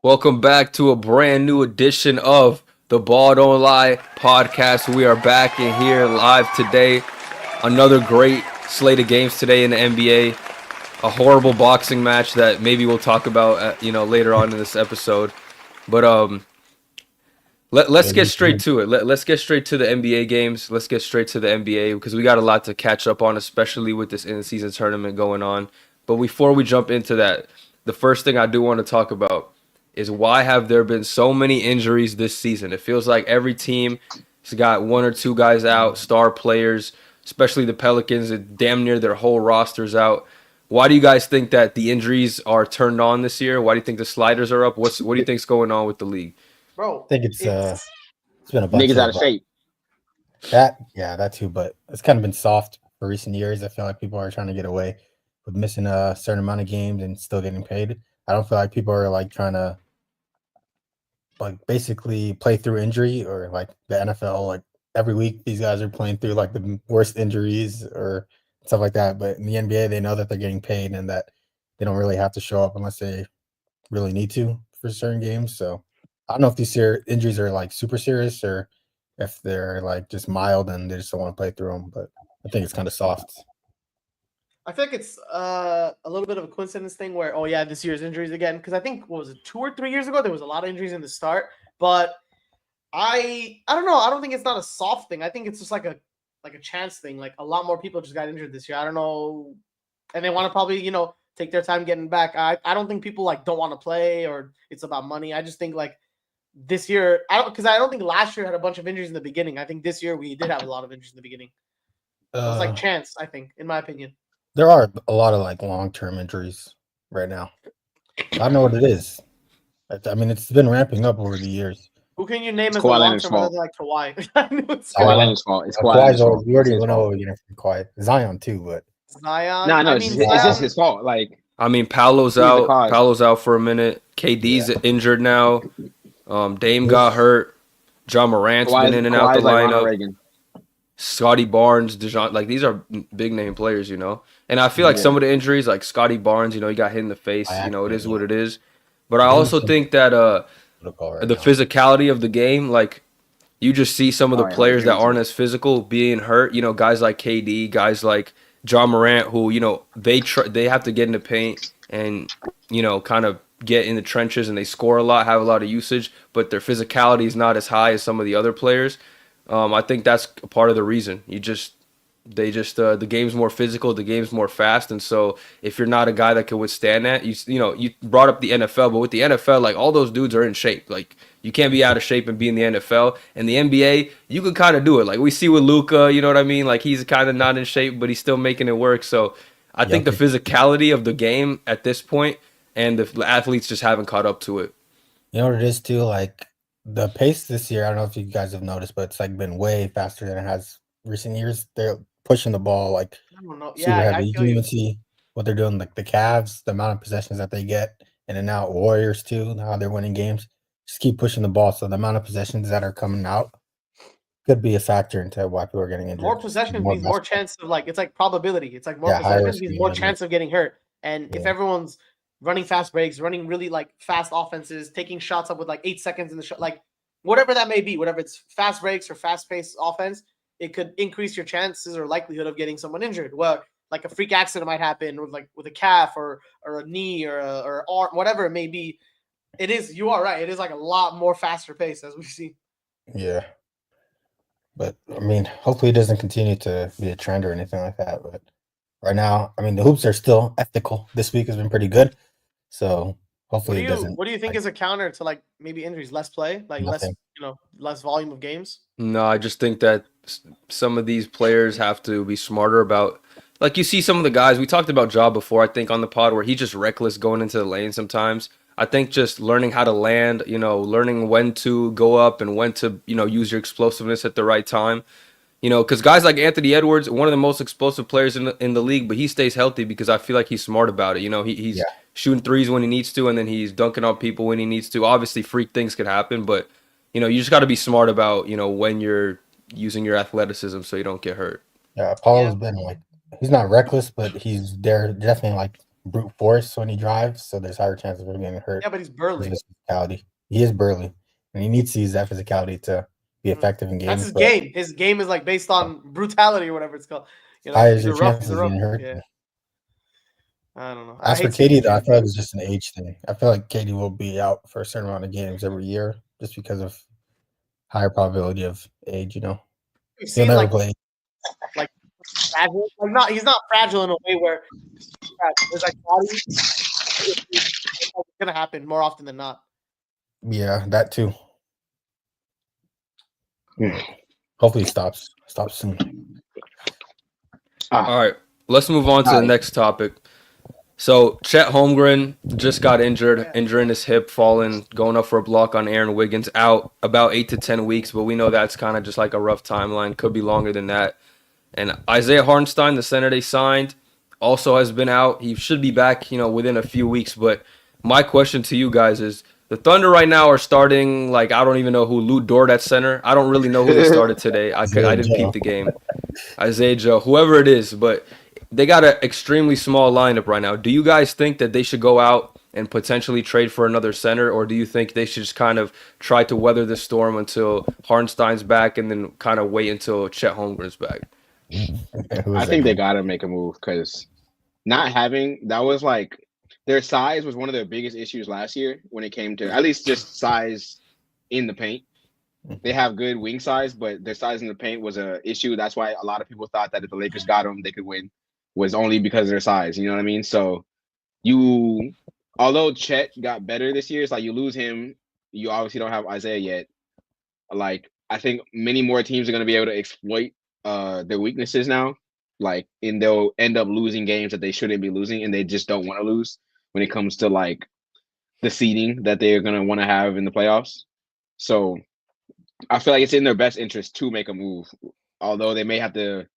Welcome back to a brand new edition of the Ball Don't Lie podcast. We are back in here live today. Another great slate of games today in the NBA. A horrible boxing match that maybe we'll talk about, later on in this episode. But let's get straight to it. Let's get straight to the NBA games. Let's get straight to the NBA because we got a lot to catch up on, especially with this in-season tournament going on. But before we jump into that, the first thing I do want to talk about is why have there been so many injuries this season? It feels like every team has got one or two guys out, star players, especially the Pelicans, damn near their whole roster's out. Why do you guys think that the injuries are turned on this year? Why do you think the sliders are up? What do you think's going on with the league? Bro, I think it's been a bunch Niggas out of shape. that too, but it's kind of been soft for recent years. I feel like people are trying to get away with missing a certain amount of games and still getting paid. I don't feel like people are like trying to like basically play through injury or like the NFL. Like every week, these guys are playing through like the worst injuries or stuff like that. But in the NBA, they know that they're getting paid and that they don't really have to show up unless they really need to for certain games. So I don't know if these injuries are like super serious or if they're like just mild and they just don't want to play through them. But I think it's kind of soft. I think it's a little bit of a coincidence thing where, this year's injuries again. Because I think, what was it, 2 or 3 years ago, there was a lot of injuries in the start. But I don't know. I don't think it's not a soft thing. I think it's just like a chance thing. Like a lot more people just got injured this year. I don't know. And they want to probably, take their time getting back. I don't think people like don't want to play or it's about money. I just think like this year, I don't think last year had a bunch of injuries in the beginning. I think this year we did have a lot of injuries in the beginning. It was like chance, I think, in my opinion. There are a lot of like long-term injuries right now. I don't know what it is. I mean, it's been ramping up over the years. Who can you name as a long-term other than like Kawhi? Kawhi Leonard's fault. It's Kawhi Kawhi's Leonard's fault. We already know what we're getting from Kawhi. Zion too, but Zion. No, it's just his fault. Like, I mean, Paolo's out. Paolo's out for a minute. KD's injured now. Dame got hurt. John Morant's been in and out the lineup. Scotty Barnes, DeJounte, like these are big name players, And I feel like some of the injuries, like Scotty Barnes, he got hit in the face. It is what it is. But I also think that the physicality of the game, like you just see some of the players that aren't as physical being hurt. Guys like KD, guys like John Morant, who they have to get in the paint and kind of get in the trenches and they score a lot, have a lot of usage, but their physicality is not as high as some of the other players. I think that's a part of the reason. The game's more physical, the game's more fast, and so if you're not a guy that can withstand that, you brought up the NFL, but with the NFL, like all those dudes are in shape. Like you can't be out of shape and be in the NFL. And the NBA, you can kind of do it. Like we see with Luka, you know what I mean? Like he's kind of not in shape, but he's still making it work. So I think the physicality of the game at this point, and the athletes just haven't caught up to it. You know what it is too? Like the pace this year, I don't know if you guys have noticed, but it's like been way faster than it has recent years. They're pushing the ball like super heavy. You can even see what they're doing, like the Cavs, the amount of possessions that they get, and then now Warriors too, how they're winning games. Just keep pushing the ball. So the amount of possessions that are coming out could be a factor into why people are getting injured. More possessions means more chance of it's like probability. It's like more possessions means more chance of getting hurt. And if everyone's running fast breaks, running really like fast offenses, taking shots up with like 8 seconds in the shot, like whatever that may be, whatever it's fast breaks or fast paced offense, it could increase your chances or likelihood of getting someone injured. Well, like a freak accident might happen with a calf or a knee or arm, whatever it may be. It is, you are right. It is like a lot more faster pace as we see. Yeah. But I mean, hopefully it doesn't continue to be a trend or anything like that. But right now, I mean, the hoops are still ethical. This week has been pretty good. So hopefully it doesn't. What do you think is a counter to like maybe injuries? Less play, like nothing. Less volume of games? No, I just think that some of these players have to be smarter about, like you see some of the guys, we talked about Ja before, I think on the pod, where he's just reckless going into the lane sometimes. I think just learning how to land, learning when to go up and when to, use your explosiveness at the right time. Because guys like Anthony Edwards, one of the most explosive players in the league, but he stays healthy because I feel like he's smart about it. He's shooting threes when he needs to, and then he's dunking on people when he needs to. Obviously, freak things could happen, but, you just got to be smart about, when you're using your athleticism so you don't get hurt. Yeah, Paul has been like, he's not reckless, but he's there definitely like brute force when he drives, so there's higher chances of him getting hurt. Yeah, but he's burly. His physicality. He is burly, and he needs to use that physicality to be effective in games. That's his game. His game is like based on brutality or whatever it's called. You know, higher your chances of getting hurt. Yeah. I don't know. As for KD, though, I feel like it's just an age thing. I feel like KD will be out for a certain amount of games every year just because of higher probability of age, you know. He'll never play. Like fragile. Like he's not fragile in a way where his like body it's gonna happen more often than not. Yeah, that too. Hopefully he stops soon. All right. Let's move on to the next topic. So Chet Holmgren just got injured, injuring his hip, going up for a block on Aaron Wiggins, out about 8 to 10 weeks, but we know that's kind of just like a rough timeline. Could be longer than that. And Isaiah Hartenstein, the center they signed, also has been out. He should be back, within a few weeks. But my question to you guys is, the Thunder right now are starting, I don't even know who, Lou Dort at center. I don't really know who they started today. I didn't peep the game. Isaiah Joe, whoever it is, but they got an extremely small lineup right now. Do you guys think that they should go out and potentially trade for another center, or do you think they should just kind of try to weather the storm until Hartenstein's back and then kind of wait until Chet Holmgren's back? I think they got to make a move because not having – that was their size was one of their biggest issues last year when it came to at least just size in the paint. They have good wing size, but their size in the paint was an issue. That's why a lot of people thought that if the Lakers got them, they could win. Was only because of their size. You know what I mean? So although Chet got better this year, it's like you lose him. You obviously don't have Isaiah yet. I think many more teams are going to be able to exploit their weaknesses now. And they'll end up losing games that they shouldn't be losing, and they just don't want to lose when it comes to the seeding that they're going to want to have in the playoffs. So I feel like it's in their best interest to make a move, although they may have to,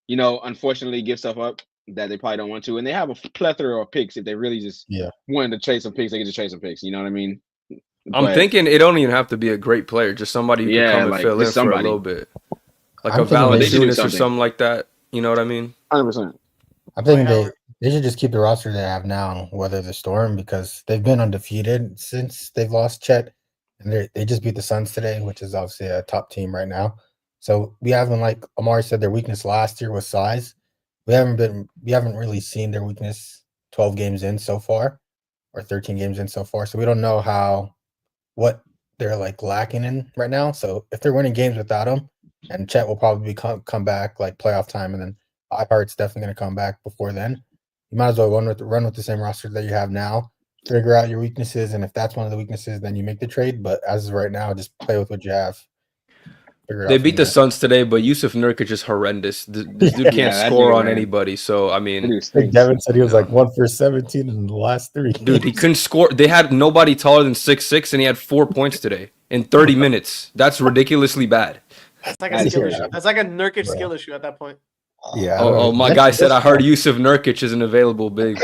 unfortunately give stuff up that they probably don't want to. And they have a plethora of picks. If they really just wanted to trade some picks, they could just trade some picks. You know what I mean? I'm thinking it don't even have to be a great player, just somebody who can come and fill in for a little bit. Like a Valanciunas or something like that. You know what I mean? 100%. I'm thinking they should just keep the roster they have now, weather the storm, because they've been undefeated since they've lost Chet. And they just beat the Suns today, which is obviously a top team right now. So we haven't, like Omari said, their weakness last year was size. We haven't really seen their weakness 12 games in so far, or 13 games in so far. So we don't know what they're lacking in right now. So if they're winning games without him, and Chet will probably come back playoff time, and then Ihart's definitely going to come back before then. You might as well run with the same roster that you have now. Figure out your weaknesses, and if that's one of the weaknesses, then you make the trade. But as of right now, just play with what you have. They beat the Suns today, but Yusuf Nurkic is horrendous. This dude can't score on anybody. So I mean, Devin said he was 1 for 17 in the last 3. Dude, he couldn't score. They had nobody taller than 6'6", and he had 4 points today in 30 minutes. That's ridiculously bad. That's like a skill issue. That's like a Nurkic skill issue at that point. Yeah. Oh, my guy said I heard Yusuf Nurkic isn't available. Big.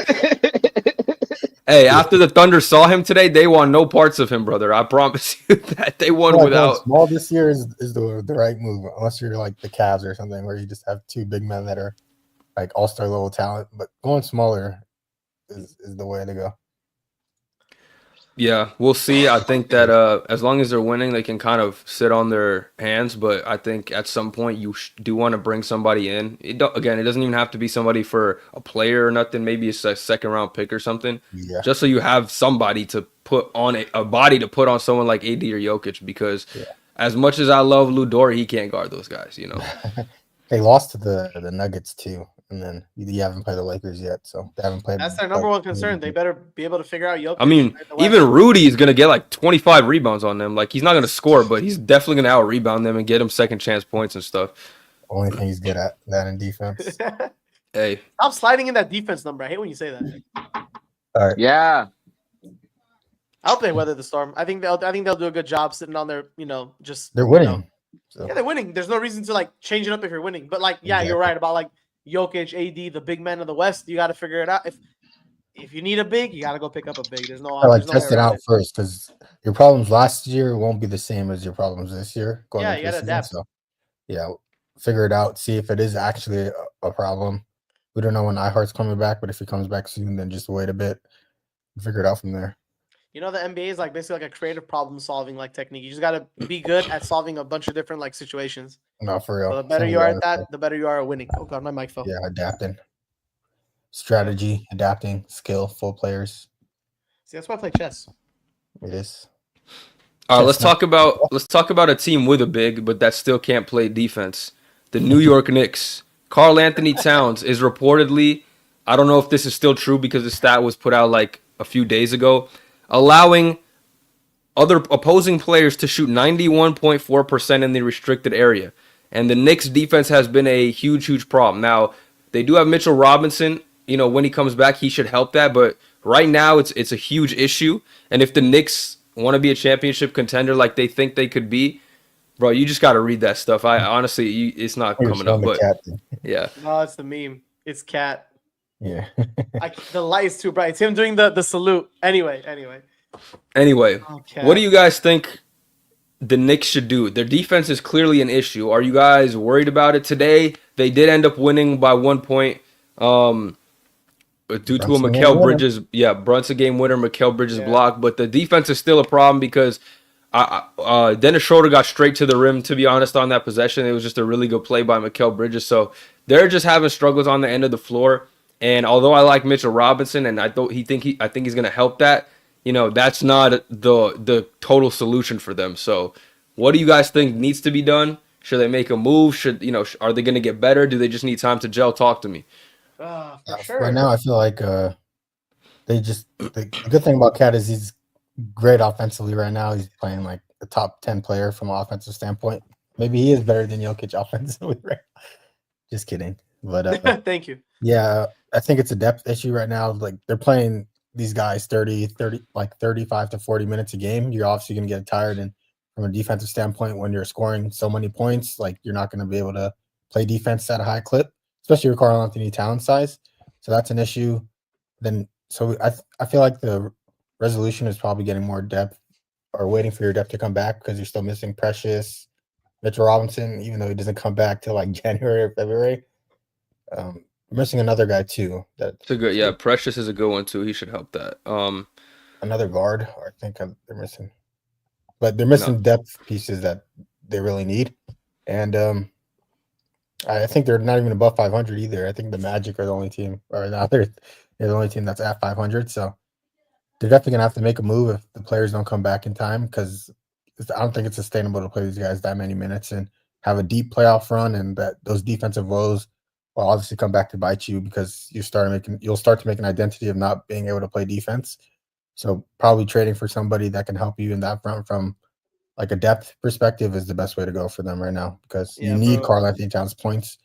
Hey, after the Thunder saw him today, they want no parts of him, brother. I promise you that they won without. Small this year is the right move, unless you're the Cavs or something, where you just have 2 big men that are all-star level talent. But going smaller is the way to go. Yeah, we'll see. I think that as long as they're winning, they can kind of sit on their hands. But I think at some point you do want to bring somebody in. Again, it doesn't even have to be somebody for a player or nothing. Maybe it's a second-round pick or something. Yeah. Just so you have somebody to put on a body to put on someone like AD or Jokic. Because as much as I love Lou Dort, he can't guard those guys. They lost to the Nuggets too. And then you haven't played the Lakers yet, so they haven't played. That's their number one concern. They better be able to figure out Jokic. I mean, even Rudy is going to get 25 rebounds on them. He's not going to score, but he's definitely going to out-rebound them and get them second chance points and stuff. Only thing he's good at that in defense. Hey. Stop sliding in that defense number. I hate when you say that. All right. Yeah. I hope they weather the storm. I think they'll do a good job sitting on their, just they're winning. So. Yeah, they're winning. There's no reason to change it up if you're winning. But exactly. You're right about Jokic, AD, the big men of the West. You got to figure it out. If you need a big, you got to go pick up a big. There's no. Test it out first, because your problems last year won't be the same as your problems this year. You got to adapt. So, figure it out. See if it is actually a problem. We don't know when iHeart's coming back, but if he comes back soon, then just wait a bit and figure it out from there. You know, the NBA is like basically like a creative problem solving like technique. You just got to be good at solving a bunch of different like situations. No, for real. So the better you are at that, the better you are at winning. Oh god, my mic fell. Yeah, adapting, strategy, adapting, skill, full players. See, that's why I play chess. It is. All right, let's talk about a team with a big, but that still can't play defense. The New York Knicks. Karl Anthony Towns is reportedly, I don't know if this is still true because the stat was put out like a few days ago, allowing other opposing players to shoot 91.4% in the restricted area. And the Knicks defense has been a huge problem. Now, they do have Mitchell Robinson. You know, when he comes back, he should help that. But right now, it's a huge issue. And if the Knicks want to be a championship contender like they think they could be, bro, you just got to read that stuff. I honestly, it's not coming up. But yeah, no, it's the meme. It's Cat. Yeah, the light is too bright. It's him doing the salute. Anyway, what do you guys think the Knicks should do? Their defense is clearly an issue. Are you guys worried about it today? They did end up winning by 1 point. Due to a Mikal Bridges, Brunson game winner, Mikal Bridges block. But the defense is still a problem because Dennis Schroeder got straight to the rim, to be honest, on that possession. It was just a really good play by Mikal Bridges. So they're just having struggles on the end of the floor. And although I like Mitchell Robinson and I think he's going to help that, you know, that's not the total solution for them. So what do you guys think needs to be done? Should they make a move? Are they going to get better? Do they just need time to gel? Talk to me. For sure. Right now, I feel like the good thing about Cat is he's great offensively right now. He's playing like the top 10 player from an offensive standpoint. Maybe he is better than Jokic offensively right now. Just kidding. But thank you. Yeah, I think it's a depth issue right now. Like they're playing these guys 35 to 40 minutes a game. You're obviously going to get tired. And from a defensive standpoint, when you're scoring so many points, like you're not going to be able to play defense at a high clip, especially with Karl Anthony Towns size. So that's an issue. So I feel like the resolution is probably getting more depth or waiting for your depth to come back because you're still missing Precious, Mitchell Robinson, even though he doesn't come back till like January or February. Missing another guy too. Precious is a good one too. He should help that. Another guard, I think they're missing, but they're missing depth pieces that they really need, and I think they're not even above 500 either. I think the Magic are the only team, or they're the only team that's at 500. So they're definitely gonna have to make a move if the players don't come back in time, because I don't think it's sustainable to play these guys that many minutes and have a deep playoff run, and that those defensive woes will obviously come back to bite you because you'll start to make an identity of not being able to play defense. So probably trading for somebody that can help you in that front from like a depth perspective is the best way to go for them right now, because you need Karl Anthony Towns points,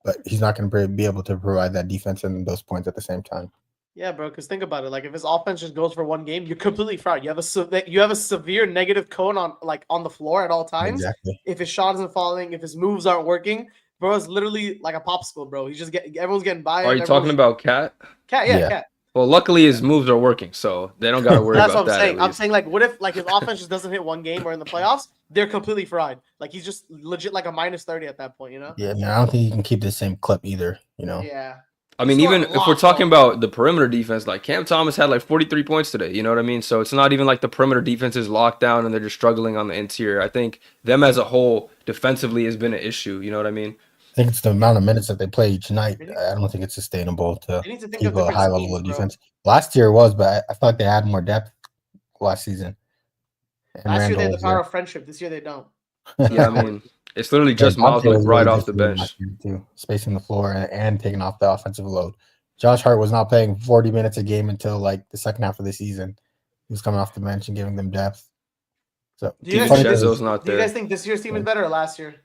but he's not going to be able to provide that defense and those points at the same time. Yeah, bro. Because think about it. Like if his offense just goes for one game, you're completely fried. You have a severe negative cone on the floor at all times. Exactly. If his shot isn't falling, if his moves aren't working, bro, it's literally like a popsicle, bro. Everyone's getting by. Are you talking about Cat? Cat. Well, luckily his moves are working, so they don't got to worry about that. That's what I'm saying. I'm saying, like, what if like his offense just doesn't hit one game or in the playoffs, they're completely fried. Like he's just legit like a -30 at that point, you know? Yeah, man, I don't think you can keep the same clip either, you know? Yeah. I mean, even if we're talking about the perimeter defense, like Cam Thomas had like 43 points today, you know what I mean? So it's not even like the perimeter defense is locked down and they're just struggling on the interior. I think them as a whole defensively has been an issue, you know what I mean? I think it's the amount of minutes that they play each night. I don't think it's sustainable to keep a high level of defense. Last year it was, but I feel like they had more depth last season. Last year they had the power of friendship. This year they don't. Yeah, I mean, it's literally just Mosley right off the bench. Too, spacing the floor and taking off the offensive load. Josh Hart was not playing 40 minutes a game until like the second half of the season. He was coming off the bench and giving them depth. So do you guys think this year's team is better or last year?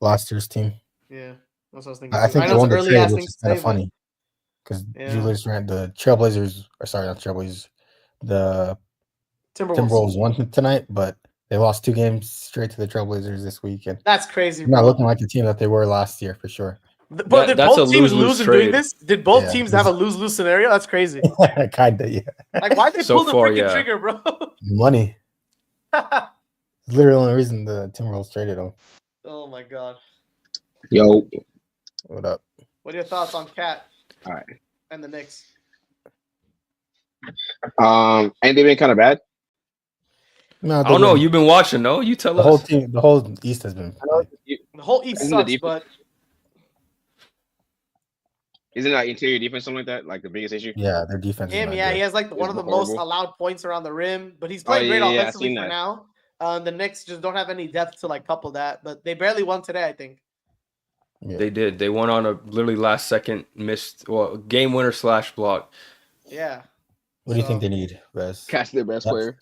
Last year's team. Yeah, that's what I was thinking. I think they won the trade, which is kind of funny because Julius Randle, the Trailblazers, not Trailblazers, the Timberwolves won tonight, but they lost 2 games straight to the Trailblazers this week, and that's crazy. Not looking like the team that they were last year for sure. But did both teams lose in doing this? Did both teams have a lose-lose scenario? That's crazy. Kinda, yeah. Like, why'd they pull the freaking trigger, bro? Money. It's literally the only reason the Timberwolves traded him. Oh my god. Yo. What up? What are your thoughts on Cat? All right. And the Knicks. And they've been kind of bad. No, I don't know. You've been watching, no? You tell the us. Whole team, the whole East has been. The whole East sucks, but isn't that interior defense something like that? Like the biggest issue? Yeah, their defense. Him, yeah, good. he has like one of the most allowed points around the rim, but he's playing great offensively for now. The Knicks just don't have any depth to like couple that, but they barely won today, I think. Yeah. They did. They won on a literally last second missed game winner / block. Yeah. What do you think they need, Rez? Catch their best player.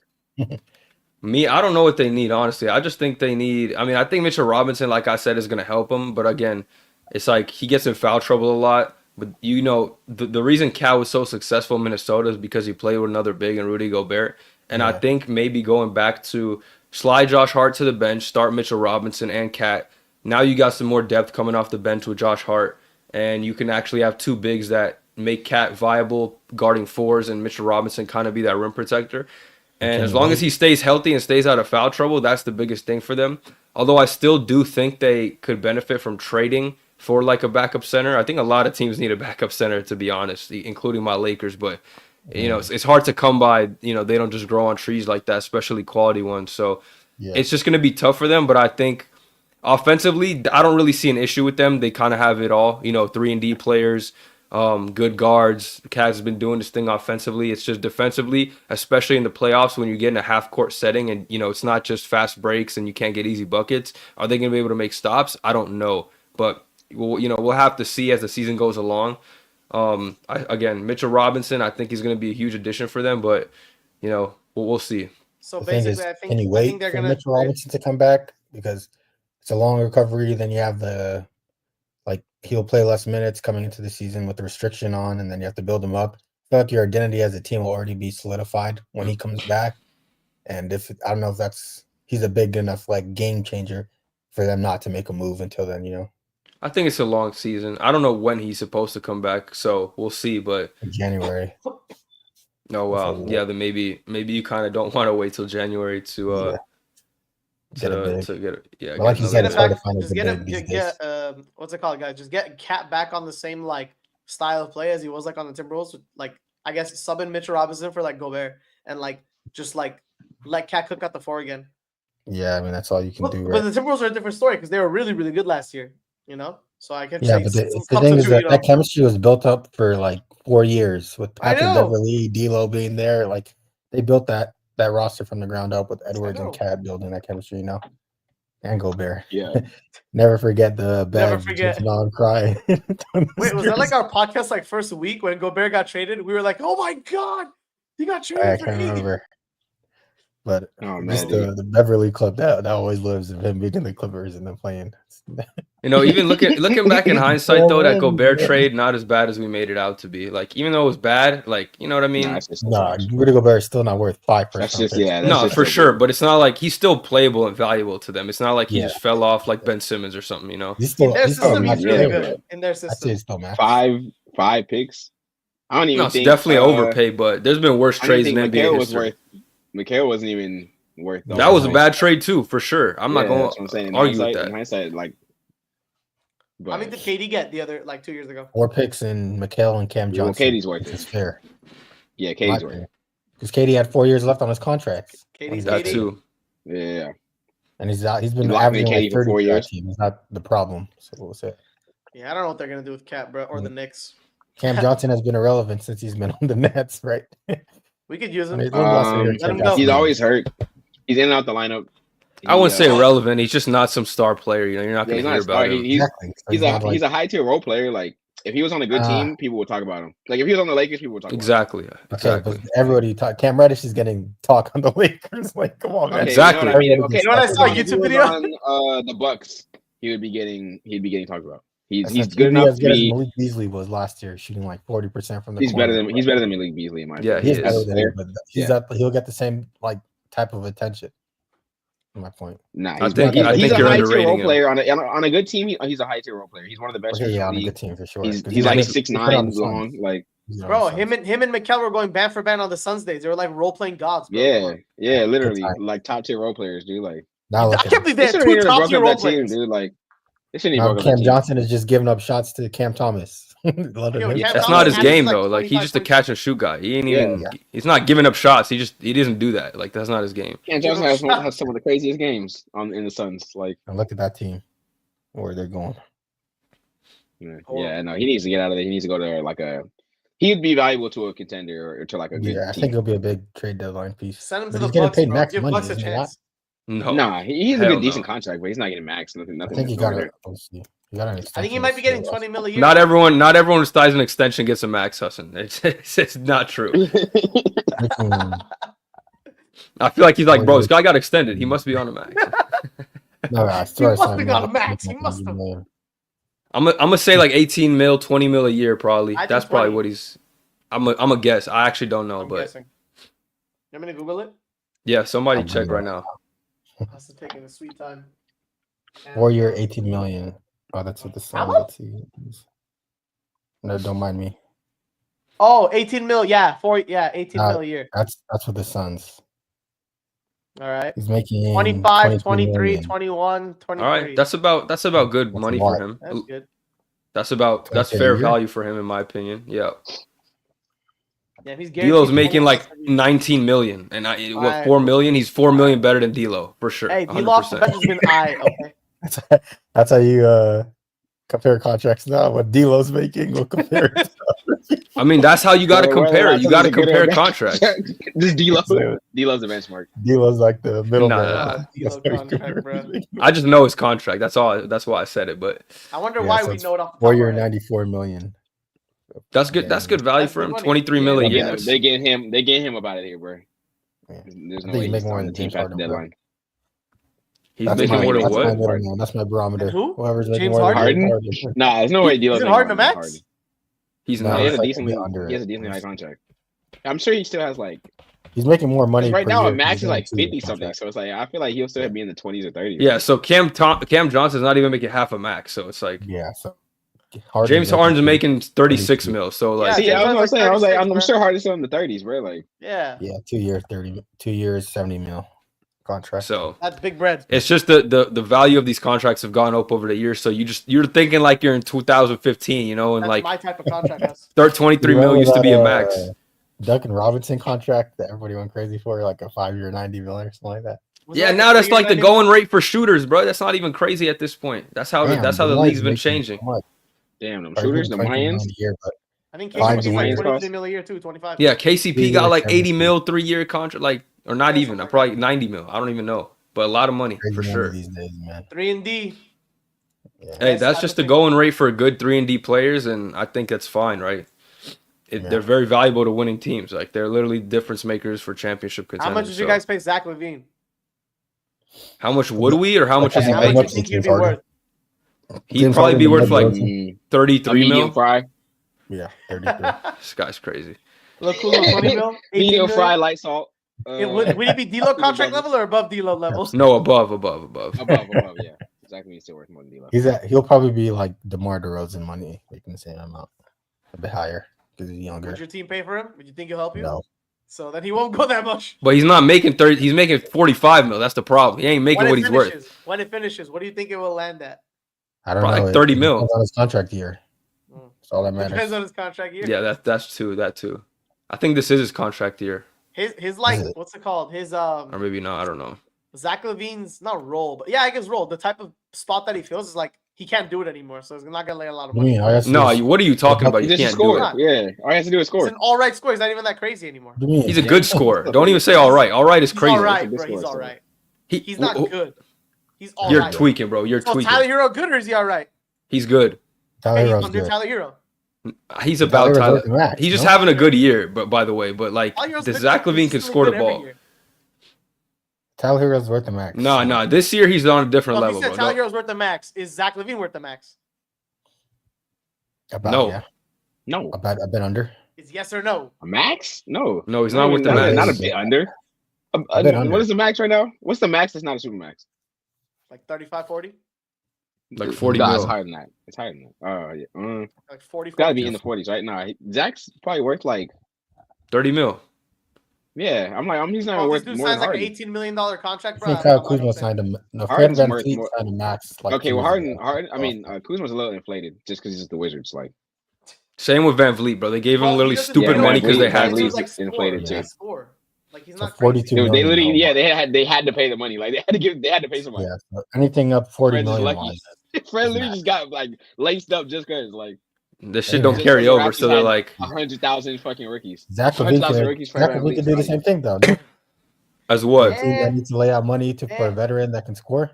Me, I don't know what they need, honestly. I just think they need. I mean, I think Mitchell Robinson, like I said, is going to help them. But again, it's like he gets in foul trouble a lot. But you know, the reason Cal was so successful in Minnesota is because he played with another big and Rudy Gobert. And I think maybe going back to slide Josh Hart to the bench, start Mitchell Robinson and Cat. Now you got some more depth coming off the bench with Josh Hart, and you can actually have two bigs that make Cat viable guarding fours and Mitchell Robinson kind of be that rim protector. And as long as he stays healthy and stays out of foul trouble, that's the biggest thing for them. Although I still do think they could benefit from trading for like a backup center. I think a lot of teams need a backup center, to be honest, including my Lakers. But, you know, it's hard to come by. You know, they don't just grow on trees like that, especially quality ones. So it's just going to be tough for them. But I think offensively, I don't really see an issue with them. They kind of have it all. You know, 3-and-D players. Good guards. Cavs has been doing this thing offensively. It's just defensively, especially in the playoffs when you get in a half-court setting and, you know, it's not just fast breaks and you can't get easy buckets. Are they going to be able to make stops? I don't know. But, we'll have to see as the season goes along. Again, Mitchell Robinson, I think he's going to be a huge addition for them, but, you know, we'll see. So basically, I think they're going to Mitchell Robinson to come back because it's a long recovery. Then you have he'll play less minutes coming into the season with the restriction on, and then you have to build him up. I feel like your identity as a team will already be solidified when he comes back. And I don't know if he's a big enough game changer for them not to make a move until then, you know. I think it's a long season. I don't know when he's supposed to come back, so we'll see. But in January. Oh wow, yeah. Then maybe you kind of don't want to wait till January to get it. Yeah, like you said, it's hard to find what's it called, guys? Just get Cat back on the same style of play as he was on the Timberwolves. I guess sub in Mitchell Robinson for Gobert and just let Cat cook out the four again. Yeah, I mean that's all you can do. But the Timberwolves are a different story because they were really, really good last year. You know, so I can. Yeah, but the thing is that chemistry was built up for 4 years with Patrick Beverly, D'Lo being there. They built that roster from the ground up with Edwards and Cat building that chemistry, you know, and Gobert. Yeah. Never forget the bag on cry. Wait, was that our podcast first week when Gobert got traded? We were like, oh my god, he got traded. I can't remember. But the Beverly Club that always lives of him beating the Clippers and then playing. You know, even looking back in hindsight though, that Gobert trade not as bad as we made it out to be. Even though it was bad, you know what I mean? Rudy Gobert is still not worth 5%. For sure. But it's not like he's still playable and valuable to them. It's not like he just fell off like Ben Simmons or something. You know, he's really good in their system. Five picks. I don't even think it's definitely overpaid, but there's been worse trades in NBA history. Mikhail wasn't even worth that. That was a bad trade too, for sure. I'm not going to argue with that. In hindsight, how many did KD get the other 2 years ago? 4 picks in Mikhail and Cam Johnson. Well, KD's worth it. It's fair. Yeah, KD's worth it. Because KD had 4 years left on his contract. KD's that too. Yeah. And he's been averaging 30 for years. He's not the problem. So we'll say. Yeah, I don't know what they're gonna do with Cat, bro, or the Knicks. Cam Johnson has been irrelevant since he's been on the Nets, right? We could use him. He's always hurt. He's in and out the lineup. I wouldn't say irrelevant. He's just not some star player. You know, you're not going to hear about him. He's a high tier role player. If he was on a good team, people would talk about him. If he was on the Lakers, people would talk about him. Exactly. But everybody Cam Reddish is getting talk on the Lakers. Come on, man. Exactly. You know what I saw? YouTube video on the Bucks. He'd be getting talked about. He's good enough to be. Malik Beasley was last year, shooting 40% from the. He's better than Malik Beasley in my opinion. Yeah, he is. He'll get the same type of attention. My point. Nah, I think you're underrating role player on a good team. He's a high tier role player. He's one of the best. On a good team for sure. He's 6'9" long. Bro, him and Mikal were going band for band on the Suns days. They were role playing gods. Bro. Yeah, literally top tier role players, dude. I can't believe they had 2 top tier role players, dude. Cam Johnson is just giving up shots to Cam Thomas. That's not his game though. Like he's just a catch and shoot guy. He ain't even. He's not giving up shots. He doesn't do that. Like that's not his game. Cam Johnson has some of the craziest games in the Suns. Like, and look at that team, where they're going. Yeah, no, he needs to get out of there. He needs to go to like a. He'd be valuable to a contender or to like a good team. I think it'll be a big trade deadline piece. Send him to the Bucks. Paid max Give money, Bucks a chance. No, nah, he's a good decent contract, but he's not getting max. Nothing. I think he got an extension. I think he might be getting $20 million. Not everyone who signs an extension gets a max, Hassan. It's not true. I feel like he's like, bro, this guy got extended. He must be on a max. No, I swear he must have got a max. He must have. I'm gonna say like 18 mil, 20 mil a year, probably. That's probably what he's. I'm a guess. I actually don't know, but. Guessing. You want me to Google it? Yeah, somebody check right now. Must have taken a sweet time. Warrior 18 million. Oh, that's what the Suns. Let's see. No, don't mind me. Oh, 18 mil. Yeah, 18 mil a year. That's what the Suns. All right. He's making 25, 23, 21, 23. All right. That's about good money for him. That's good. That's fair value for him in my opinion. Yeah. Yeah, he's D'Lo's making like 19 million, and 4 million. He's 4 million better than D'Lo for sure. Hey, D'Lo off the bench has been okay. That's how you compare contracts now. What D'Lo's making, we'll compare. I mean, that's how you got to compare. You got to compare contracts. This D'Lo's the benchmark. D'Lo's like the middle. Nah. I just know his contract. That's all. That's why I said it. But I wonder why we know it off the top Warrior 94 million. That's good. That's good value for him. 23 million. Yeah, they get him about it here, bro. There's no way he's on the team past the deadline. He's making more than what? That's my barometer. Who? Whoever's making James more Harden? Nah, there's no way D'Lo's making Harden a max. He's not. He has a decently high contract. I'm sure he still has like. He's making more money right now. A max is like 50 something, so it's like I feel like he'll still be in the 20s or 30s. Yeah, so Cam Johnson's not even making half a max, so it's like so. James Harden's making 36 mil, so like. See, I was saying, I'm sure Harden's still in the 30s, bro. Like. Yeah. 2 years, 70 mil contract. So that's big bread. It's just the value of these contracts have gone up over the years, so you're thinking like you're in 2015, you know, and that's like my type of contract. Start 23 mil used to be a max. Duncan Robinson contract that everybody went crazy for, like a 5-year 90 mil or something like that. Yeah, now that's like the going rate for shooters, bro. That's not even crazy at this point. That's how the league's been changing. Damn, them shooters, the Mayans. I think KCP got 23 mil a year too, 25. Yeah, KCP got like 80 mil 3-year contract, like or not even. Probably 90 mil. I don't even know, but a lot of money for sure. These days, man. 3-and-D. Yeah. Hey, that's just the going rate for good 3-and-D players, and I think that's fine, right? They're very valuable to winning teams. Like they're literally difference makers for championship contenders. How much did you guys pay Zach LaVine? How much would we, or how much is he making? How much do you think he'd be worth? He'd probably be worth like 33 mil. Fry. Yeah, 33. This guy's crazy. Look, 20 mil. Medium fry, light salt. Would he be D'Lo contract level or above D'Lo levels? No, above. Above, yeah. Exactly, he's still worth more than D'Lo. He'll probably be like DeMar DeRozan money, making the same amount, a bit higher because he's younger. Would your team pay for him? Would you think he'll help you? No. So then he won't go that much. But he's not making 30. He's making 45 mil. That's the problem. He ain't making what he's worth. When it finishes, what do you think it will land at? I don't know. Like 30 mil. Depends on his contract year. That's all that matters. Depends on his contract year. Yeah, that's too. That too. I think this is his contract year. His like what's it called? His or maybe not. I don't know. Zach LaVine's not role, but yeah, I guess role. The type of spot that he feels is like he can't do it anymore, so he's not gonna lay a lot of money. No, what are you talking about? You can't do it. Yeah, all he has to do is score. He's an all right score. He's not even that crazy anymore. He's a good scorer. Don't even say all right. All right is crazy. All right, bro. He's all right. He's not good. He's all You're right. tweaking, bro. You're tweaking. Tyler Hero good or is he all right? He's good. Tyler Hero's under good. Tyler Hero. He's about Tyler. He's just having a good year, but by the way, but like Zach LaVine can score the ball. Tyler Hero's worth the max. No. This year he's on a different level. He said Tyler Hero's worth the max. Is Zach LaVine worth the max? No. I bet under. Is yes or no? A max? No. No, he's not worth the max. Not a bit under. What is the max right now? What's the max that's not a super max? Like 35, 40? Like 40 mil. mil. It's higher than that. It's higher than that. Oh, yeah. Like 40. Gotta be in the 40s, right? Nah, Zach's probably worth like 30 mil. Yeah, he's not Oh, worth this dude more signs than like an Harden. $18 million contract, I bro. think Kyle Kuzma signed him. No, Fred Harden's VanVleet more. signed a max. Like Okay, well, 2 years Harden. ago. I mean, Kuzma's a little inflated just because he's just the Wizards. Like, Same with VanVleet, bro. They gave him Bro, he literally doesn't stupid do money because they anything. had That dude's to. like inflated score. too. Score. Like he's So not 42 crazy. dude, they million. literally, they had to pay the money. Like they had to pay somebody. Yeah, so anything up 40 Fred's just million lucky. wise. Fred literally just got like laced up just because like This shit Hey, don't man. carry the over, Raptors so they're had like 100,000 fucking rookies. Zach 100,000 LaVine rookies. Fred can VanVleet. do the same thing though. as what? A team that needs to lay out money for a veteran that can score.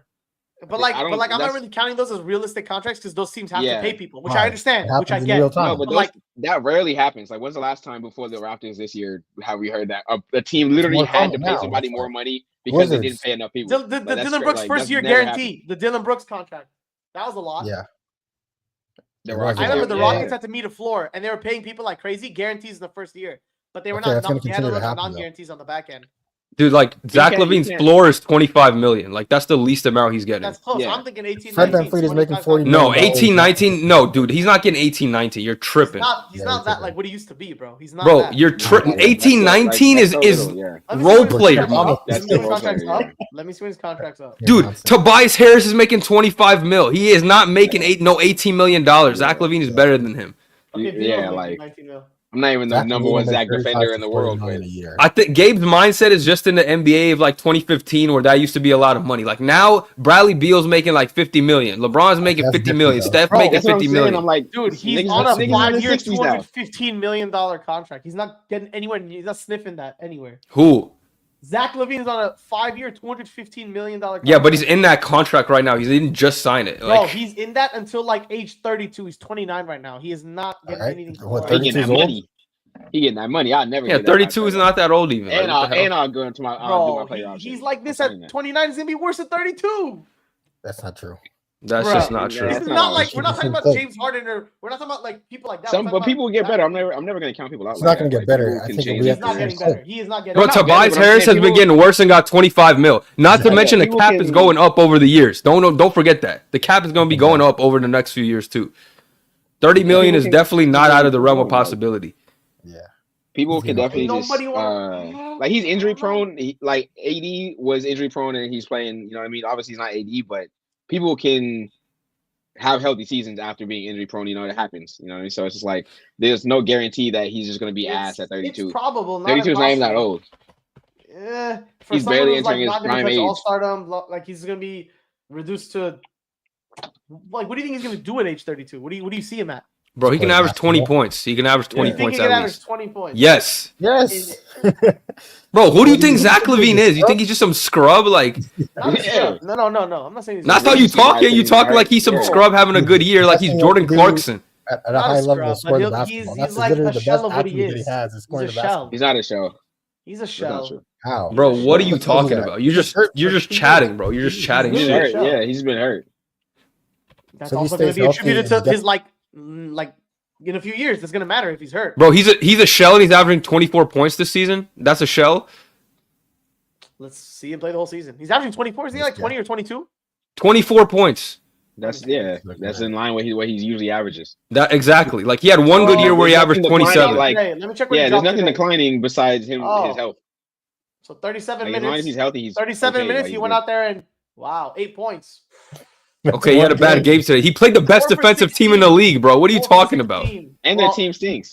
But I'm not really counting those as realistic contracts because those teams have to pay people, which I understand, which I get. No, but that rarely happens. Like, when's the last time before the Raptors this year have we heard that a team literally had to pay somebody more money because they didn't pay enough people? The Dylan Brooks first year guarantee, the Dylan Brooks contract, that was a lot. Yeah. I remember the Rockets had to meet a floor and they were paying people like crazy guarantees in the first year, but they were not non-guarantees on the back end. Dude, like Zach LaVine's floor is $25 million. Like that's the least amount he's getting. That's close. I'm thinking 18. Fred VanVleet is making $40 million. No, 18, 19. No, dude, he's not getting 18, 19. You're tripping. He's not that like what he used to be, bro. He's not. Bro, that. you're tripping. 18, 19 is role player. Let me see when his contract's up. Dude, Tobias Harris is making 25 mil. He is not making $18 million. Zach LaVine is better than him. Yeah, like. I'm not even the number one Zach defender in the world. I think Gabe's mindset is just in the NBA of like 2015 where that used to be a lot of money. Like now, Bradley Beal's making like 50 million. LeBron's making 50 million. Steph making 50 million. I'm like, dude, he's on a 5-year, $215 million contract. He's not getting anywhere. He's not sniffing that anywhere. Who? Zach LaVine is on a 5-year, $215 million contract. Yeah, but he's in that contract right now. He didn't just sign it. Bro, he's in that until like age 32. He's 29 right now. He is not getting anything. He getting that money. He getting that money. I'll never. Yeah, 32 is not that old even. And I'll go into my. Bro, he's like this at 29. He's gonna be worse at 32. That's not true. That's just not true. This is not like we're not talking about James Harden or we're not talking about like people like that. But people will get better. I'm never gonna count people out. He's not gonna get better. He's not getting better. He is not getting better. Bro, Tobias Harris has been getting worse and got 25 mil. Not to mention the cap is going up over the years. Don't forget that. The cap is gonna be going up over the next few years too. 30 million is definitely not out of the realm of possibility. Yeah. People can definitely just like he's injury prone. Like AD was injury prone and he's playing. You know what I mean? Obviously he's not AD, but people can have healthy seasons after being injury prone. You know, it happens. You know what I mean? So it's just like there's no guarantee that he's just going to be ass at 32. It's probable. 32 is not even that old. Yeah, he's barely entering his prime age. All-stardom, like he's going to be reduced to like. What do you think he's going to do at age 32? What do you see him at? Bro, he can average 20 points. He can average 20 points at least. 20 points. Yes. Bro, who do you think Zach LaVine is? You think he's just some scrub? Like, no. I'm not saying. That's how you talk. Yeah, you talk like he's some scrub having a good year, like he's Jordan Clarkson. At a high level, score the basketball. He's like a shell of what he is. He's a shell. He's not a shell. He's a shell. How? Bro, what are you talking about? You're just chatting, bro. You're just chatting shit. Yeah, he's been hurt. That's also going to be attributed to his like in a few years. It's going to matter if he's hurt. Bro, he's a shell and he's averaging 24 points this season. That's a shell. Let's see him play the whole season. He's averaging 24. Is he like 20 or 22? 24 points. That's in line with what he usually averages. That exactly. Like he had one good year where he averaged 27. Like, let me check. There's nothing declining besides him his health. So 37 minutes. As long as he's healthy, 37 minutes. He went out there and 8 points. Okay, he had a bad game today. He played the best defensive team in the league, bro. What are you talking about? And their team stinks.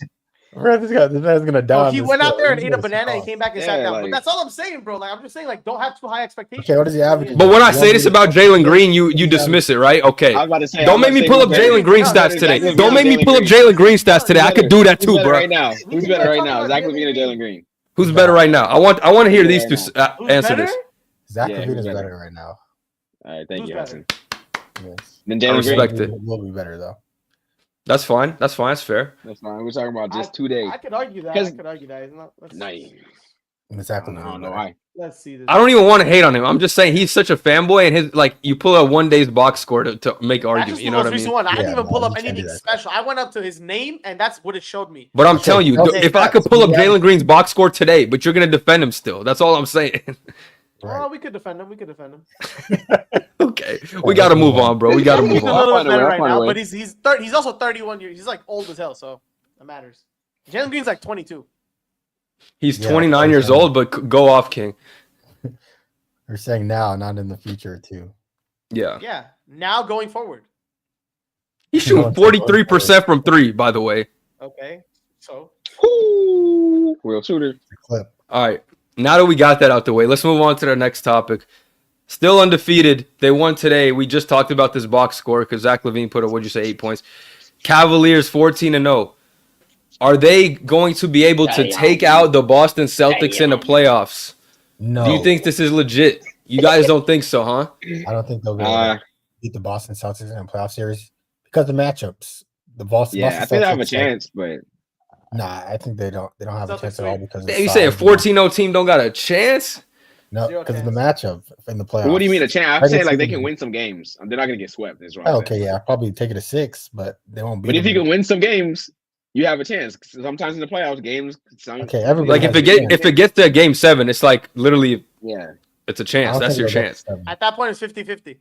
This man's gonna die. He went out there and ate a banana and came back and sat down. But that's all I'm saying, bro. Like I'm just saying, like don't have too high expectations. Okay, what is he averaging? But when I say this about Jalen Green, you dismiss it, right? Okay. Don't make me pull up Jalen Green stats today. Don't make me pull up Jalen Green stats today. I could do that too, bro. Right now, who's better right now? Zach LaVine or Jalen Green? Who's better right now? I want to hear these two answer this. Zach LaVine is better right now. All right, thank you, Hassan. Yes. Then Jalen Green will be better though. That's fine. That's fair. That's fine. We're talking about just 2 days. I could argue that. It's not. Exactly. I don't know why. Let's see this. I don't even want to hate on him. I'm just saying he's such a fanboy, and his like you pull out 1 day's box score to make argument. You know what I mean? I didn't even pull up anything special. I went up to his name, and that's what it showed me. But I'm telling you, if I could pull up Jalen Green's box score today, but you're gonna defend him still. That's all I'm saying. Right. Oh, we could defend him. Okay, we gotta move on, bro. We gotta move on. He's a little bit better right now, but he's also 31 years. He's like old as hell, so that matters. Jalen Green's like 22. He's 29 years old, but go off, King. They're saying now, not in the future, too. Yeah. Yeah. Now going forward. He's shooting 43% from 3, by the way. Okay. So. Ooh, real shooter. Clip. All right. Now that we got that out the way, let's move on to the next topic. Still undefeated. They won today. We just talked about this box score because Zach LaVine put up, what'd you say, 8 points. Cavaliers 14-0. Are they going to be able to take out the Boston Celtics in the playoffs? No. Do you think this is legit? You guys don't think so, huh? I don't think they'll be able to beat the Boston Celtics in a playoff series because of the matchups. The Boston I Celtics, think they have a chance, but nah, I think they don't. They don't have a chance at all because you say a 14-0 team don't got a chance? No, because of the matchup in the playoffs. What do you mean a chance? I'm saying like they can win some games. They're not gonna get swept. Okay, yeah, probably take it to 6, but they won't beat. But if you can win some games, you have a chance. Sometimes in the playoffs, games. Okay, everybody. Like if it gets to Game 7, it's like literally. Yeah. It's a chance. That's your chance. At that point, it's 50-50.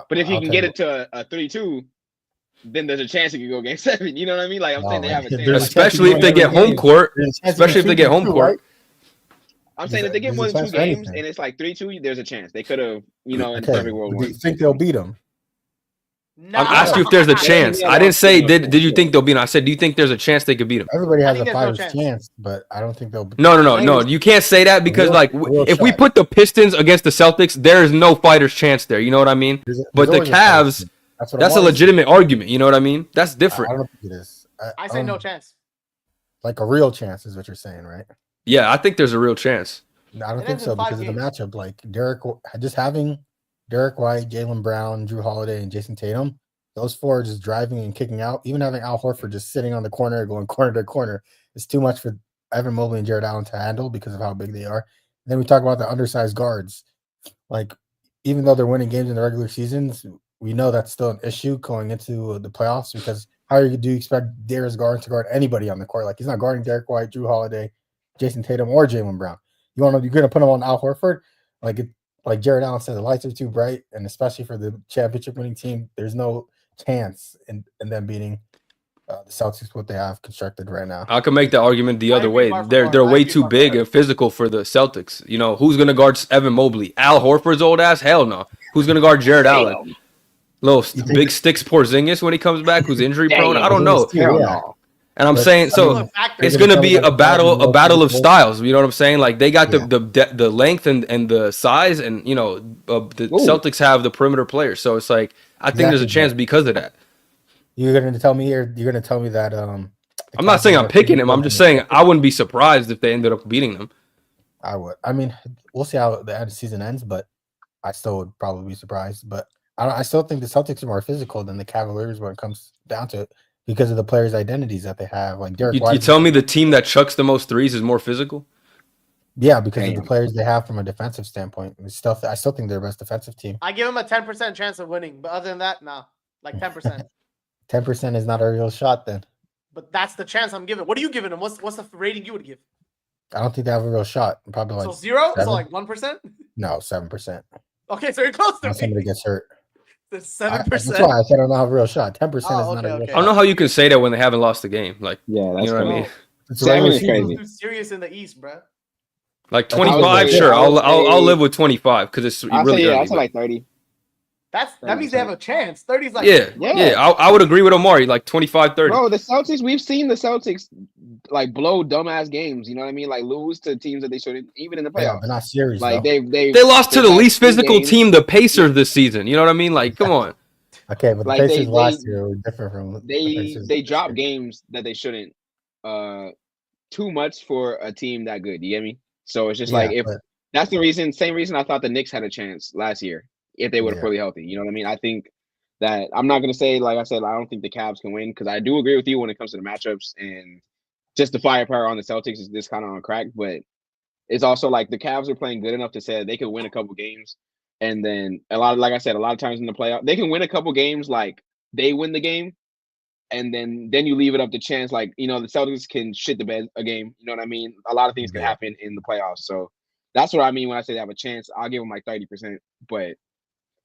But if you can get it to a 3-2, then there's a chance you can go Game 7. You know what I mean? Like I'm saying, they have a chance. Especially if they get home court. Especially if they get home court. I'm saying if they get more than 2 games and it's like 3-2, there's a chance. They could have, in every world. Do you think they'll beat them? No. I'm asking you if there's a chance. I didn't say did you think they'll beat them. I said, do you think there's a chance they could beat them? Everybody has a fighter's chance, but I don't think they'll beat them. No. You can't say that because if we put the Pistons against the Celtics, there is no fighter's chance there. You know what I mean? But the Cavs, that's a legitimate argument. You know what I mean? That's different. I don't think it is. I say no chance. Like a real chance is what you're saying, right? Yeah, I think there's a real chance. No, I don't think so because of the matchup. Like just having Derek White, Jaylen Brown, Drew Holiday, and Jason Tatum, those 4 are just driving and kicking out. Even having Al Horford just sitting on the corner, going corner to corner, is too much for Evan Mobley and Jared Allen to handle because of how big they are. And then we talk about the undersized guards. Like, even though they're winning games in the regular seasons, we know that's still an issue going into the playoffs because how do you expect Darius Garland to guard anybody on the court? Like, he's not guarding Derek White, Drew Holiday, Jason Tatum, or Jaylen Brown. You're going to put him on Al Horford? Like Jared Allen said, the lights are too bright, and especially for the championship winning team, there's no chance in them beating the Celtics what they have constructed right now. I can make the argument the other way. They're way too big and physical for the Celtics. You know, who's going to guard Evan Mobley? Al Horford's old ass? Hell no. Who's going to guard Jared Allen? Little big sticks Porzingis when he comes back, who's injury prone? I don't know. And I'm saying, so it's going to be a battle of styles. You know what I'm saying? Like they got the length and the size, and the Celtics have the perimeter players. So it's like I think there's a chance because of that. You're going to tell me that I'm not saying I'm picking him. I'm just saying I wouldn't be surprised if they ended up beating them. I would. I mean, we'll see how the season ends, but I still would probably be surprised. But I still think the Celtics are more physical than the Cavaliers when it comes down to it. Because of the players' identities that they have, like Derek White. You tell me the team that chucks the most threes is more physical? Yeah, because of the players they have from a defensive standpoint. I still think they're the best defensive team. I give them a 10% chance of winning, but other than that, no. Like 10%. 10% is not a real shot then. But that's the chance I'm giving. What are you giving them? What's the rating you would give? I don't think they have a real shot. Probably like 0? So like 1%? No, 7%. Okay, so you're close to me. Somebody gets hurt. 7%. That's why I said I don't have a real shot. 10% is not a real shot. I don't know how you can say that when they haven't lost the game. Like, yeah, that's you know what I mean. It's crazy. Too serious in the East, bro. Like 25, sure. I'll live with 25 because it's really early. I'll say like 30. That means they have a chance. 30 is like I would agree with Omari, like 25, 30. Bro, the Celtics, we've seen the Celtics like blow dumbass games. You know what I mean? Like lose to teams that they shouldn't, even in the playoffs. Yeah, they're not serious. Like they lost to the least physical team, the Pacers, this season. You know what I mean? Like, come on. Okay, but the Pacers last year were different from they dropped games that they shouldn't. Too much for a team that good. You get me? So it's just that's the reason. Same reason I thought the Knicks had a chance last year if they were fully healthy. You know what I mean? I think that I'm not gonna say, like I said, I don't think the Cavs can win because I do agree with you when it comes to the matchups and just the firepower on the Celtics is just kind of on crack. But it's also like the Cavs are playing good enough to say they could win a couple games, and then like I said, a lot of times in the playoff they can win a couple games, like they win the game, and then you leave it up to chance. Like the Celtics can shit the bed a game. You know what I mean? A lot of things can happen in the playoffs. So that's what I mean when I say they have a chance. I'll give them like 30%, but.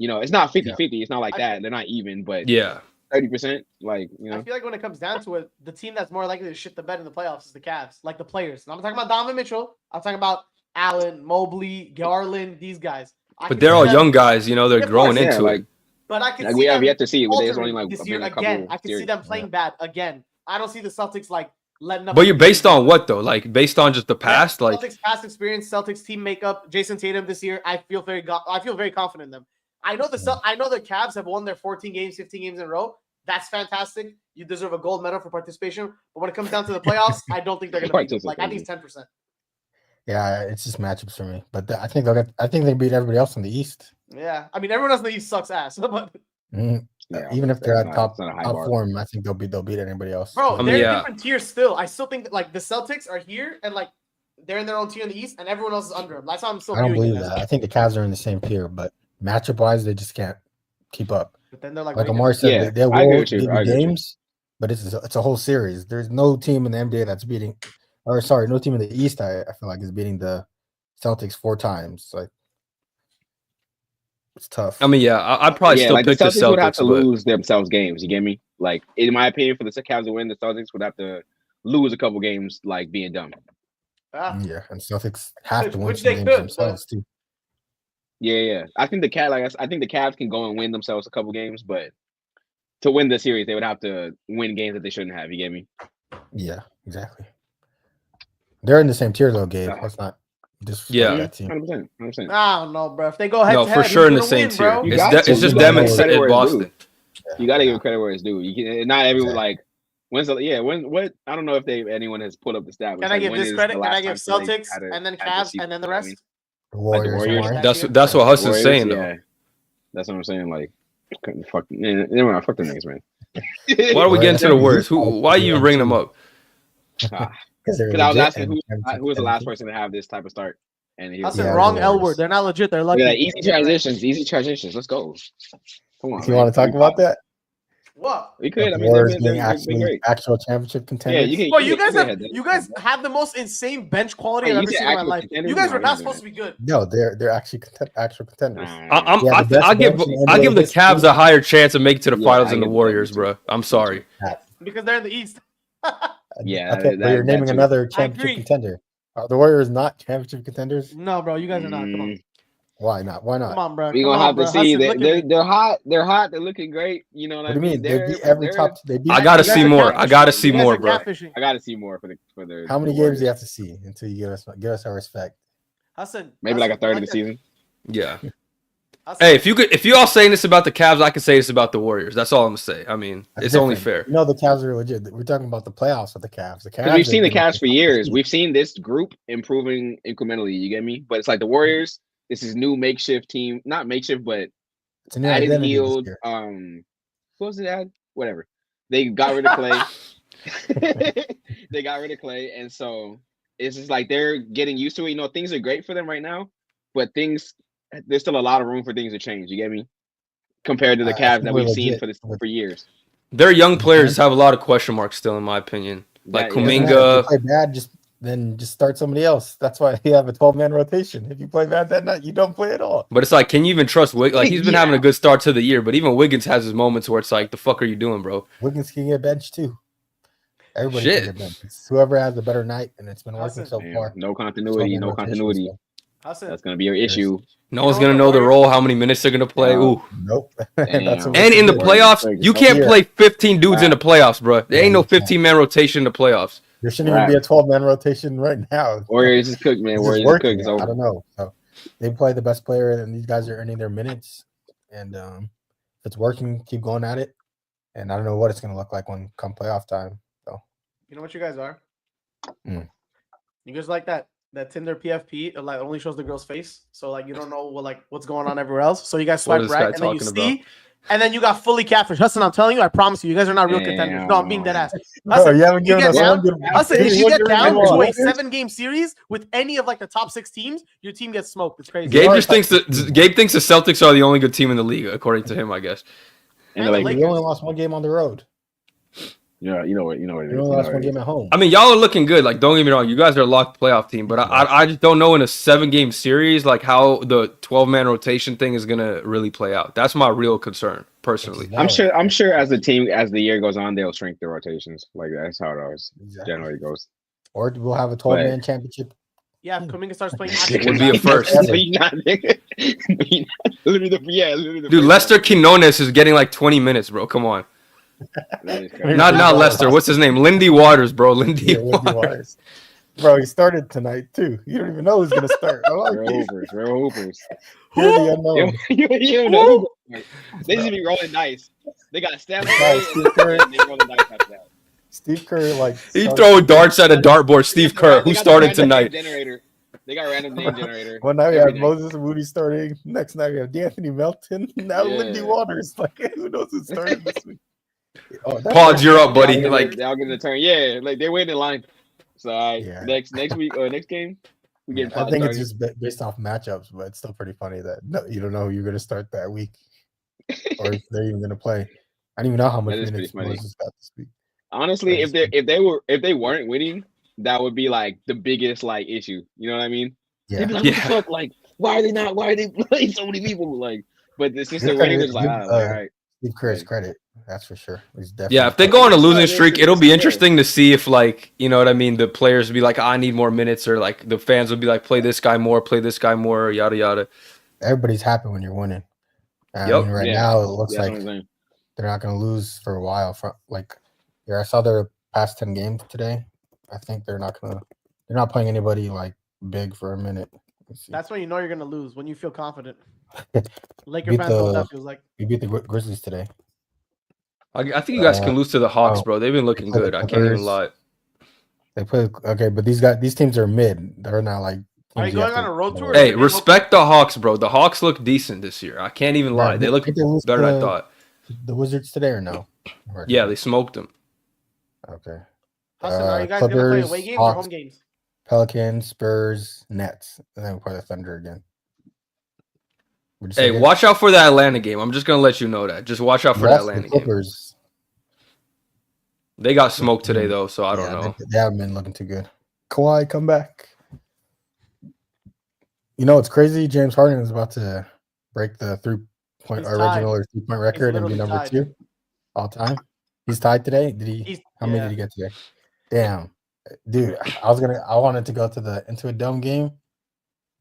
It's not 50-50. It's not like that. They're not even, but yeah. 30%. Like, you know. I feel like when it comes down to it, the team that's more likely to shit the bed in the playoffs is the Cavs. Like the players. And I'm talking about Donovan Mitchell. I'm talking about Allen, Mobley, Garland, these guys. But they're all young guys, you know, they're growing into it. But I can like see we have them yet to see it. There's only this year again. I can see them playing bad again. I don't see the Celtics like letting up. But you're based on what though? Like based on just the past, like Celtics past experience, Celtics team makeup, Jason Tatum this year. I feel very confident in them. I know the Cavs have won their 14 games, 15 games in a row. That's fantastic. You deserve a gold medal for participation. But when it comes down to the playoffs, I don't think they're going to beat them. Like I think it's 10%. Yeah, it's just matchups for me. But I think they beat everybody else in the East. Yeah, I mean everyone else in the East sucks ass. But even if they're at top form, I think they'll beat anybody else. Bro, they're in different tiers still. I still think that like the Celtics are here and like they're in their own tier in the East, and everyone else is under them. That's how I'm still. I don't believe that. I think the Cavs are in the same tier, but matchup wise, they just can't keep up. But then they're like Omari said, they will give you games, but it's a whole series. There's no team in the NBA that's beating, no team in the East. I feel like is beating the Celtics 4 times. Like it's tough. I mean, I'd probably still pick the Celtics. Would have to lose themselves games. You get me? Like in my opinion, for the Cavs to win, the Celtics would have to lose a couple games, like being dumb. Yeah, and Celtics have to win some games themselves too. Yeah. I think the Cavs can go and win themselves a couple games, but to win the series, they would have to win games that they shouldn't have. You get me? Yeah, exactly. They're in the same tier though, Gabe. Let's not disrespect that team. 100%. I don't know, bro. If they go head to head, for sure in the same tier. It's just them and Boston. You got to give credit where it's due. You can not everyone like. What I don't know if anyone has pulled up the stat. Can I give this credit? Can I give Celtics and then Cavs and then the rest? Warriors. That's what Hassan's saying though. Yeah. That's what I'm saying. Like, fuck the niggas, man. Why are we getting to the Warriors? Why are you even bringing them up? Because I was asking who was the last person to have this type of start. And I said wrong L word. They're not legit. They're lucky. Yeah, easy transitions. Let's go. Come on. You want to talk about that? What? We could. I mean, they're actual championship contenders. Yeah, you guys have the most insane bench quality I've ever seen in my life. You guys are not supposed to be good. No, they're actually actual contenders. I give the Cavs a higher chance of making to the finals than the Warriors, bro. I'm sorry. Because they're in the East. Okay, but you're naming another championship contender. Are the Warriors not championship contenders? No, bro. You guys are not. Come on. Why not? Why not? Come on, bro. We're gonna have to see. They're hot. They're hot. They're looking great. You know what I mean? They beat every top. I gotta see more. I gotta see more, bro. I gotta see more for their. How many games do you have to see until you give us our respect? Hassan, maybe like a third of the season. Yeah. Hey, if you all saying this about the Cavs, I can say this about the Warriors. That's all I'm gonna say. I mean, it's only fair. You know, the Cavs are legit. We're talking about the playoffs with the Cavs. We've seen the Cavs for years. We've seen this group improving incrementally. You get me? But it's like the Warriors. This is new makeshift team, not makeshift, but it's an added yield. Who was it? Add whatever. They got rid of Clay. They got rid of Clay, and so it's just like they're getting used to it. You know, things are great for them right now, but there's still a lot of room for things to change. You get me? Compared to the Cavs that we've seen for years. Their young players have a lot of question marks still, in my opinion. Like Kuminga. Play bad, then start somebody else. That's why you have a 12-man rotation. If you play bad that night, you don't play at all. But it's like, can you even trust Wiggins? Like, he's been having a good start to the year, but even Wiggins has his moments where it's like, the fuck are you doing, bro? Wiggins can get benched too. Everybody can get benched. It's whoever has a better night, and it's been working so far. No continuity. That's going to be your issue. No one's going to know the role, how many minutes they're going to play. Ooh. Nope. And in the playoffs, you can't play 15 dudes in the playoffs, bro. There ain't no 15-man rotation in the playoffs. There shouldn't even be a 12-man rotation right now. Warriors is cooked, man. Warriors is cooked. It's over. I don't know. So they play the best player, and these guys are earning their minutes. And if it's working, keep going at it. And I don't know what it's going to look like when come playoff time. So you know what you guys are? You guys like that Tinder PFP? It like only shows the girl's face, so like you don't know what's going on everywhere else. So you guys swipe right, and then you see. And then you got fully catfish. Hassan, I'm telling you, I promise you guys are not real contenders. No, I'm being dead ass. Hassan, if you get down to a 7-game series with any of like the top 6 teams, your team gets smoked. It's crazy. Gabe thinks the Celtics are the only good team in the league, according to him, I guess. And we only lost 1 game on the road. Yeah, you know what it is. You lost one game at home. I mean, y'all are looking good. Like, don't get me wrong, you guys are a locked playoff team, but I just don't know in a 7-game series like how the 12-man rotation thing is gonna really play out. That's my real concern, personally. I'm sure as the year goes on, they'll shrink the rotations. Like that's how it always generally goes. Or we'll have a 12-man championship. Yeah, if Kuminga starts playing, it would be a first. Dude, Lester Quinones is getting like 20 minutes, bro. Come on. Not Lester. What's his name? Lindy Waters, bro. Lindy Waters. Bro, he started tonight too. You don't even know who's gonna start. Real hoopers. You're the unknown. You know. They just be rolling dice. They got Steph Curry. And they rolling dice after that. Steve Kerr, like he throwing darts at a dartboard. Steve Kerr, who started tonight? They got a random name generator. Well, now we have Moses Moody starting. Next night we have D'Anthony Melton. Now Lindy Waters. Like, who knows who's starting this week? Pause, you're up, buddy. Like they'll get a turn. Yeah, like they're waiting in line. So next week or next game, we get. I think it's just based off matchups, but it's still pretty funny that you don't know who you're going to start that week, or if they're even going to play. I don't even know how much minutes Moses got this week. Honestly, if they weren't winning, that would be like the biggest like issue. You know what I mean? Yeah. Fuck, like why are they playing so many people? Like, but since they're winning, it's like all right. Give Chris credit. That's for sure. He's definitely if they go on a losing streak, it'll be interesting to see if, like, you know what I mean, the players will be like, I need more minutes, or like the fans will be like, play this guy more, yada yada. Everybody's happy when you're winning. I mean, now it looks like they're not going to lose for a while. I saw their past 10 games today. I think they're not playing anybody like big for a minute. That's when you know you're gonna lose, when you feel confident. Laker fans know what that feels like. You beat the Grizzlies today. I think you guys can lose to the Hawks, bro. They've been looking good. I can't even lie. They play but these teams are mid. They're not like. Are you going on a road tour? Hey, respect the Hawks, bro. The Hawks look decent this year. I can't even lie. They look better than I thought. The Wizards today or no? Yeah, they smoked them. Okay. Hassan, are you guys going to play away games or home games? Pelicans, Spurs, Nets, and then we'll play the Thunder again. Hey, watch out for that Atlanta game. I'm just going to let you know that. Just watch out for that Atlanta game. They got smoked today, though, so I don't know. They haven't been looking too good. Kawhi, come back. You know, it's crazy. James Harden is about to break the three-point record and be number 2 all time. He's tied today. How many did he get today? Damn, dude. I wanted to go to into a dome game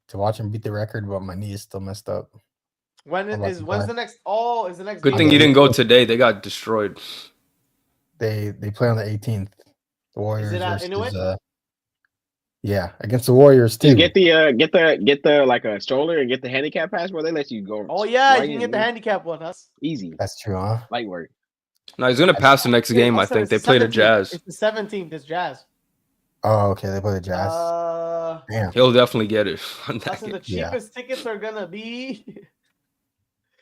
to watch him beat the record, but my knee is still messed up. When's the next? Oh, is the next? Good thing you didn't go today. They got destroyed. They play on the 18th. The Warriors. Is it at Inuit? Yeah, against the Warriors too. Get the like a stroller and get the handicap pass where they let you go. Oh yeah, you can get the handicap one. That's easy. That's true, huh? Light work. No, he's gonna pass the next game. I think they play the Jazz. It's the 17th. It's Jazz. Oh, okay. They play the Jazz. Damn. He'll definitely get it. The cheapest tickets are gonna be.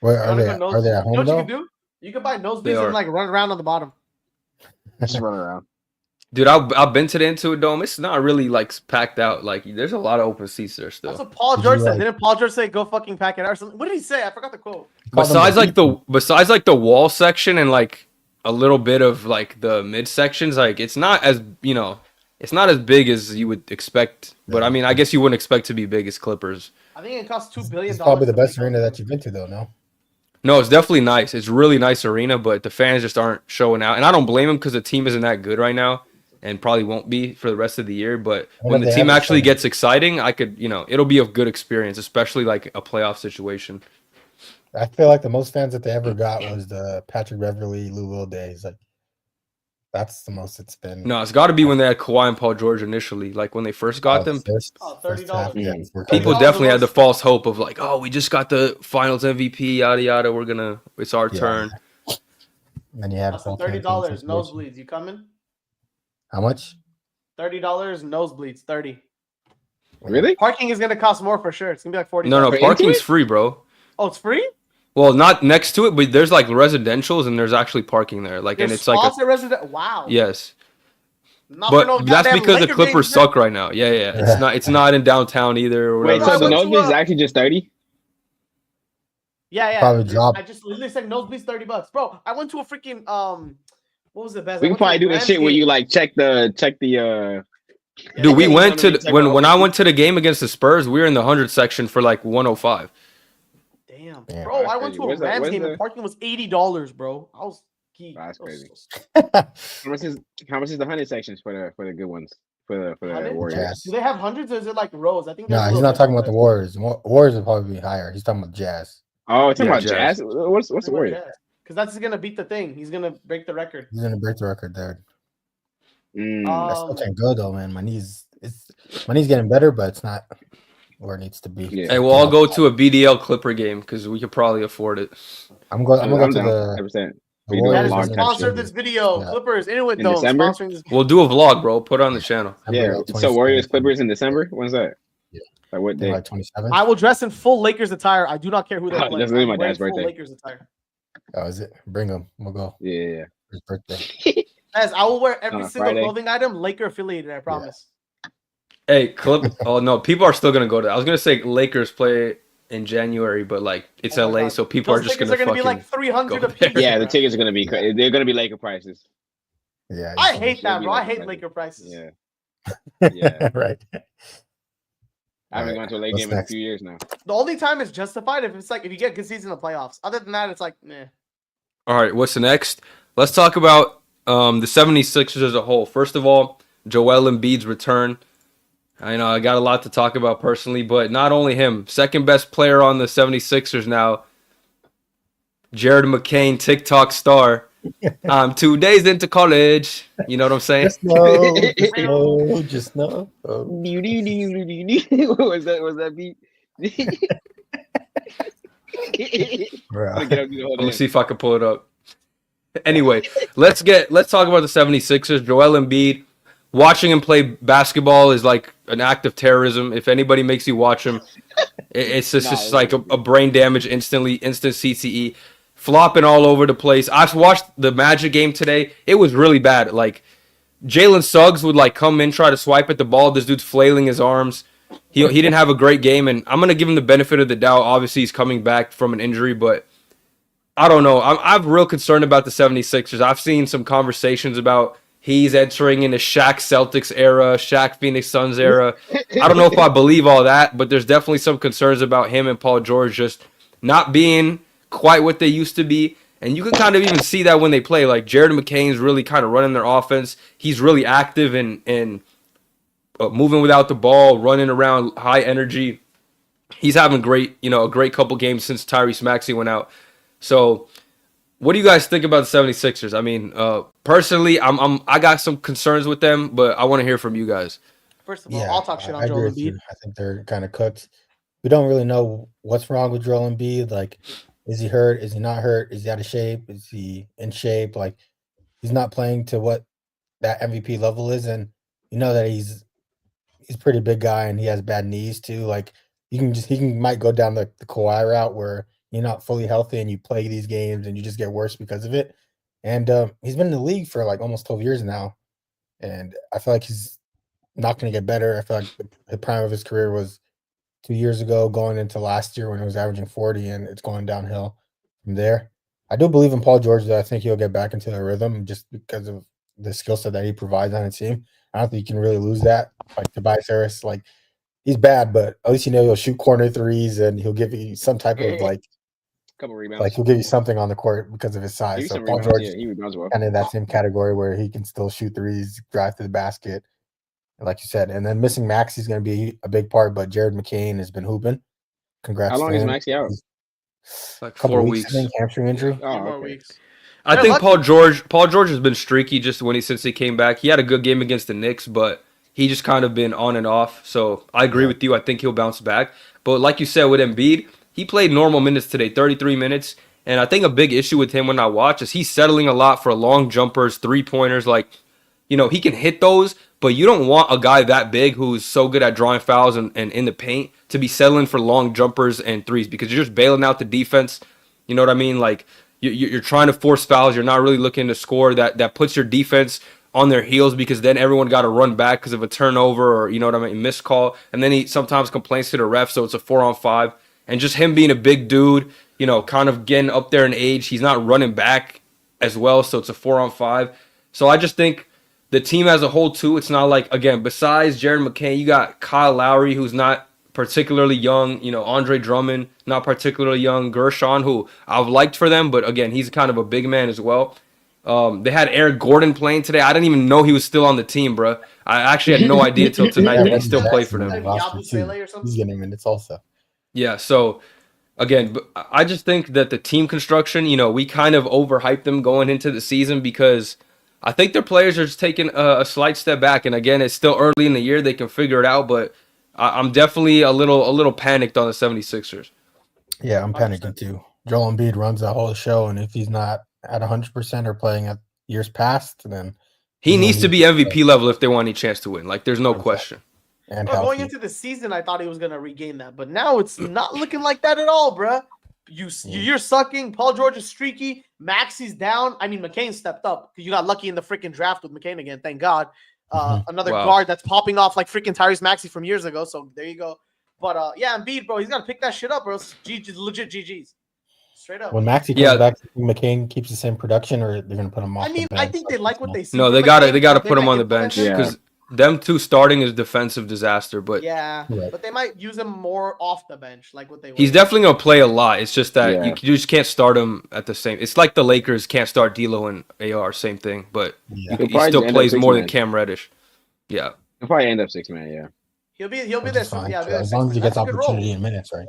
Where are they? Are they at home? You know what you can do? You can buy nosebleeds and like run around on the bottom. Just run around. Dude, I've been to the Intuit Dome. It's not really like packed out. Like there's a lot of open seats there still. That's what Paul George said. Didn't Paul George say go fucking pack it out or something? What did he say? I forgot the quote. Besides the wall section and like a little bit of like the mid sections, like it's not as it's not as big as you would expect. But I mean, I guess you wouldn't expect to be big as Clippers. I think it costs $2 billion. It's probably the best arena that you've been to, though. No, it's definitely nice. It's a really nice arena, but the fans just aren't showing out. And I don't blame them because the team isn't that good right now and probably won't be for the rest of the year. But when the team actually gets exciting, it'll be a good experience, especially like a playoff situation. I feel like the most fans that they ever got was the Patrick Beverly, Lou Will days. Like that's the most it's been. No, it's got to be when they had Kawhi and Paul George initially, like when they first got them. $30. People definitely had the false hope of like, oh, we just got the Finals MVP, yada yada. It's our turn. And then you had $30 nosebleeds. You coming? How much? $30 nosebleeds. 30. Really? Parking is gonna cost more for sure. It's gonna be like 40. No, parking's free, bro. Oh, it's free? Well, not next to it, but there's like residentials and there's actually parking there. Like, there's and it's like wow. Yes. But that's because the Clippers suck right now. Yeah. It's not in downtown either. Or wait, so the nosebleeds is actually just 30? Yeah. Probably drop. I just literally said nosebleeds $30, bro. I went to a freaking What was the best? We can probably do the shit where you like check the. Dude, we went to when I went to the game against the Spurs, we were in the 100 section for like 105. Damn, bro! I went to a Rams game and parking was $80, bro. I was geek. That's crazy. How much is the 100 sections for the good ones for the Warriors? Do they have hundreds or is it like rows? I think. No, he's not talking about the Warriors. Warriors will probably be higher. He's talking about Jazz. Oh, talking about Jazz. What's the Warriors? Because that's gonna beat the thing. He's gonna break the record. He's gonna break the record there. That's still can't go though, man. My knee's getting better, but it's not where it needs to be. Yeah. Hey, we'll all go to a BDL Clipper game because we could probably afford it. I'm going to go to the 100%. That sponsored this video. Yeah. Clippers in with those. We'll do a vlog, bro. Put it on the channel. Yeah. So Warriors Clippers in December. When's that? Yeah. Like what day? Like 27th. I will dress in full Lakers attire. I do not care who they're playing. That's really my dad's birthday. Lakers attire. Oh, is it? Bring them. We'll go. Yeah. His birthday. Guys, I will wear every single clothing item Laker affiliated. I promise. Yeah. Hey, Oh no, people are still gonna go to. I was gonna say Lakers play in January, but like it's LA, God. So people Those are just gonna be like 300 a piece. Yeah, the tickets are gonna be. They're gonna be Laker prices. Yeah. I hate that, bro. I hate Laker prices. Yeah. Yeah. Right. I haven't gone to a late game in a few years now. The only time it's justified if it's like if you get good season in the playoffs. Other than that, it's like meh. All right, what's the next? Let's talk about the 76ers as a whole. First of all, Joel Embiid's return. I know I got a lot to talk about personally, but not only him. Second best player on the 76ers now, Jared McCain, TikTok star. I'm 2 days into college. You know what I'm saying? Just know. Just know. Was that beat? Let me see if I can pull it up. Anyway, let's talk about the 76ers. Joel Embiid. Watching him play basketball is like an act of terrorism. If anybody makes you watch him, it's just like a brain damage instant CTE. Flopping all over the place. I've watched the Magic game today. It was really bad. Like Jalen Suggs would like come in, try to swipe at the ball. This dude's flailing his arms. He didn't have a great game, and I'm gonna give him the benefit of the doubt. Obviously, he's coming back from an injury, but I don't know. I'm real concerned about the 76ers. I've seen some conversations about he's entering in the Shaq Celtics era, Shaq Phoenix Suns era. I don't know if I believe all that, but there's definitely some concerns about him and Paul George just not being quite what they used to be. And you can kind of even see that when they play. Like Jared McCain's really kind of running their offense. He's really active and moving without the ball, running around, high energy. He's having a great couple games since Tyrese Maxey went out. So what do you guys think about the 76ers? I mean, personally, I got some concerns with them, but I want to hear from you guys. First of all, I'll talk shit on Joel Embiid. I think they're kind of cooked. We don't really know what's wrong with Joel Embiid. Like, is he hurt? Is he not hurt? Is he out of shape? Is he in shape? Like, he's not playing to what that MVP level is, and you know that he's a pretty big guy and he has bad knees too. Like, he might go down the Kawhi route where you're not fully healthy and you play these games and you just get worse because of it. And he's been in the league for like almost 12 years now, and I feel like he's not going to get better. I feel like the prime of his career was 2 years ago, going into last year when he was averaging 40, and it's going downhill from there. I do believe in Paul George, though. I think he'll get back into the rhythm just because of the skill set that he provides on his team. I don't think you can really lose that. Like Tobias Harris, like he's bad, but at least you know he'll shoot corner threes and he'll give you some type of like couple rebounds. Like he'll give you something on the court because of his size. So Paul George kind of that same category where he can still shoot threes, drive to the basket, like you said. And then missing Maxey's going to be a big part, but Jared McCain has been hooping. Congrats. How long is Maxey out? Like 4 weeks. I think, hamstring injury. Oh, 4 weeks. I think Paul George since he streaky just since he came back. He had a good game against the Knicks, but he just kind of been on and off. So I agree with you. I think he'll bounce back. But like you said with Embiid, he played normal minutes today, 33 minutes. And I think a big issue with him when I watch is he's settling a lot for long jumpers, three-pointers. Like, he can hit those, but you don't want a guy that big who's so good at drawing fouls and in the paint to be settling for long jumpers and threes because you're just bailing out the defense. You know what I mean? Like, you're trying to force fouls. You're not really looking to score. That puts your defense on their heels because then everyone got to run back because of a turnover or, missed call. And then he sometimes complains to the ref, so it's a 4-on-5. And just him being a big dude, kind of getting up there in age, he's not running back as well, so it's a 4-on-5. So I just think the team as a whole too. It's not like, again, besides Jared McCain, you got Kyle Lowry, who's not particularly young. Andre Drummond, not particularly young. Gershon, who I've liked for them, but again, he's kind of a big man as well. They had Eric Gordon playing today. I didn't even know he was still on the team, bro. I actually had no idea till tonight that he still played for them. He's getting minutes also. Yeah, so again, I just think that the team construction, we kind of overhyped them going into the season because I think their players are just taking a slight step back. And again, it's still early in the year. They can figure it out, but I'm definitely a little panicked on the 76ers. Yeah, I'm panicking too. Joel Embiid runs the whole show, and if he's not at 100% or playing at years past, then he needs to be MVP level if they want any chance to win. Like, there's no question. And going into the season, I thought he was gonna regain that, but now it's not looking like that at all, bruh. You're sucking. Paul George is streaky. Maxi's down. I mean, McCain stepped up because you got lucky in the freaking draft with McCain again. Thank God. Another guard that's popping off like freaking Tyrese Maxey from years ago. So there you go. But yeah, Embiid, bro, he's got to pick that shit up, bro. Legit GGs. Straight up. When Maxey comes back, McCain keeps the same production, or they're gonna put him off. I mean, I think they like what they see. No, they gotta put him on the bench because them two starting is defensive disaster. But but they might use him more off the bench, like what they. He's definitely gonna play a lot. It's just that you just can't start him at the same. It's like the Lakers can't start D'Lo and AR, same thing. But he still plays more than Cam Reddish. Yeah, he'll probably end up 6-man. Yeah, he'll be there soon. Yeah, as long as he gets opportunity in minutes, right?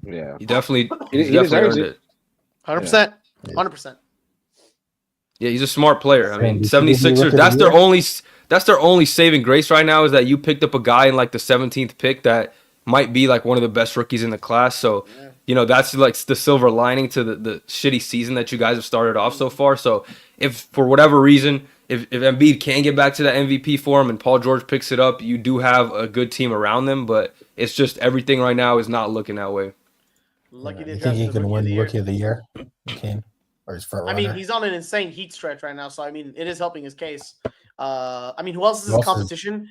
Yeah, he definitely earned it. 100%, 100%. Yeah, he's a smart player. I mean, 76ers. That's their only saving grace right now is that you picked up a guy in like the 17th pick that might be like one of the best rookies in the class. So, that's like the silver lining to the shitty season that you guys have started off so far. So, if for whatever reason, if Embiid can get back to that MVP form and Paul George picks it up, you do have a good team around them. But it's just everything right now is not looking that way. You think he can win Rookie of the Year? Or his front runner? I mean, he's on an insane heat stretch right now, so I mean, it is helping his case. I mean, who else is in competition?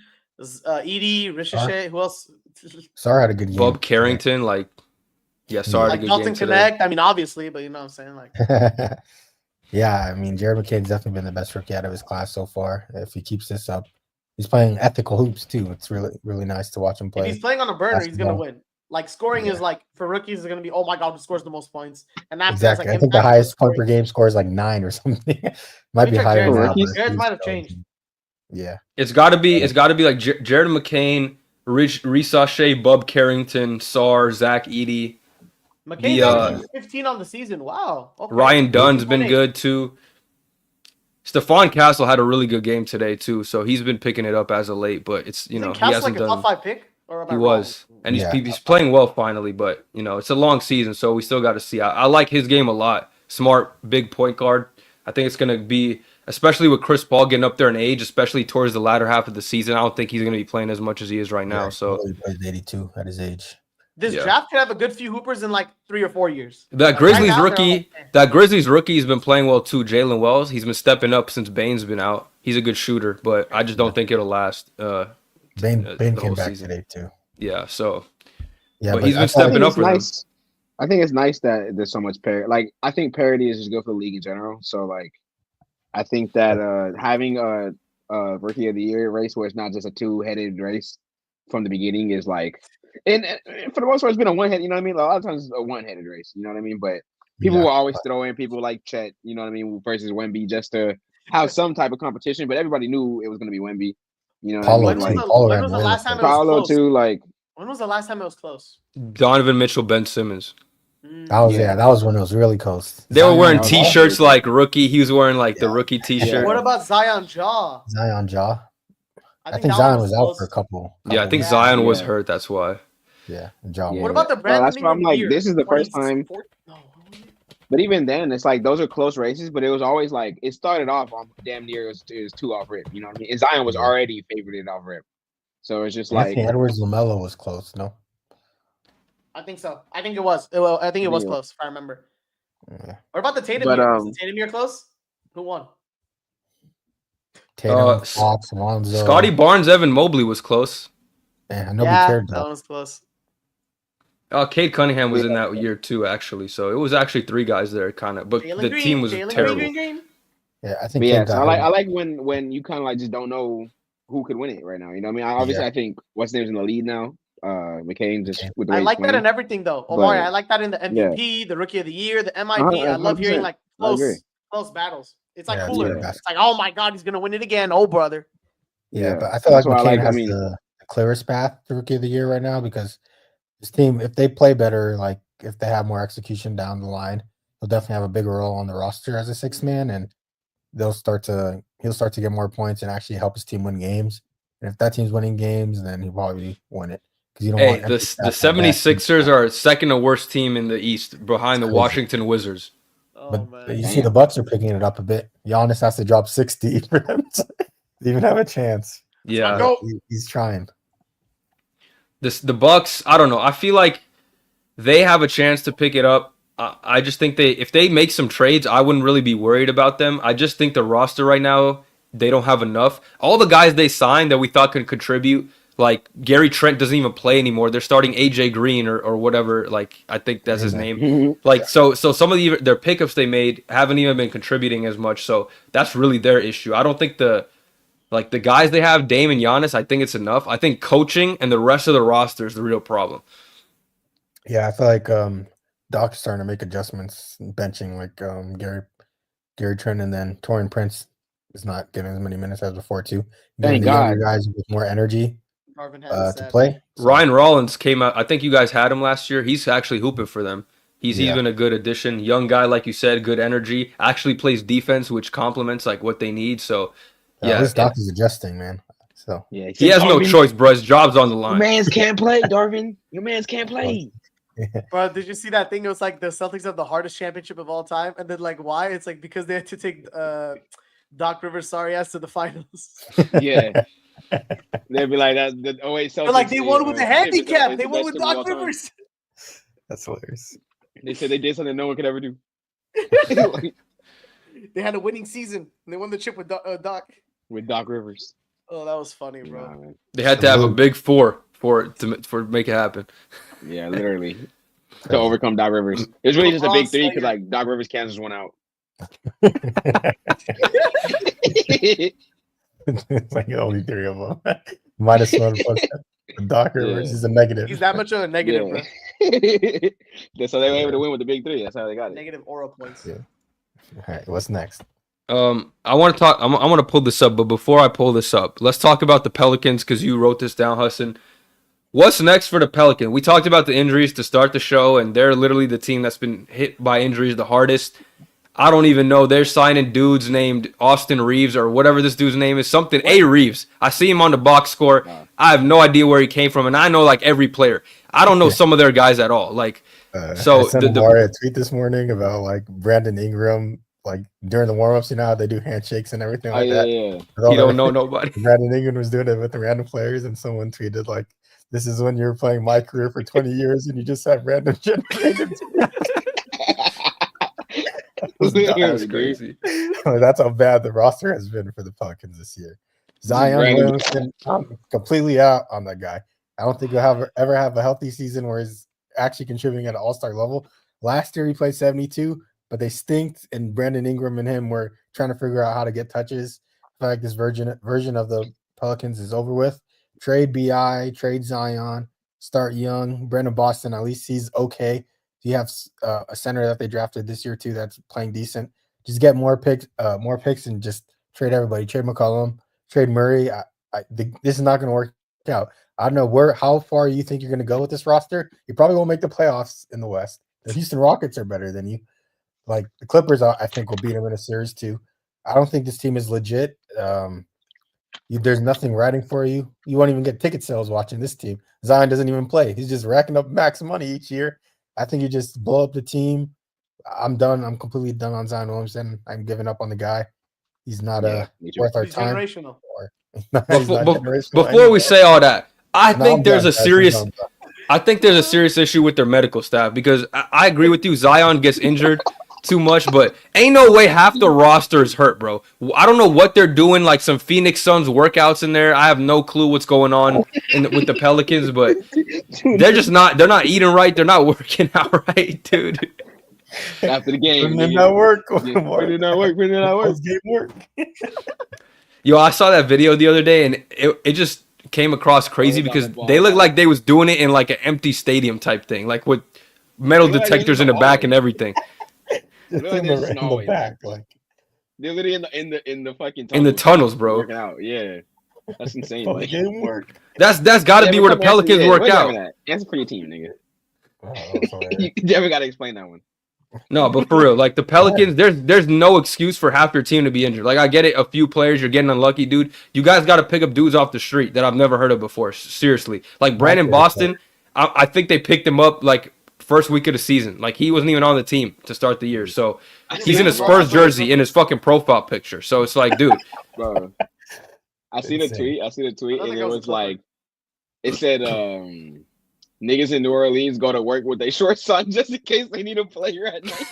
Edie, Ricochet, who else? Sarr had a good game. Bob Carrington, Sarr had a good Dalton game Connect. I mean, obviously, but you know what I'm saying? Yeah, I mean, Jared McCain's definitely been the best rookie out of his class so far. If he keeps this up, he's playing ethical hoops too. It's really, really nice to watch him play. If he's playing on a burner, he's gonna win. Like scoring is like for rookies is gonna be, oh my god, who scores the most points? And that's exactly. Like, I think the highest point per game score is like 9 or something. Might be higher. Jared's might have changed. Yeah, it's got to be like Jared McCain, Ricochet, Bob Carrington, Sarr, Zach Edey. McCain's 15 on the season. Wow. Okay. Ryan Dunn's been good too. Stephon Castle had a really good game today too, so he's been picking it up as of late. But it's he hasn't like a top 5 pick. He was, and he's playing well finally. But it's a long season, so we still got to see. I like his game a lot. Smart, big point guard. I think it's gonna be, especially with Chris Paul getting up there in age, especially towards the latter half of the season. I don't think he's gonna be playing as much as he is right now. So he plays 82 at his age. This draft could have a good few hoopers in like 3 or 4 years. That Grizzlies rookie has been playing well too. Jalen Wells, he's been stepping up since Bane's been out. He's a good shooter, but I just don't think it'll last. Bane came back today too. Yeah, so but he's been stepping up for them. I think it's nice that there's so much parity. Like, I think parity is just good for the league in general. So like, I think that having a rookie of the year race where it's not just a 2-headed race from the beginning is like, and for the most part, it's been a one-head. You know what I mean? A lot of times it's a one-headed race. You know what I mean? But people will always throw in people like Chet. You know what I mean? Versus Wemby just to have some type of competition. But everybody knew it was going to be Wemby. You know what I mean? When was the last time it was close? Too, like. When was the last time it was close? Donovan Mitchell, Ben Simmons. That was when it was really close. They were wearing T-shirts like rookie. He was wearing like the rookie T-shirt. What about Zion Ja? I think Zion was out for a couple. Yeah, I think Zion was hurt. That's why. Yeah, What about the Brandon? That's why I'm like, this is the first time. But even then, it's like those are close races. But it was always like it started off on damn near it was 2 off rip. You know what I mean? And Zion was already favorited off rip. So it's just like Edwards LaMelo was close. No, I think so. I think it was. I think it was close. If I remember. Yeah. What about the Tatum year? Was the Tatum year close? Who won? Tatum, Fox, Lonzo. Scotty Barnes, Evan Mobley was close. Yeah, nobody cared. That was close. Cade Cunningham was in that year too, actually. So it was actually 3 guys there, kind of. But the team was terrible. Yeah, I think. But Cade so got I like when you kind of like just don't know who could win it right now. You know what I mean? Obviously, I think what's his name's in the lead now. McCain just with the way I he's like that playing. in everything though. Omari, I like that in the Yeah. MVP, the Rookie of the Year, the MIP. I love hearing like close battles. It's like cooler. It's like, oh my god, he's gonna win it again. Oh brother. Yeah, but I feel like McCain has the clearest path to Rookie of the Year right now because his team, if they play better, like if they have more execution down the line, he'll definitely have a bigger role on the roster as a sixth man, and he'll start to get more points and actually help his team win games. And if that team's winning games, then he'll probably win it because you don't want the 76ers are second to worst team in the East behind the Washington Wizards. But you see the Bucks are picking it up a bit. Giannis has to drop 60 for them to even have a chance. Yeah, he's trying. The Bucks, I don't know. I feel like they have a chance to pick it up. I just think if they make some trades, I wouldn't really be worried about them. I just think the roster right now, they don't have enough. All the guys they signed that we thought could contribute, like Gary Trent doesn't even play anymore. They're starting AJ Green or whatever. Like I think that's his name. Like so some of their pickups they made haven't even been contributing as much. So that's really their issue. I don't think the guys they have, Dame and Giannis, I think it's enough. I think coaching and the rest of the roster is the real problem. Yeah, I feel like Doc's starting to make adjustments, benching like Gary Trent, and then Taurean Prince is not getting as many minutes as before too. Thank God, younger guys with more energy to play. So. Ryan Rollins came out. I think you guys had him last year. He's actually hooping for them. He's been a good addition. Young guy, like you said, good energy. Actually plays defense, which complements like what they need. So this Doc is adjusting, man. So he has no choice, bro. His job's on the line. Your man's can't play, Darvin. Your man's can't play. Bro, did you see that thing? It was like the Celtics have the hardest championship of all time, and then like why? It's like because they had to take Doc Rivers' sorry ass to the finals. Yeah, they'd be like that. The 08 Celtics. They're like they won with a handicap. They won with Doc Rivers. That's hilarious. They said they did something no one could ever do. They had a winning season. And they won the chip with Doc. With Doc Rivers. Oh, that was funny, bro. Nah, they had to have a big four for make it happen. Yeah, literally. To overcome Doc Rivers. It was really just a big three because like Doc Rivers cancels one out. It's like only three of them. Minus one plus Doc Rivers is a negative. He's that much of a negative, bro. So they were able to win with the big three. That's how they got it. Negative aura points. Yeah. All right, what's next? I want to talk. I want to pull this up, but before I pull this up, let's talk about the Pelicans because you wrote this down, Hassan. What's next for the Pelicans? We talked about the injuries to start the show, and they're literally the team that's been hit by injuries the hardest. I don't even know. They're signing dudes named Austin Reeves or whatever this dude's name is. Something A. Reeves. I see him on the box score. I have no idea where he came from, and I know like every player. I don't know some of their guys at all. Like, so I sent Omari a tweet this morning about like Brandon Ingram. Like during the warm-ups, you know how they do handshakes and everything like that. Yeah. You don't know nobody. Brandon Ingram was doing it with the random players, and someone tweeted like, "This is when you're playing my career for 20 years, and you just have random generated." That's crazy. That's how bad the roster has been for the Pelicans this year. Zion Williamson, I'm completely out on that guy. I don't think he'll ever have a healthy season where he's actually contributing at an all-star level. Last year he played 72. But they stinked, and Brandon Ingram and him were trying to figure out how to get touches. I feel like this version of the Pelicans is over with. Trade BI, trade Zion, start young. Brandon Boston, at least he's okay. You have a center that they drafted this year too that's playing decent. Just get more picks, and just trade everybody. Trade McCollum, trade Murray. This is not going to work out. I don't know how far you think you're going to go with this roster. You probably won't make the playoffs in the West. The Houston Rockets are better than you. Like the Clippers, I think will beat them in a series too. I don't think this team is legit. There's nothing riding for you. You won't even get ticket sales watching this team. Zion doesn't even play. He's just racking up max money each year. I think you just blow up the team. I'm done. I'm completely done on Zion Williamson. I'm giving up on the guy. He's not worth our time. Generational. Before we say all that, I think there's a serious issue with their medical staff because I agree with you. Zion gets injured too much, but ain't no way half the roster is hurt, bro. I don't know what they're doing, like some Phoenix Suns workouts in there. I have no clue what's going on with the Pelicans, but they're not eating right. They're not working out right, dude. After the game, putting in that work. Putting in that work. Game work. Yo, I saw that video the other day, and it just came across crazy because they looked like they was doing it in like an empty stadium type thing, like with metal detectors in the back and everything. Just in the back, like they're literally in the fucking tunnels, in the tunnels, bro. Working out, yeah, that's insane. Like, game work. That's got to be where the Pelicans work out. Answer for your team, nigga. Oh, you never got to explain that one. No, but for real, like the Pelicans, there's no excuse for half your team to be injured. Like I get it, a few players you're getting unlucky, dude. You guys got to pick up dudes off the street that I've never heard of before. Seriously, like Brandon Boston, I think they picked him up like first week of the season. Like he wasn't even on the team to start the year, so he's in a Spurs jersey in his fucking profile picture. So it's like, dude, bro. I see the tweet, and it was like, it said, niggas in New Orleans go to work with their shorts on just in case they need a player at night.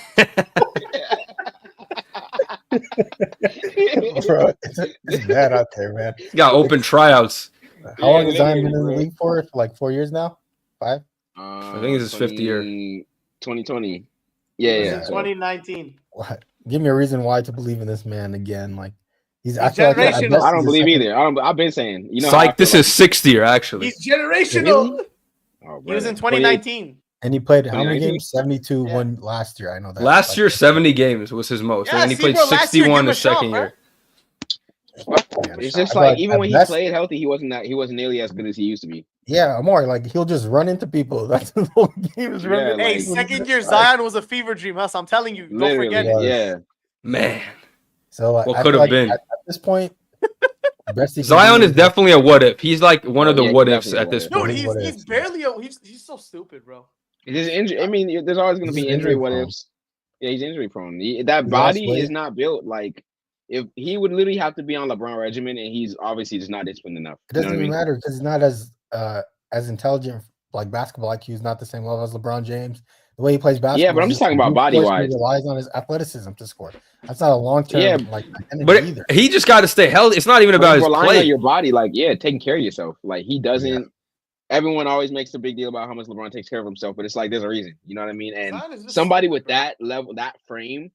Bro, it's bad out there, man. Got open tryouts. How long has Zion been in the league for? Like 4 years now? 5? I think it's his 5th year. 2020. Yeah. 2019. What? Give me a reason why to believe in this man again. Like he's generational. I don't believe either. I've been saying, you know, Psych, this is 6th year actually. He's generational. Really? Oh, he was in 2019. And he played how many games? 72 one last year. I know that. Last year, 70 games was his most. And then he played 61 the second year. It's just like even when he played healthy, he wasn't nearly as good as he used to be. Yeah, Omari, like he'll just run into people. That's the whole game is running. Hey, second year Zion was a fever dream, Huss. I'm telling you, don't forget it. Yeah, man. So what could have been at this point? Zion is definitely a what if. He's like one of the what ifs at this point. No, he's barely he's so stupid, bro. It is injury. I mean, there's always going to be injury what ifs. Yeah, he's injury prone. That body is not built like. If he would literally have to be on LeBron regimen, and he's obviously just not disciplined enough. It doesn't even matter because he's not as intelligent. Like basketball IQ is not the same level as LeBron James. The way he plays basketball. Yeah, but I'm just talking about body wise. He relies on his athleticism to score. That's not a long term. Yeah, but either. He just got to stay healthy. It's not even about his relying play. On your body, like taking care of yourself. Like he doesn't. Yeah. Everyone always makes a big deal about how much LeBron takes care of himself, but it's like there's a reason. You know what I mean? And somebody with that level, that frame,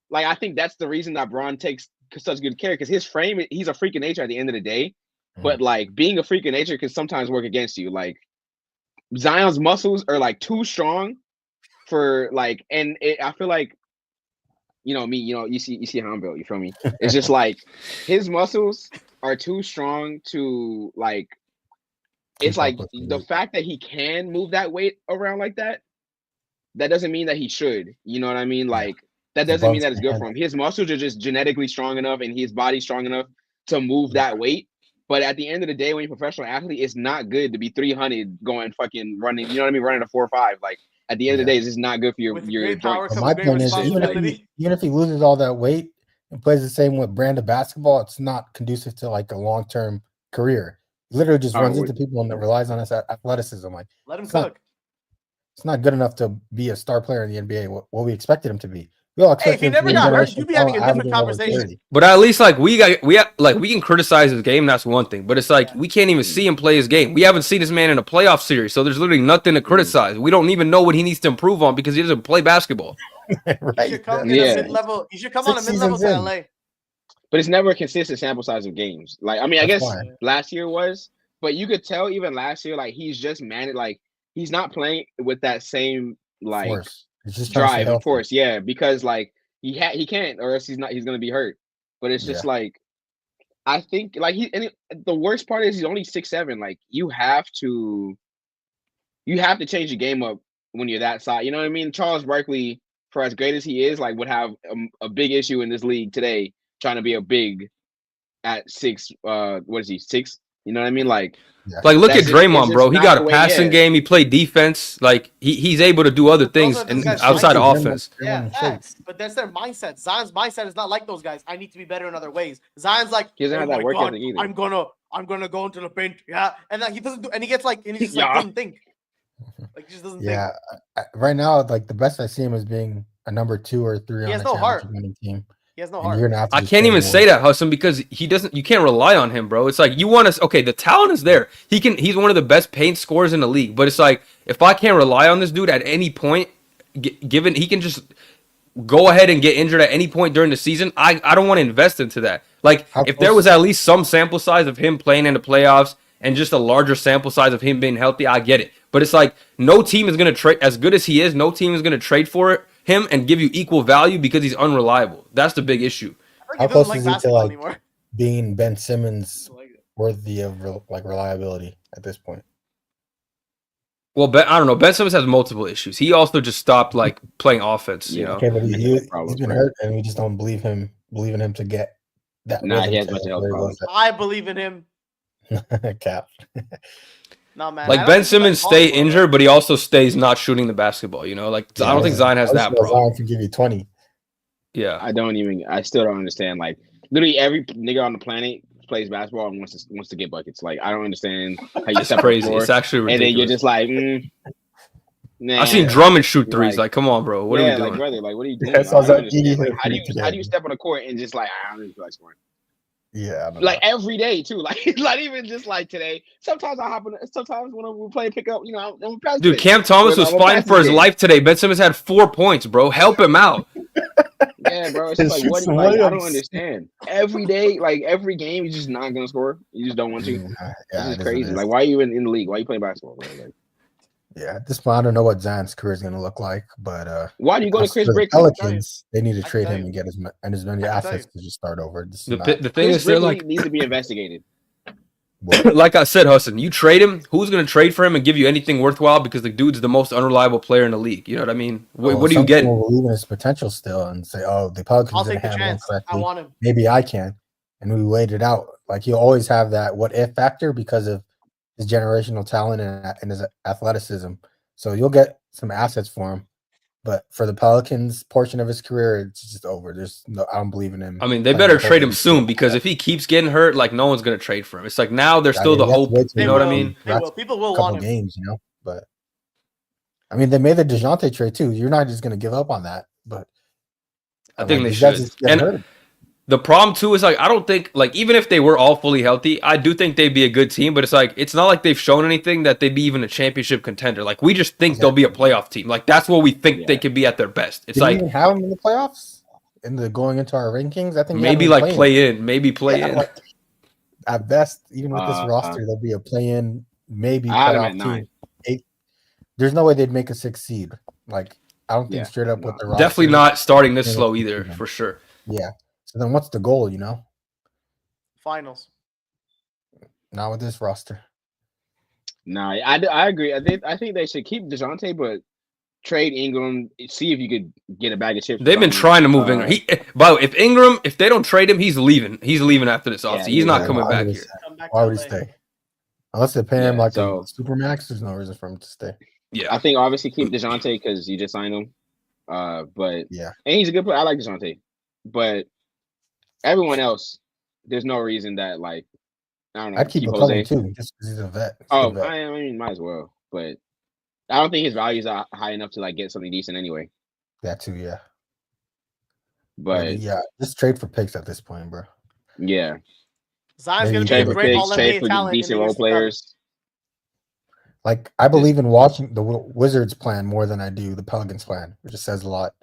like I think that's the reason that LeBron takes such good care because his frame, he's a freak of nature at the end of the day. But like being a freak of nature can sometimes work against you. Like Zion's muscles are like too strong for like, and I feel like, you know me, you see how I'm built. You feel me? It's just like his muscles are too strong to like. It's like the fact that he can move that weight around like that. That doesn't mean that he should. You know what I mean? Like that doesn't mean that it's good for him. His muscles are just genetically strong enough, and his body's strong enough to move that weight. But at the end of the day, when you're a professional athlete, it's not good to be 300 going fucking running. You know what I mean? Running a 4 or 5. Like at the end of the day, it's just not good for your joints. My point is, even if he loses all that weight and plays the same with brand of basketball, it's not conducive to like a long-term career. He literally just runs into people and relies on his athleticism. Like let him cook. It's not good enough to be a star player in the NBA. What we expected him to be. We all expect if he never got hurt, you'd be having a different conversation. But at least like we can criticize his game. That's one thing. But it's like we can't even see him play his game. We haven't seen this man in a playoff series, so there's literally nothing to criticize. We don't even know what he needs to improve on because he doesn't play basketball. Right. He should come mid-level. He should come on a mid-level to LA. But it's never a consistent sample size of games. Like I mean, I guess last year was, but you could tell even last year, like he's just managed. Like he's not playing with that same like. It's just drive, of course, yeah, because like he can't, or else he's gonna be hurt. But it's just like I think like the worst part is he's only 6'7". Like you have to change the game up when you're that size. You know what I mean? Charles Barkley, for as great as he is, like would have a big issue in this league today trying to be a big at 6. What is he 6? You know what I mean? Like look at Draymond, bro. He got a passing game. He played defense. Like he's able to do other things and outside of offense. Yeah, but that's their mindset. Zion's mindset is not like those guys. I need to be better in other ways. Zion's like, he doesn't have that work ethic either. I'm gonna go into the paint. Yeah, and then he doesn't do, and he gets like, and he's just like doesn't think. Like he just doesn't think. Yeah, right now, like the best I see him is being a number 2 or 3 on the championship winning team. He has no heart. I can't even say that, Hassan, because he doesn't. You can't rely on him, bro. It's like you want to. Okay, the talent is there. He's one of the best paint scorers in the league. But it's like if I can't rely on this dude at any point, given he can just go ahead and get injured at any point during the season, I don't want to invest into that. Like, if there was at least some sample size of him playing in the playoffs and just a larger sample size of him being healthy, I get it. But it's like no team is going to trade, as good as he is, no team is going to trade for him and give you equal value because he's unreliable. That's the big issue. How close is he to like being Ben Simmons worthy of like reliability at this point? Well, I don't know. Ben Simmons has multiple issues. He also just stopped like playing offense. You know. Okay, but he's been hurt, and we just don't believe in him to get that. Nah, he has much health problems. I believe in him. Cap. No, man. Like Ben Simmons stay injured, but he also stays not shooting the basketball. You know, like I don't think Zion has that problem. Zion can give you 20. Yeah, I still don't understand. Like literally every nigga on the planet plays basketball and wants to get buckets. Like I don't understand how you step crazy. It's actually ridiculous. And then you're just like, nah. I've seen Drummond shoot threes. Like, come on, bro. What are we doing? Like, brother, like, what are you doing? Yeah, how do you step on the court and just like I don't feel like scoring? Yeah, like every day too. Like not even just like today. Sometimes I hop in. Sometimes when we play pickup, you know, I'm pass. Dude, Cam Thomas was fighting for his life today. Ben Simmons had 4 points, bro. Help him out. Yeah, bro. It's just like what? Like, I don't understand. Every day, like every game, you're just not gonna score. You just don't want to. It's just crazy. Like, why are you in the league? Why are you playing basketball, bro? Like, yeah, at this point, I don't know what Zion's career is going to look like, but why do you go to Chris Brick? Pelicans, they need to trade him and get as many assets to just start over. The thing is, they're like needs to be investigated. Like I said, Hassan, you trade him. Who's going to trade for him and give you anything worthwhile? Because the dude's the most unreliable player in the league. You know what I mean? What do you get? People believe in his potential still and say, "Oh, the Pelicans didn't handle him correctly. I want him. Maybe I can." And we waited out. Like he'll always have that what if factor because of his generational talent and his athleticism. So you'll get some assets for him, but for the Pelicans portion of his career, it's just over. I don't believe in him. I mean, they better trade him soon because if he keeps getting hurt, like no one's gonna trade for him. It's like now there's still the hope. You know what I mean? People will want him. Games, you know. But I mean, they made the DeJounte trade too. You're not just gonna give up on that, but I think they should. And the problem too is like I don't think like even if they were all fully healthy, I do think they'd be a good team. But it's like it's not like they've shown anything that they'd be even a championship contender. Like we just think they'll be a playoff team. Like that's what we think they could be at their best. It's like even have them in the playoffs going into our rankings. I think maybe like play in, maybe play in. Like, at best, even with this roster, they'll be a play in, maybe playoff team. 8. There's no way they'd make a 6 seed. Like I don't think straight up with the roster. Definitely not starting this slow either, for sure. Yeah. So then what's the goal, you know? Finals. Not with this roster. Nah, I agree. I think they should keep DeJounte, but trade Ingram. See if you could get a bag of chips. They've been trying to move Ingram. If they don't trade him, he's leaving. He's leaving after this offseason. He's not coming back here. Why would he stay? Unless they pay him like a supermax, there's no reason for him to stay. Yeah, I think obviously keep DeJounte because you just signed him. But and he's a good player. I like DeJounte, but everyone else, there's no reason that like I don't know. I'd keep Jose too, just because he's a vet. I mean, might as well. But I don't think his values are high enough to like get something decent anyway. That too, yeah. But just trade for picks at this point, bro. Yeah, Zion's gonna be a great all-NBA talent. Decent role players. Like I believe in watching the Wizards plan more than I do the Pelicans plan, which just says a lot.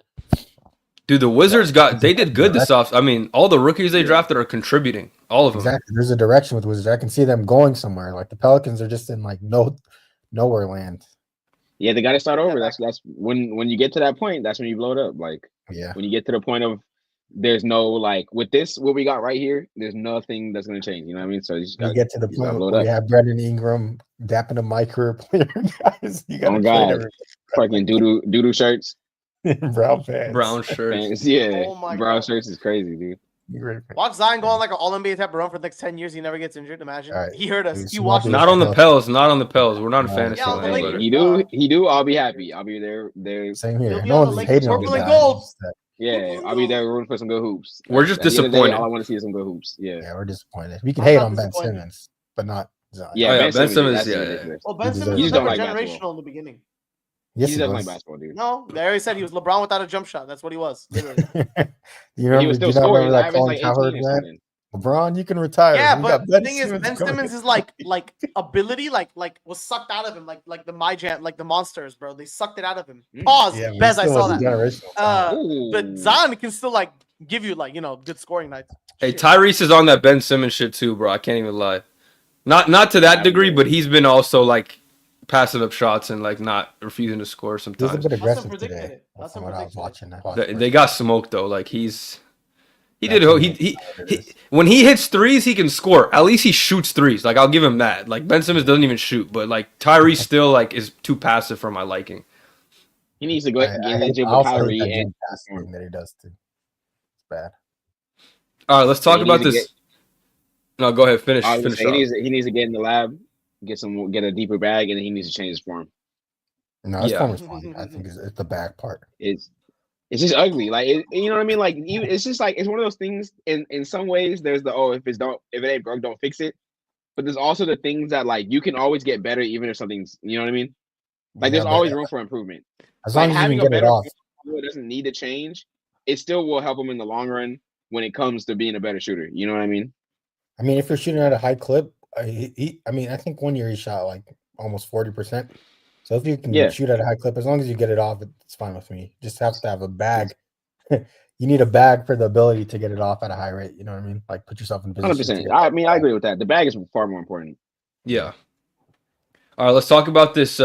Dude, the Wizards they did good this off. I mean, all the rookies they drafted are contributing. All of them. Exactly. There's a direction with Wizards. I can see them going somewhere. Like the Pelicans are just in like nowhere land. Yeah, they got to start over. That's when you get to that point. That's when you blow it up. Like when you get to the point of there's no like with this what we got right here. There's nothing that's gonna change. You know what I mean? So you get to the point where you have Brandon Ingram dapping a my career player guys. You got fucking doo-doo shirts. Brown pants. Brown shirts. Yeah. Brown shirts is crazy, dude. Watch Zion go on like an all-NBA type of run for the next 10 years. He never gets injured. Imagine. Right. He heard us. Dude, He watched us. Not on the Pels. Not on the Pels. We're not a fantasy land. He do. I'll be happy. I'll be there. Same here. No one's hating on the gold. Yeah, I'll be there rooting for some good hoops. We're just disappointed. All I want to see is some good hoops. Yeah, we're disappointed. We can hate on Ben Simmons, but not Zion. Yeah, Ben Simmons. Well, Ben Simmons was never generational in the beginning. Yes, he doesn't like basketball, dude. No, they already said he was LeBron without a jump shot. That's what he was. Literally. You remember, he was still scoring. that Colin Cowherd man? LeBron, you can retire. Yeah, we but got the thing is, Ben Simmons is like ability, like was sucked out of him, like the like the monsters, bro. They sucked it out of him. Pause. Yeah, Bez, I saw that. Generational But Zion can still like give you like good scoring nights. Hey, Tyrese is on that Ben Simmons shit too, bro. I can't even lie. Not to that degree, but he's been also like passing up shots and like not refusing to score sometimes. He was a bit aggressive today. That's what I was watching. They got smoked though. Like he when he hits threes, he can score. At least he shoots threes. Like I'll give him that. Like Ben Simmons doesn't even shoot, but like Tyrese still like is too passive for my liking. He needs to go get in the gym with Kyrie and passing that he does too. It's bad. All right, let's talk about this. No, go ahead. Finish. He needs to get in the lab, get a deeper bag, and then he needs to change his form. No, his form is fine. I think it's the bag part. It's just ugly. Like you know what I mean? Like it's just like it's one of those things. In some ways, there's the if it ain't broke, don't fix it. But there's also the things that like you can always get better, even if something's you know what I mean. Like there's always room for improvement. As long as having you can get it off, it doesn't need to change. It still will help him in the long run when it comes to being a better shooter. You know what I mean? I mean, if you're shooting at a high clip, I think 1 year he shot like almost 40%. So if you can shoot at a high clip, as long as you get it off, it's fine with me. Just have to have a bag. You need a bag for the ability to get it off at a high rate. You know what I mean? Like put yourself in position. 100%. I mean, I agree with that. The bag is far more important. Yeah. All right, let's talk about this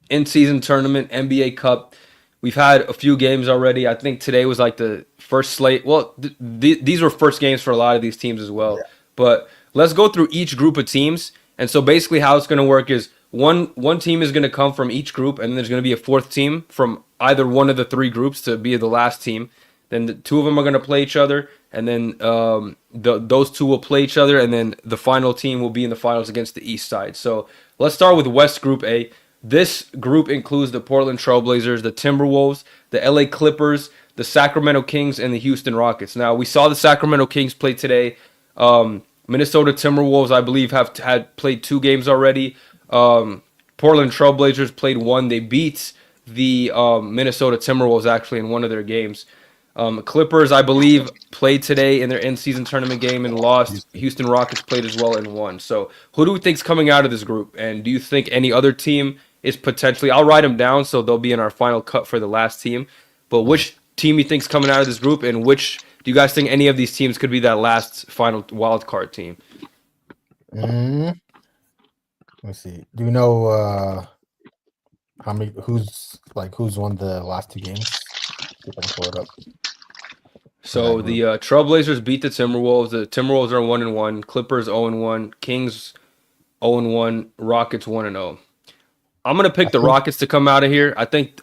in-season tournament, NBA Cup. We've had a few games already. I think today was like the first slate. Well, these were first games for a lot of these teams as well. Yeah. But let's go through each group of teams. And so basically how it's going to work is one team is going to come from each group, and then there's going to be a fourth team from either one of the three groups to be the last team. Then the two of them are going to play each other, and then those two will play each other, and then the final team will be in the finals against the East side. So let's start with West Group A. This group includes the Portland Trailblazers, the Timberwolves, the LA Clippers, the Sacramento Kings, and the Houston Rockets. Now, we saw the Sacramento Kings play today. Minnesota Timberwolves, I believe, had played 2 games already. Portland Trailblazers played 1. They beat the Minnesota Timberwolves actually in one of their games. Clippers, I believe, played today in their in-season tournament game and lost. Houston Rockets played as well and won. So who do we think is coming out of this group? And do you think any other team is potentially... I'll write them down so they'll be in our final cut for the last team. But which team you think is coming out of this group, and which... Do you guys think any of these teams could be that last final wild card team? Let me see. Do you know who's won the last 2 games? See if I can pull it up. So the Trailblazers beat the Timberwolves. The Timberwolves are 1-1. Clippers 0-1. Kings 0-1. Rockets 1-0. I'm gonna pick the Rockets to come out of here. I think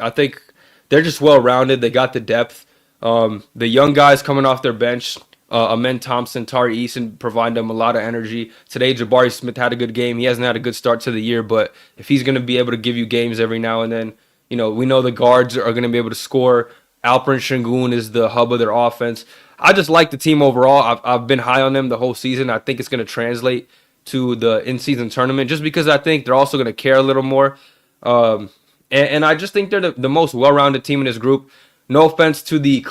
they're just well rounded. They got the depth. The young guys coming off their bench, Amen Thompson, Tari Eason, provide them a lot of energy. Today, Jabari Smith had a good game. He hasn't had a good start to the year, but if he's going to be able to give you games every now and then, we know the guards are going to be able to score. Alperen Şengün is the hub of their offense. I just like the team overall. I've been high on them the whole season. I think it's going to translate to the in-season tournament just because I think they're also going to care a little more. And I just think they're the most well-rounded team in this group. No offense to the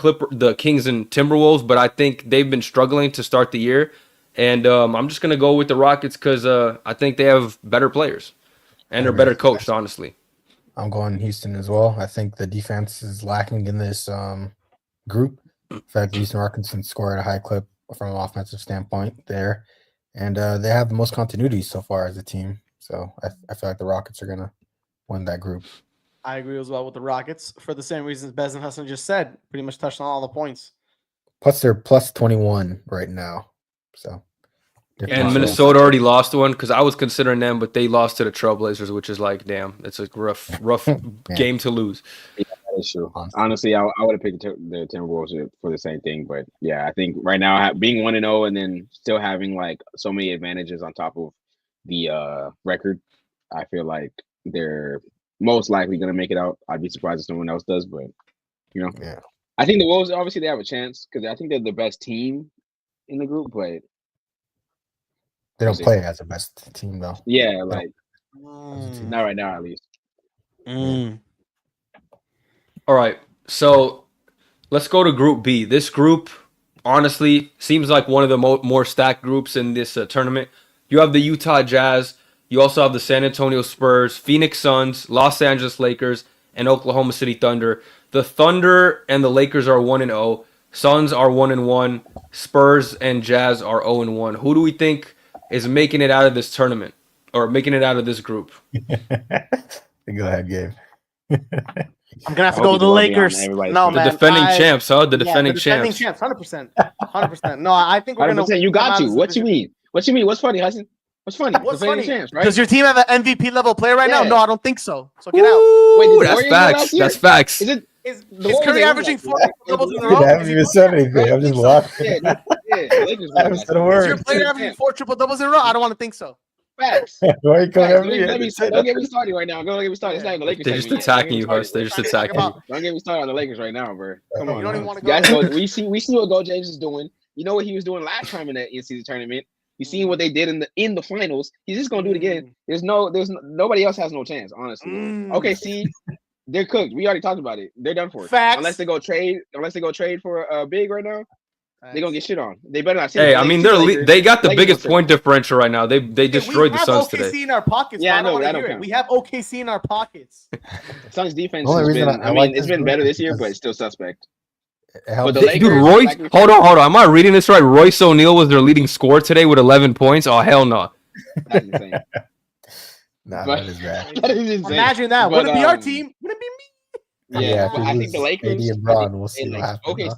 Kings and Timberwolves, but I think they've been struggling to start the year. And I'm just going to go with the Rockets because I think they have better players. And they're better coached, honestly. I'm going Houston as well. I think the defense is lacking in this group. In fact, the Houston Rockets can score at a high clip from an offensive standpoint there. And they have the most continuity so far as a team. So I feel like the Rockets are going to win that group. I agree as well with the Rockets for the same reasons Bez and Hassan just said. Pretty much touched on all the points. Plus, they're plus 21 right now. So, and Minnesota already lost one because I was considering them, but they lost to the Trailblazers, which is like, damn, it's a rough game to lose. Yeah, that is true. Honestly, I would have picked the Timberwolves for the same thing, but yeah, I think right now being 1-0 and then still having like so many advantages on top of the record, I feel like they're most likely going to make it out. I'd be surprised if someone else does, but yeah. I think the Wolves obviously they have a chance because I think they're the best team in the group, but they don't play as the best team though. Yeah, like not right now at least. All right, so let's go to Group B. This group honestly seems like one of the more stacked groups in this tournament. You have the Utah Jazz. You also have the San Antonio Spurs, Phoenix Suns, Los Angeles Lakers, and Oklahoma City Thunder. The Thunder and the Lakers are 1-0. Suns are 1-1. Spurs and Jazz are 0-1. Who do we think is making it out of this tournament or making it out of this group? Go ahead, Gabe. I'm gonna have to go with the Lakers. No, man, defending champs, huh? The defending champs. 100%. 100%. No, I think we're 100%. You got you. What you mean? What you mean? What's funny, Hassan? What's funny? What's funny? Champs, right? Does your team have an MVP level player right now? No, I don't think so. So get out. Wait, that's facts. That's facts. Is Curry averaging 4 doubles in a I row? haven't even said anything. I'm just laughing. Yeah, Lakers. I haven't said a word. Is your player averaging 4 triple doubles in a row? I don't want to think so. Facts. Why are you coming at me? Don't get me started right now. Don't get me started. It's not even the Lakers. They're just attacking you, Huss. They're just attacking you. Don't get me started on the Lakers right now, bro. Come on. You don't even want to Guys, go. we see what Go James is doing. You know what he was doing last time in the in-season tournament. You seen what they did in the finals. He's just gonna do it again. There's nobody else has no chance, honestly. Okay, see, they're cooked. We already talked about it. They're done for. Facts. Unless they go trade for a big right now, they're gonna get shit on. They better not. Hey, I mean, they got the biggest point differential right now. They destroyed the Suns today. We have OKC in our pockets. Yeah, I don't want to hear it. We have OKC in our pockets. Suns defense has been. It's been better this year, but it's still suspect. But the Lakers, dude, Royce, hold on. Am I reading this right? Royce O'Neal was their leading scorer today with 11 points. Oh, hell no. That's insane. That is bad. That is insane. Imagine that. Would it be our team? Would it be me? Yeah, but I think the Lakers. and Bron, we'll see what happens.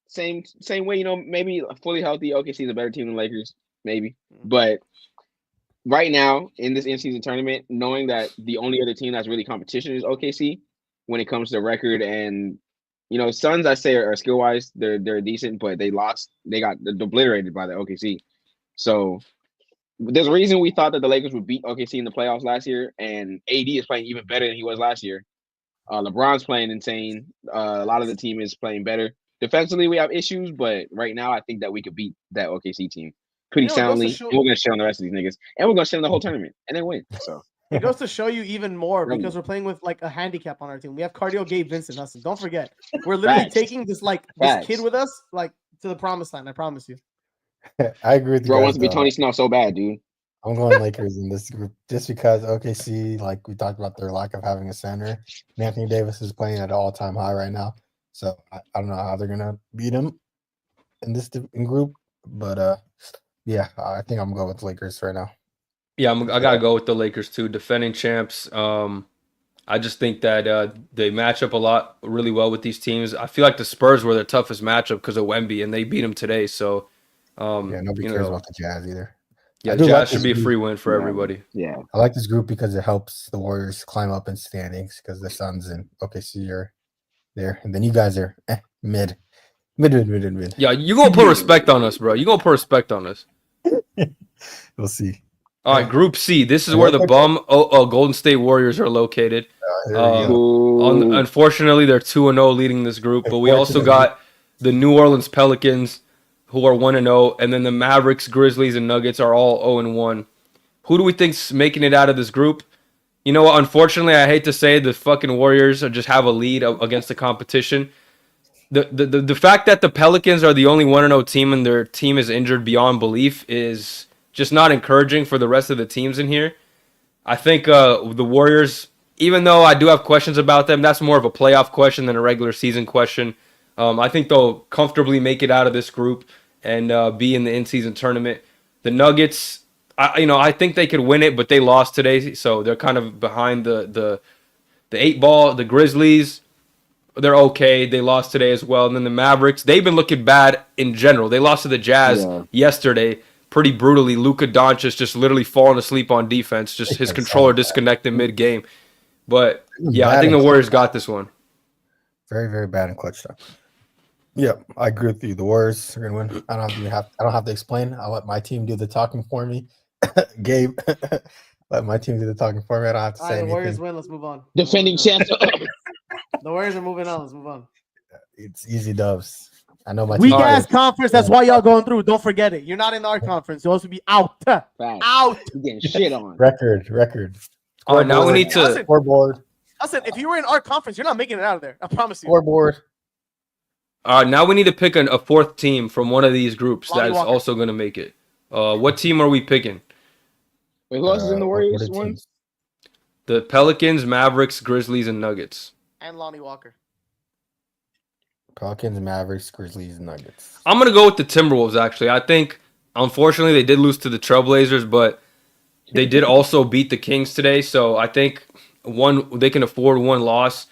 OKC, same way. Maybe fully healthy. OKC is a better team than Lakers, maybe. But right now in this in-season tournament, knowing that the only other team that's really competition is OKC when it comes to record and. Suns, I say, are skill-wise, they're decent, but they lost. They got obliterated by the OKC. So there's a reason we thought that the Lakers would beat OKC in the playoffs last year, and AD is playing even better than he was last year. LeBron's playing insane. A lot of the team is playing better. Defensively, we have issues, but right now I think that we could beat that OKC team pretty soundly. And we're going to shit on the rest of these niggas. And we're going to shit on the whole tournament and then win. So. It goes to show you even more because we're playing with like a handicap on our team. We have cardio Gabe Vincent. Hassan. Don't forget, we're literally taking this kid with us to the promised land. I promise you. I agree with you. Bro wants to be Tony Snell so bad, dude. I'm going Lakers in this group just because OKC, like we talked about their lack of having a center. Anthony Davis is playing at an all-time high right now, so I don't know how they're gonna beat him in this group. But yeah, I think I'm going with Lakers right now. Yeah, I gotta go with the Lakers too, defending champs. I just think that they match up really well with these teams. I feel like the Spurs were their toughest matchup because of Wemby, and they beat them today. So, nobody cares about the Jazz either. Yeah, Jazz should be a free win for everybody. Yeah, I like this group because it helps the Warriors climb up in standings because the Suns and OKC are there, and then you guys are mid. Yeah, you gonna put respect on us, bro. You gonna put respect on us. We'll see. All right, Group C. This is where the Golden State Warriors are located. Unfortunately, they're 2-0 leading this group, but we also got the New Orleans Pelicans, who are 1-0, and then the Mavericks, Grizzlies, and Nuggets are all 0-1. Who do we think's making it out of this group? You know what? Unfortunately, I hate to say the fucking Warriors just have a lead against the competition. The fact that the Pelicans are the only 1-0 team and their team is injured beyond belief is just not encouraging for the rest of the teams in here. I think the Warriors, even though I do have questions about them, that's more of a playoff question than a regular season question. I think they'll comfortably make it out of this group and be in the in-season tournament. The Nuggets, I think they could win it, but they lost today, so they're kind of behind the 8-ball. The Grizzlies, they're okay. They lost today as well. And then the Mavericks, they've been looking bad in general. They lost to the Jazz yesterday pretty brutally. Luka Doncic just literally falling asleep on defense. Just his controller disconnected mid-game. But, yeah, I think the Warriors got this one. Very, very bad in clutch time. Yeah, I agree with you. The Warriors are going to win. I don't have to explain. I'll let my team do the talking for me. Gabe, let my team do the talking for me. I don't have to say anything. The Warriors win. Let's move on. Defending champs. The Warriors are moving on. Let's move on. It's easy dubs. I know my weak ass conference. That's why y'all going through. Don't forget it. You're not in our conference. You're supposed to be out. Out. You're getting shit on. Record. All right, now we need to scoreboard. Listen, if you were in our conference, you're not making it out of there. I promise you. Scoreboard. Now we need to pick a fourth team from one of these groups Lonnie that's Walker. also going to make it. What team are we picking? Wait, who else is in the Warriors what are one? teams? The Pelicans, Mavericks, Grizzlies, and Nuggets. And Lonnie Walker. Pelicans, Mavericks, Grizzlies, Nuggets. I'm going to go with the Timberwolves, actually. I think, unfortunately, they did lose to the Trailblazers, but they did also beat the Kings today. So I think they can afford one loss.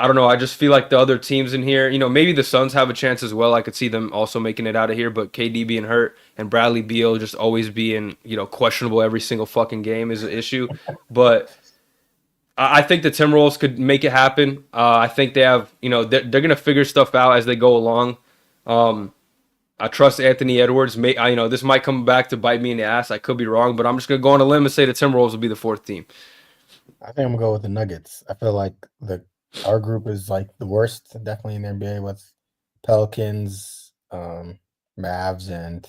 I don't know. I just feel like the other teams in here, maybe the Suns have a chance as well. I could see them also making it out of here, but KD being hurt and Bradley Beal just always being, questionable every single fucking game is an issue. But I think the Timberwolves could make it happen. I think they have, they're going to figure stuff out as they go along. I trust Anthony Edwards. This might come back to bite me in the ass. I could be wrong, but I'm just going to go on a limb and say the Timberwolves will be the fourth team. I think I'm going to go with the Nuggets. I feel like our group is like the worst, definitely in the NBA, with Pelicans, Mavs, and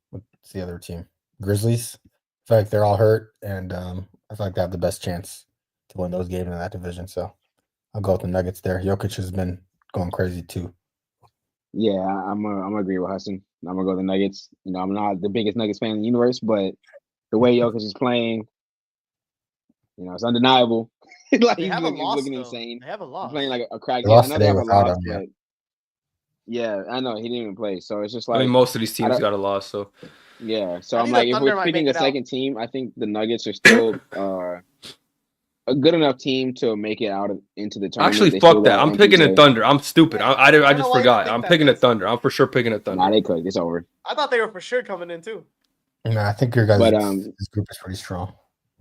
what's the other team? Grizzlies. I feel like they're all hurt, and I feel like they have the best chance to win those games in that division. So I'll go with the Nuggets there. Jokic has been going crazy too. Yeah, I'm gonna agree with Hassan. I'm gonna go the Nuggets. I'm not the biggest Nuggets fan in the universe, but the way Jokic is playing, it's undeniable. Like They he's have looking, a loss, looking though. insane. They have a He's loss. playing like a crack They game. I lost know they today have a without loss, him, yeah. but yeah, I know he didn't even play. So it's just I like mean, most of these teams got a loss, so. yeah. So I I'm think like, the if Thunder we're might picking make a it out. second team, I think the Nuggets are still a good enough team to make it out into the tournament. Actually, They fuck still that. got I'm picking the MPJ. Thunder. I'm stupid. Yeah. I don't just know why you forgot. think I'm that, picking the Bez. Thunder. I'm for sure picking the Thunder. Nah, they cooked. It's over. I thought they were for sure coming in too. No, I think your guys' But this group is pretty strong.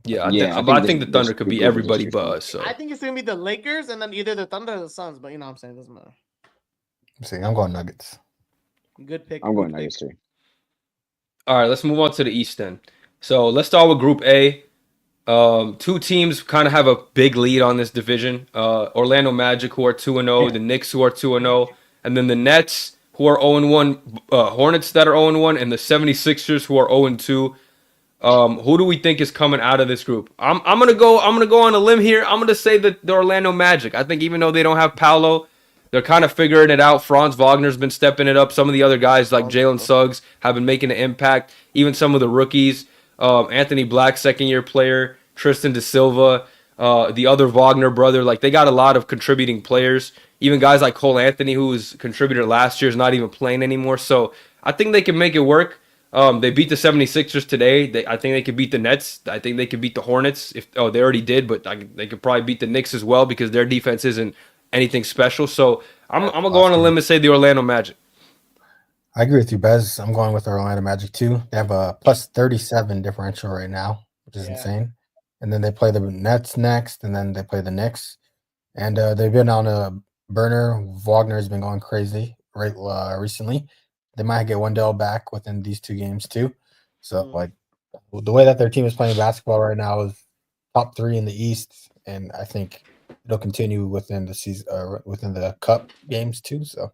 Yeah, I think the Thunder could be everybody but us. So I think it's gonna be the Lakers and then either the Thunder or the Suns. But what I'm saying, doesn't matter. I'm going Nuggets. Good pick. I'm going Nuggets too. All right, let's move on to the East then. So let's start with Group A. Two teams kind of have a big lead on this division. Orlando Magic, who are 2-0, the Knicks, who are 2-0, and then the Nets, who are 0-1, Hornets that are 0-1, and the 76ers, who are 0-2. Who do we think is coming out of this group? I'm gonna go on a limb here. I'm gonna say that the Orlando Magic. I think even though they don't have Paolo, they're kind of figuring it out. Franz Wagner's been stepping it up. Some of the other guys like Jalen Suggs have been making an impact. Even some of the rookies, Anthony Black, second-year player, Tristan Da Silva, the other Wagner brother. Like they got a lot of contributing players. Even guys like Cole Anthony, who was a contributor last year, is not even playing anymore. So I think they can make it work. They beat the 76ers today. I think they could beat the Nets. I think they could beat the Hornets. They already did, but they could probably beat the Knicks as well because their defense isn't anything special. So I'm going to go on a limb and say the Orlando Magic. I agree with you, Bez. I'm going with the Orlando Magic too. They have a plus 37 differential right now, which is insane. And then they play the Nets next, and then they play the Knicks. And they've been on a burner. Wagner has been going crazy recently. They might get Wendell back within these two games too. So like the way that their team is playing basketball right now is top 3 in the East, and I think it'll continue within the season, within the Cup games too. So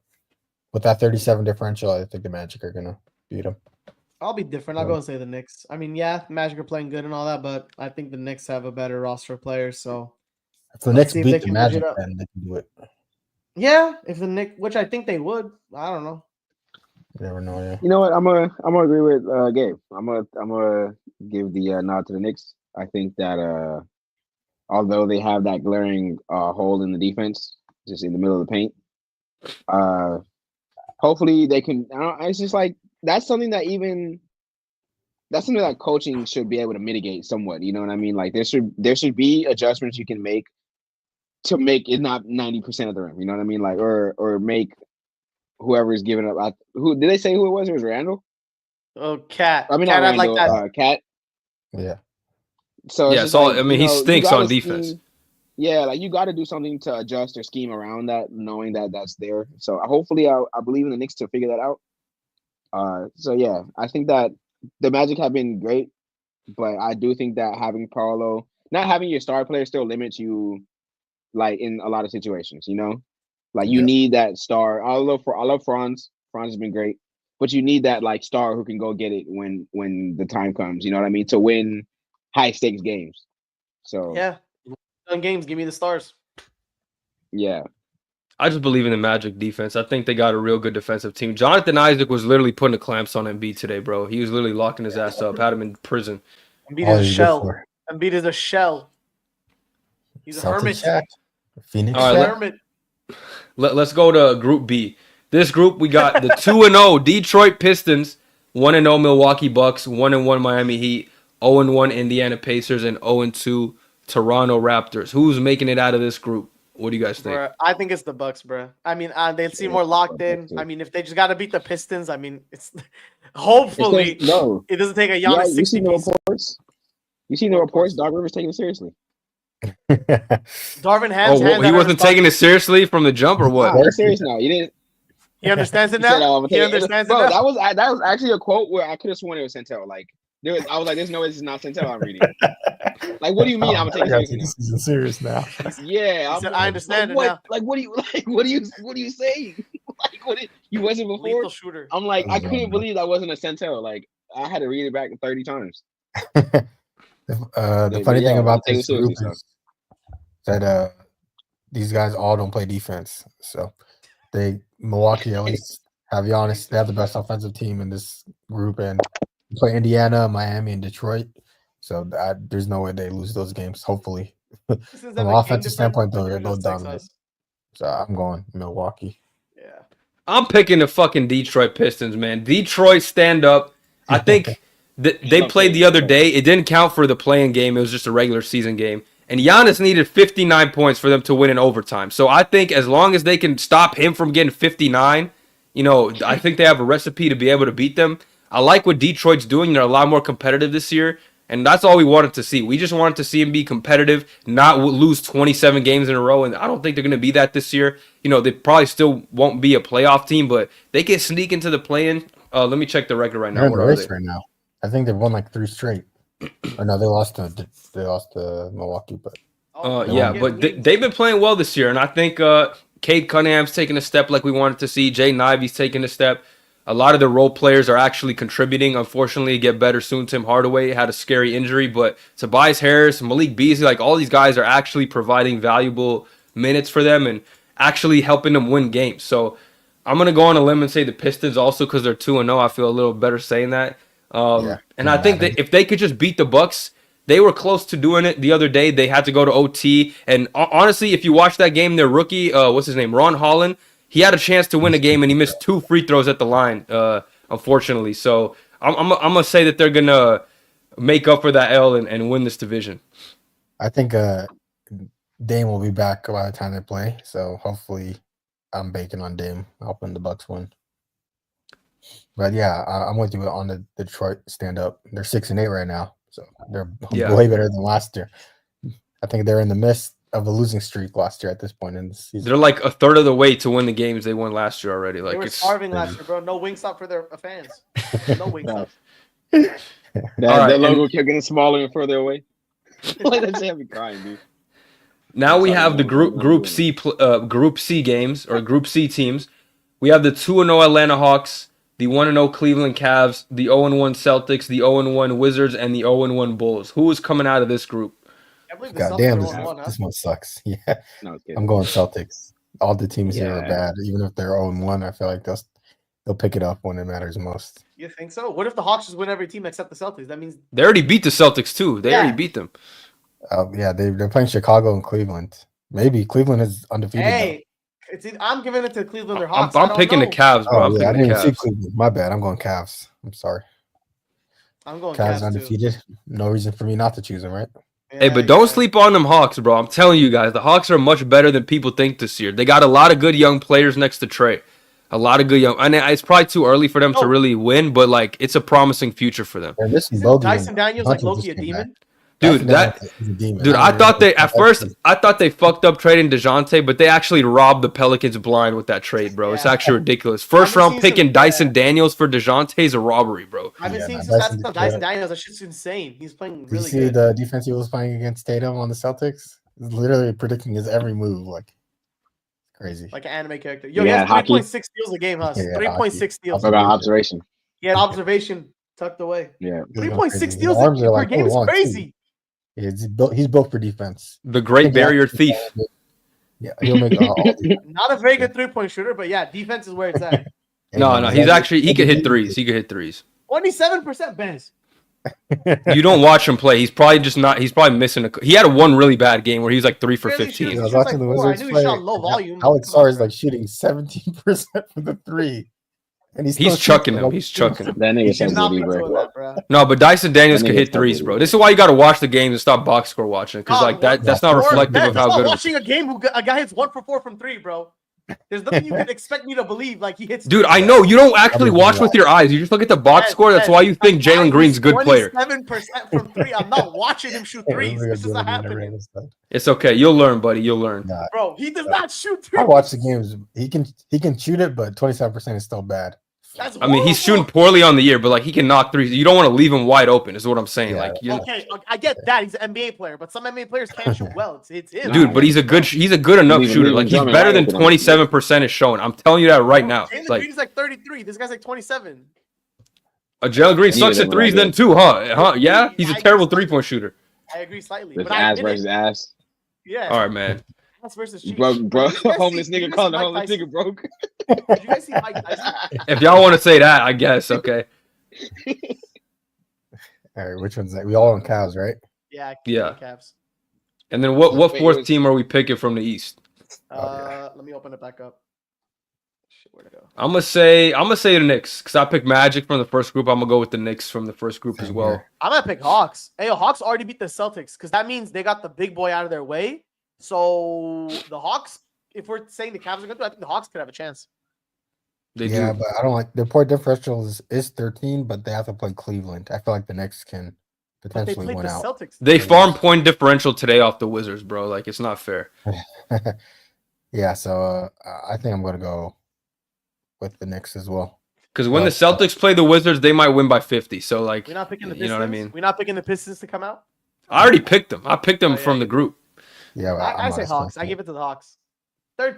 with that 37 differential, I think the Magic are gonna beat them. I'll be different. I'll go and say the Knicks. I mean, yeah, Magic are playing good and all that, but I think the Knicks have a better roster of players. So if the Knicks beat the Magic, then they can do it. Yeah, if the Knicks, which I think they would. I don't know. You never know. Yeah. You know what? I'm gonna agree with Gabe. I'm gonna give the nod to the Knicks. I think that although they have that glaring hole in the defense, just in the middle of the paint, hopefully they can. It's just like that's something that coaching should be able to mitigate somewhat. You know what I mean? Like there should be adjustments you can make to make it not 90% of the rim. You know what I mean? Like or make whoever is giving up. Who did they say who it was? It was Randall. Oh, Cat. I mean, Cat, not Randall. like that. Cat. Yeah. So yeah, I mean, he stinks on defense. Yeah, like you got to do something to adjust or scheme around that, knowing that that's there. So hopefully, I believe in the Knicks to figure that out. So yeah, I think that the Magic have been great, but I do think that having Paolo, not having your star player, still limits you, like in a lot of situations. You know, like you need that star. I love Franz. Franz has been great, but you need that like star who can go get it when the time comes. You know what I mean? To win high stakes games. So yeah, games. Give me the stars. Yeah. I just believe in the Magic defense. I think they got a real good defensive team. Jonathan Isaac was literally putting the clamps on Embiid today, bro. He was literally locking his ass up, had him in prison. Embiid is a shell. Embiid is a shell. He's a hermit. Phoenix. All right, let's go to Group B. This group, we got the 2-0 Detroit Pistons, 1-0 Milwaukee Bucks, 1-1 Miami Heat, 0-1 Indiana Pacers, and 0-2 Toronto Raptors. Who's making it out of this group? What do you guys think? Bro, I think it's the Bucks, bro. I mean, they seem more locked in. I mean, if they just got to beat the Pistons, I mean, it's hopefully it doesn't take a Giannis 60 you seen the reports? You seen the reports? Doc Rivers taking it seriously. Darvin has. He wasn't taking it seriously from the jump, or what? Nah, serious now. You didn't. He understands it now. He understands it now. That was actually a quote where I could have sworn it was Santel. Like I was like, "There's no way this is not Santel." I'm reading. Like, what do you mean? I'm gonna take it seriously. This is serious now. Yeah, I understand it now. Like, what are you saying? Like, you wasn't before? Lethal shooter. I'm like, I couldn't believe that wasn't a Santel. Like, I had to read it back 30 times. The funny thing about this group is that these guys all don't play defense. So Milwaukee at least have Giannis. They have the best offensive team in this group, and play Indiana, Miami, and Detroit. So there's no way they lose those games. Hopefully, from an offensive standpoint, they'll go down. So I'm going Milwaukee. Yeah, I'm picking the fucking Detroit Pistons, man. Detroit stand up. I think they played the other day. It didn't count for the playing game. It was just a regular season game. And Giannis needed 59 points for them to win in overtime. So I think as long as they can stop him from getting 59, I think they have a recipe to be able to beat them. I like what Detroit's doing. They're a lot more competitive this year. And that's all we wanted to see. We just wanted to see him be competitive, not lose 27 games in a row. And I don't think they're going to be that this year. They probably still won't be a playoff team, but they can sneak into the play-in. Let me check the record right now. They're in the race right now. I think they've won like 3 straight. Or no, they lost to Milwaukee, but but they've been playing well this year, and I think Cade Cunningham's taking a step like we wanted to see. Jay Ivy's taking a step. A lot of the role players are actually contributing. Unfortunately, get better soon. Tim Hardaway had a scary injury, but Tobias Harris, Malik Beasley, like all these guys are actually providing valuable minutes for them and actually helping them win games. So I'm gonna go on a limb and say the Pistons also because they're 2-0. I feel a little better saying that. And I think that if they could just beat the Bucks, they were close to doing it the other day. They had to go to OT. And honestly, if you watch that game, their rookie, what's his name, Ron Holland, he had a chance to win a game and he missed 2 free throws at the line, unfortunately. So I'm gonna say that they're gonna make up for that L and win this division. I think Dame will be back by the time they play. So hopefully, I'm banking on Dame helping the Bucks win. But yeah, I'm with you on the Detroit stand up. They're 6-8 right now, so they're way better than last year. I think they're in the midst of a losing streak last year at this point in the season. They're like a third of the way to win the games they won last year already. Like they were starving last year, bro. No Wingstop for their fans. No Wingstop. That logo kept getting smaller and further away. Like that's have me crying, dude. Now we have the Group C games or Group C teams. We have the 2-0 Atlanta Hawks, the 1-0 Cleveland Cavs, the 0-1 Celtics, the 0-1 Wizards, and the 0-1 Bulls. Who is coming out of this group? God damn, this one sucks. Yeah, no, I'm going Celtics. All the teams here are bad. Even if they're 0-1, I feel like they'll pick it up when it matters most. You think so? What if the Hawks just win every team except the Celtics? That means they already beat the Celtics too. They already beat them. They're playing Chicago and Cleveland. Maybe Cleveland is undefeated. Hey. I'm giving it to Cleveland or Hawks. I'm picking the Cavs, bro. I didn't even see Cleveland. My bad. I'm going Cavs. I'm sorry. I'm going Cavs undefeated. Too. No reason for me not to choose them, right? Yeah, hey, but don't sleep on them Hawks, bro. I'm telling you guys, the Hawks are much better than people think this year. They got a lot of good young players next to Trey. A lot of good young. And it's probably too early for them to really win, but like it's a promising future for them. Dyson Daniels like Loki a demon? Dude, I thought they fucked up trading DeJounte, but they actually robbed the Pelicans blind with that trade, bro. It's actually ridiculous. First round picking Dyson Daniels for DeJounte is a robbery, bro. I've been seeing some stats about Dyson Daniels. That shit's insane. He's playing really good. Did you see the defense he was playing against Tatum on the Celtics? He's literally predicting his every move, like crazy. Like an anime character. Yo, he has 3.6 steals a game, Huss. 3.6 steals. I forgot observation. He had observation tucked away. Yeah. 3.6 steals per game is crazy. He's built for defense. The Great Barrier Thief. Yeah, he'll make not a very good 3-point shooter, but yeah, defense is where it's at. No, he could hit threes. He could hit threes. 27% Benz. You don't watch him play. He's probably just not. He's probably missing he had one really bad game where he was like 3 for 15. I was watching the Wizards play. Low volume. Alex Sarr is like shooting 17% from the 3. And he's chucking them. He's chucking them. That nigga bro. No, but Dyson Daniels could hit threes, bro. This is why you got to watch the games and stop box score watching, because like that's not reflective of how good. Watching a game a guy hits 1 for 4 from 3, bro. There's nothing you can expect me to believe. Like he hits. Dude, I know you don't actually watch with your eyes. You just look at the box score. That's why you think Jalen Green's a good player. 27% from 3. I'm not watching him shoot threes. This is not happening. It's okay. You'll learn, buddy. You'll learn. Nah, bro, he does not shoot threes. I watch the games. He can shoot it, but 27% is still bad. I mean, he's shooting poorly on the year, but like he can knock threes. You don't want to leave him wide open, is what I'm saying. Yeah. Like, okay, I get that. He's an NBA player, but some NBA players can't shoot well. It's him. Dude, but he's a good enough shooter. Like he's better than 27% is showing. I'm telling you that right now. Jalen like Green's like 33. This guy's like 27. Jalen Green sucks at threes then too, huh? Yeah, he's a terrible 3-point shooter. I agree slightly. But ass versus ass. Yeah. All right, man. Versus cheap. Bro, homeless nigga calling the homeless nigga broke. Did you guys see Mike Tyson? If y'all want to say that, I guess. Okay. All right, which one's that? We all on Cavs, right? Yeah. Cavs. And then what fourth team are we picking from the East? Let me open it back up. Shit, where'd it go? I'm gonna say the Knicks because I picked Magic from the first group. I'm gonna go with the Knicks from the first group as well. I'm gonna pick Hawks. Hey, Hawks already beat the Celtics because that means they got the big boy out of their way. So the Hawks, if we're saying the Cavs are going to, I think the Hawks could have a chance. They do. But I don't like their point differential is 13, but they have to play Cleveland. I feel like the Knicks can potentially win out. Celtics. They farm point differential today off the Wizards, bro. Like it's not fair. Yeah, so I think I'm going to go with the Knicks as well. Because when the Celtics play the Wizards, they might win by 50. So like, we're not picking the Pistons. You know what I mean? We're not picking the Pistons to come out. I already picked them. I picked them from the group. Yeah, I say Hawks. I give it to the Hawks. Their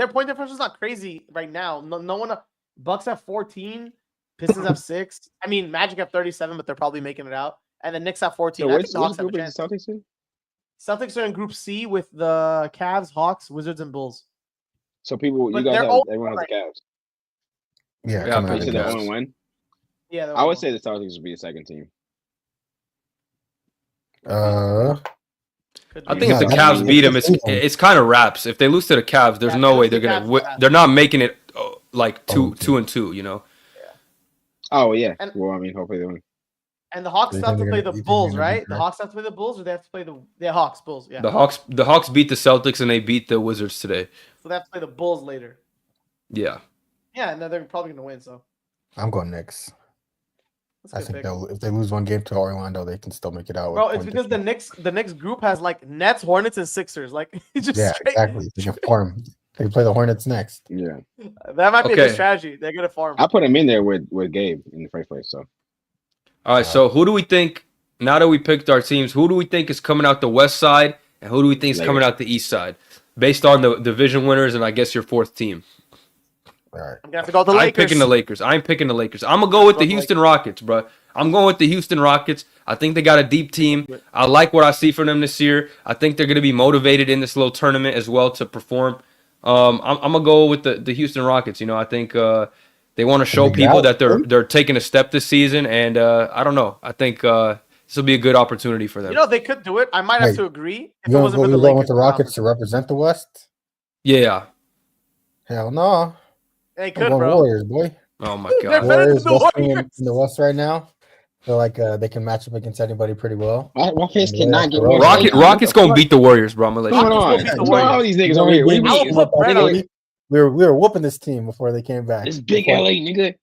point differential is not crazy right now. No one. Bucks have 14. Pistons have 6. I mean, Magic have 37, but they're probably making it out. And the Knicks have 14. So I think the Hawks have a chance. Celtics in? Celtics are in Group C with the Cavs, Hawks, Wizards, and Bulls. So everyone has the Cavs. Yeah, you said they're 0-1. Yeah, I would say the Celtics would be the second team. I think if the Cavs beat them, it's kind of wraps. If they lose to the Cavs, there's no way they're gonna. They're not making it like 2-2. You know. Yeah. Oh yeah. Well, I mean, hopefully they win. And the Hawks have to play the Bulls, right? The Hawks have to play the Bulls, or they have to play the Hawks, Bulls. Yeah. The Hawks beat the Celtics and they beat the Wizards today. So they have to play the Bulls later. Yeah. Yeah, and they're probably gonna win. So. I'm going Knicks. I think if they lose one game to Orlando, they can still make it out. Bro, it's because the Knicks group has like Nets, Hornets, and Sixers. Like just straight. Exactly. They can farm. They play the Hornets next. Yeah, that might be a good strategy. They're gonna farm. I put him in there with Gabe in the first place. So, all right. So who do we think? Now that we picked our teams, who do we think is coming out the West side, and who do we think is coming out the East side, based on the division winners and I guess your fourth team? All right. I'm gonna have to go with the Lakers. I'm picking the Lakers. I'm gonna go with the Houston Rockets, bro. I'm going with the Houston Rockets. I think they got a deep team. I like what I see from them this year. I think they're gonna be motivated in this little tournament as well to perform. I'm gonna go with the Houston Rockets. You know, I think they want to show people that they're taking a step this season, and I don't know. I think this will be a good opportunity for them. You know, they could do it. I might have to agree. If it wasn't for the Lakers, with the Rockets to represent the West. Yeah. Hell no. They could, bro. Warriors, boy. Oh my God. Warriors in the West right now. Feel like they can match up against anybody pretty well. Rockets cannot get Rockets gonna beat the Warriors, bro. I'm gonna let you know. All these niggas over here. We were whooping this team before they came back. It's big LA, nigga.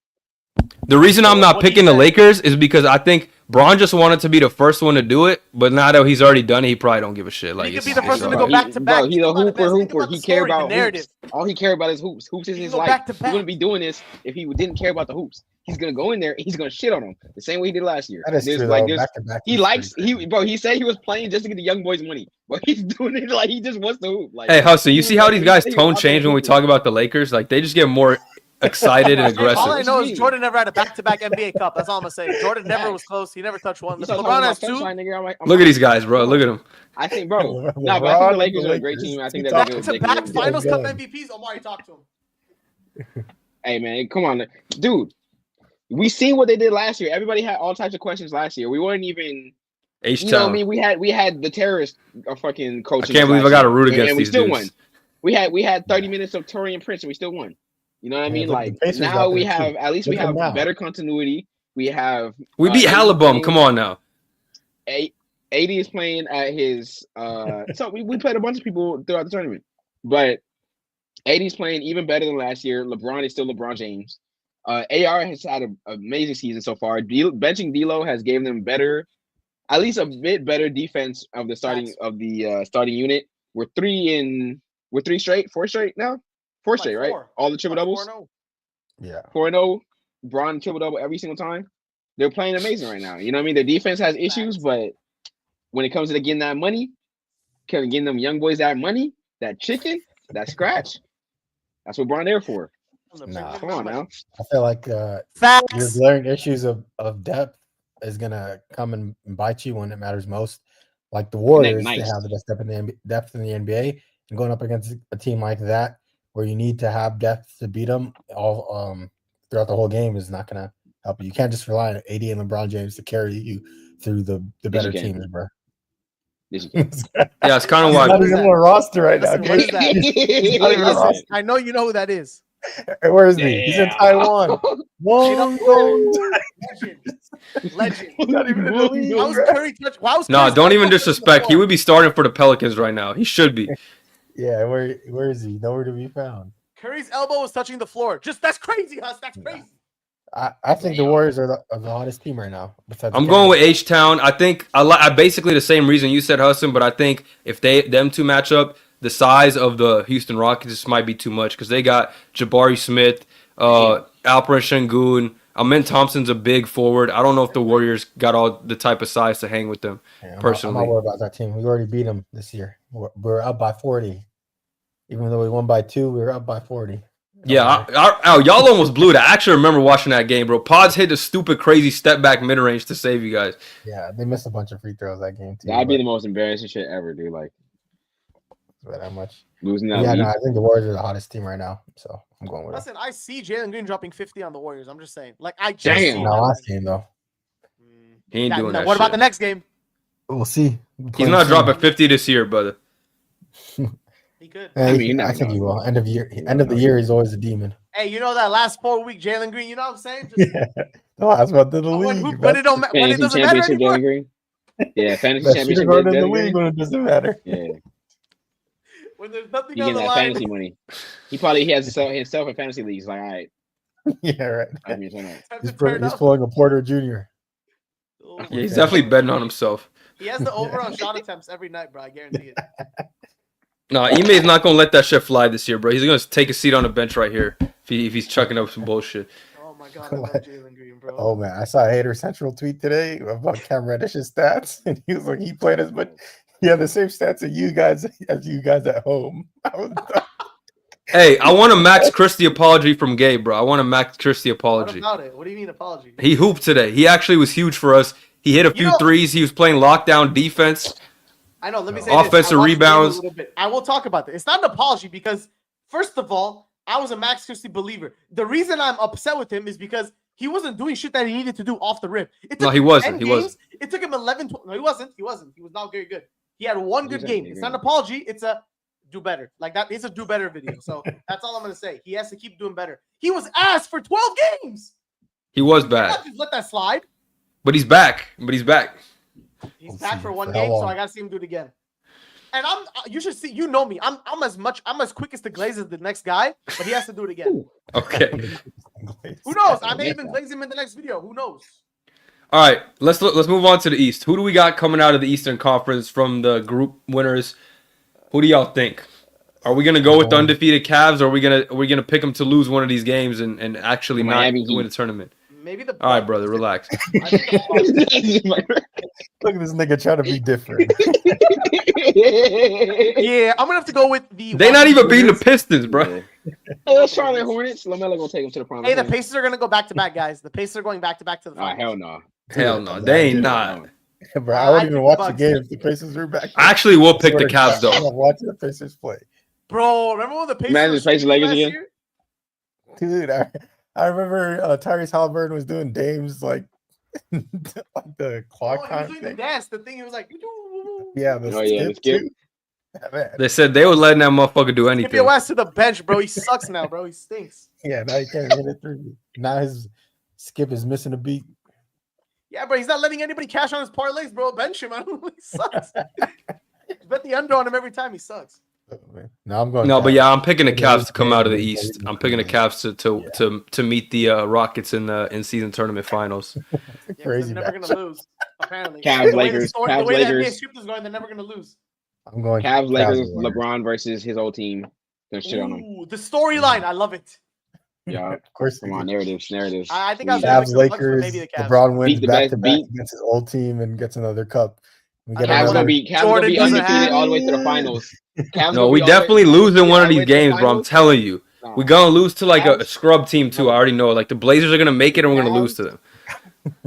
The reason I'm not picking the Lakers is because I think Bron just wanted to be the first one to do it, but now that he's already done it, he probably don't give a shit. Like he could be the first one to go back to back. He's a hooper. He care about hoops. All he care about is hoops. Hoops is his life. He wouldn't be doing this if he didn't care about the hoops. He's gonna go in there and he's gonna shit on them the same way he did last year. That is true. He said he was playing just to get the young boys money, but he's doing it like he just wants to hoop. Like, hey, Hassan, you see how these guys' tone change when we talk about the Lakers? Like they just get more excited and aggressive. All I know is Jordan never had a back-to-back NBA Cup. That's all I'm gonna say. Jordan never was close. He never touched one. LeBron has 2. Look at these guys, bro. Look at them. I think, bro. But I think the Lakers are a great team. I think they're good. Back-to-back Finals Cup MVPs. Omari, talk to him. Hey man, come on, dude. We seen what they did last year. Everybody had all types of questions last year. We weren't even. You know what I mean? We had the terrorist fucking coaches. I can't believe I got to root against and these we still dudes. Won. We had 30 minutes of Torian Prince and we still won. You know what I mean? Like now we have at least we have better continuity. We have we beat Halibum. Come on now. AD is playing at his so we played a bunch of people throughout the tournament. But AD is playing even better than last year. LeBron is still LeBron James. AR has had an amazing season so far. Benching D'Lo has given them at least a bit better defense of the starting unit. We're 4 straight now. 4 straight, right? All the triple doubles. 4-0. Yeah. 4-0. Bron triple double every single time. They're playing amazing right now. You know what I mean? Their defense has issues, but when it comes to getting that money, getting them young boys that money, that chicken, that scratch, that's what Bron there for. Nah, come on now. I feel like your glaring issues of depth is gonna come and bite you when it matters most. Like the Warriors, they have the best depth in the NBA, and going up against a team like that, where you need to have depth to beat them all throughout the whole game, is not gonna help you. You can't just rely on AD and LeBron James to carry you through the better teams, bro. Yeah, it's kind of like not even on a roster right now. What is that? I know you know who that is. Where is he? He's in Taiwan. Legend. Not even in the league. How's Curry touch? No, don't even disrespect. He would be starting for the Pelicans right now. He should be. Yeah, where is he? Nowhere to be found. Curry's elbow was touching the floor. That's crazy, Huss. That's crazy. I think the Warriors are the hottest team right now. I'm going with H-Town. I think I basically the same reason you said, Hassan, but I think if them two match up, the size of the Houston Rockets just might be too much because they got Jabari Smith, Alperen Şengün. Amen Thompson's a big forward. I don't know if the Warriors got all the type of size to hang with them, personally. I'm not worried about that team. We already beat them this year. We're up by 40. Even though we won by 2, we were up by 40. Yeah, y'all almost blew it. I actually remember watching that game, bro. Pods hit a stupid, crazy step back mid range to save you guys. Yeah, they missed a bunch of free throws that game too. That'd be the most embarrassing shit ever, dude. Like that much losing that. Yeah, no, I think the Warriors are the hottest team right now, so I'm going with it. Listen, I see Jalen Green dropping 50 on the Warriors. I'm just saying, like Damn. No, last game though. He ain't doing that. What about the next game? We'll see. He's not dropping 50 this year, brother. He could. I think he will. End of the year, he's always a demon. Hey, you know that last 4-week Jalen Green? You know what I'm saying? No, that's about the league. When it doesn't matter anymore. Green. Yeah, fantasy championship in the league when it doesn't matter. Yeah. When there's nothing he on the that line. Fantasy money. He has himself in fantasy leagues. Like, all right. Yeah, right. He's pulling a Porter Jr. Oh, yeah, he's definitely betting on himself. He has the over on shot attempts every night, bro. I guarantee it. No, Ime's not gonna let that shit fly this year, bro. He's gonna take a seat on the bench right here if he's chucking up some bullshit. Oh my god, I love Jalen Green, bro. Oh man, I saw a Hater Central tweet today about Cam Reddish's stats, and he was like, he played as much. He had the same stats as you guys at home. Hey, I want a Max Christie apology from Gabe, bro. I want a Max Christie apology. What about it? What do you mean apology? He hooped today. He actually was huge for us. He hit a few threes. He was playing lockdown defense. I know. Let me say offensive rebounds. I will talk about this. It's not an apology because, first of all, I was a Max Christie believer. The reason I'm upset with him is because he wasn't doing shit that he needed to do off the rip. No, he wasn't. It took him 11. No, he wasn't. He was not very good. He had one good game. It's not an apology. It's a do better. Like that. It's a do better video. So that's all I'm gonna say. He has to keep doing better. He was ass for 12 games. He was bad. Just let that slide. But he's back. He's back back for one game, so I gotta see him do it again. And you should see. You know me. I'm as quick as the glaze as the next guy, but he has to do it again. Okay. Who knows? I may even glaze him in the next video. Who knows? All right, let's move on to the East. Who do we got coming out of the Eastern Conference from the group winners? Who do y'all think? Are we gonna go with the undefeated Cavs, or are we gonna pick them to lose one of these games and actually not win the tournament? Maybe the. All right, brother, relax. Look at this nigga trying to be different. Yeah, I'm gonna have to go with the. They're not even beating the Pistons, bro. Hey, Charlotte Hornets. LaMelo gonna take him to the prom. Hey, the Pacers are gonna go back to back, guys. The Pacers are going back to back to the finals. Hell no. Hell no, they ain't not. Bro, I wouldn't even watch the game if the Pacers were back. I actually will pick the Cavs though. I'm watching the Pacers play. Bro, remember when the Pacers? Imagine the Pacers Lakers again. Year? Dude, I remember Tyrese Halliburton was doing Dame's like the clock time thing. thing. The thing he was like, yeah, the skip. Yeah, they said they would let that motherfucker do anything. Skip your ass to the bench, bro. He sucks now, bro. He stinks. Yeah, now he can't hit it through. Now his skip is missing a beat. Yeah, bro. He's not letting anybody cash on his parlays, bro. Bench him. I don't know. He sucks. Bet the under on him every time. He sucks. No, I'm going. No, but yeah, I'm picking the Cavs to come out of the East. I'm picking the Cavs to meet the Rockets in the in-season tournament finals. Crazy. They're never gonna lose. Apparently, Cavs Lakers. The way the NBA script is going, they're never gonna lose. I'm going. Cavs Lakers. LeBron versus his old team. Gonna shit on him. The storyline. I love it. Yeah, of course. Come on, narratives. I think I'll Cavs Lakers. Maybe the Cavs. LeBron wins back to back against his old team and gets another cup. Cavs gonna be undefeated all the way to the finals. No, we definitely lose in one of these games, bro. I'm telling you, we're gonna lose to like a scrub team too. I already know. Like the Blazers are gonna make it, and we're gonna lose to them.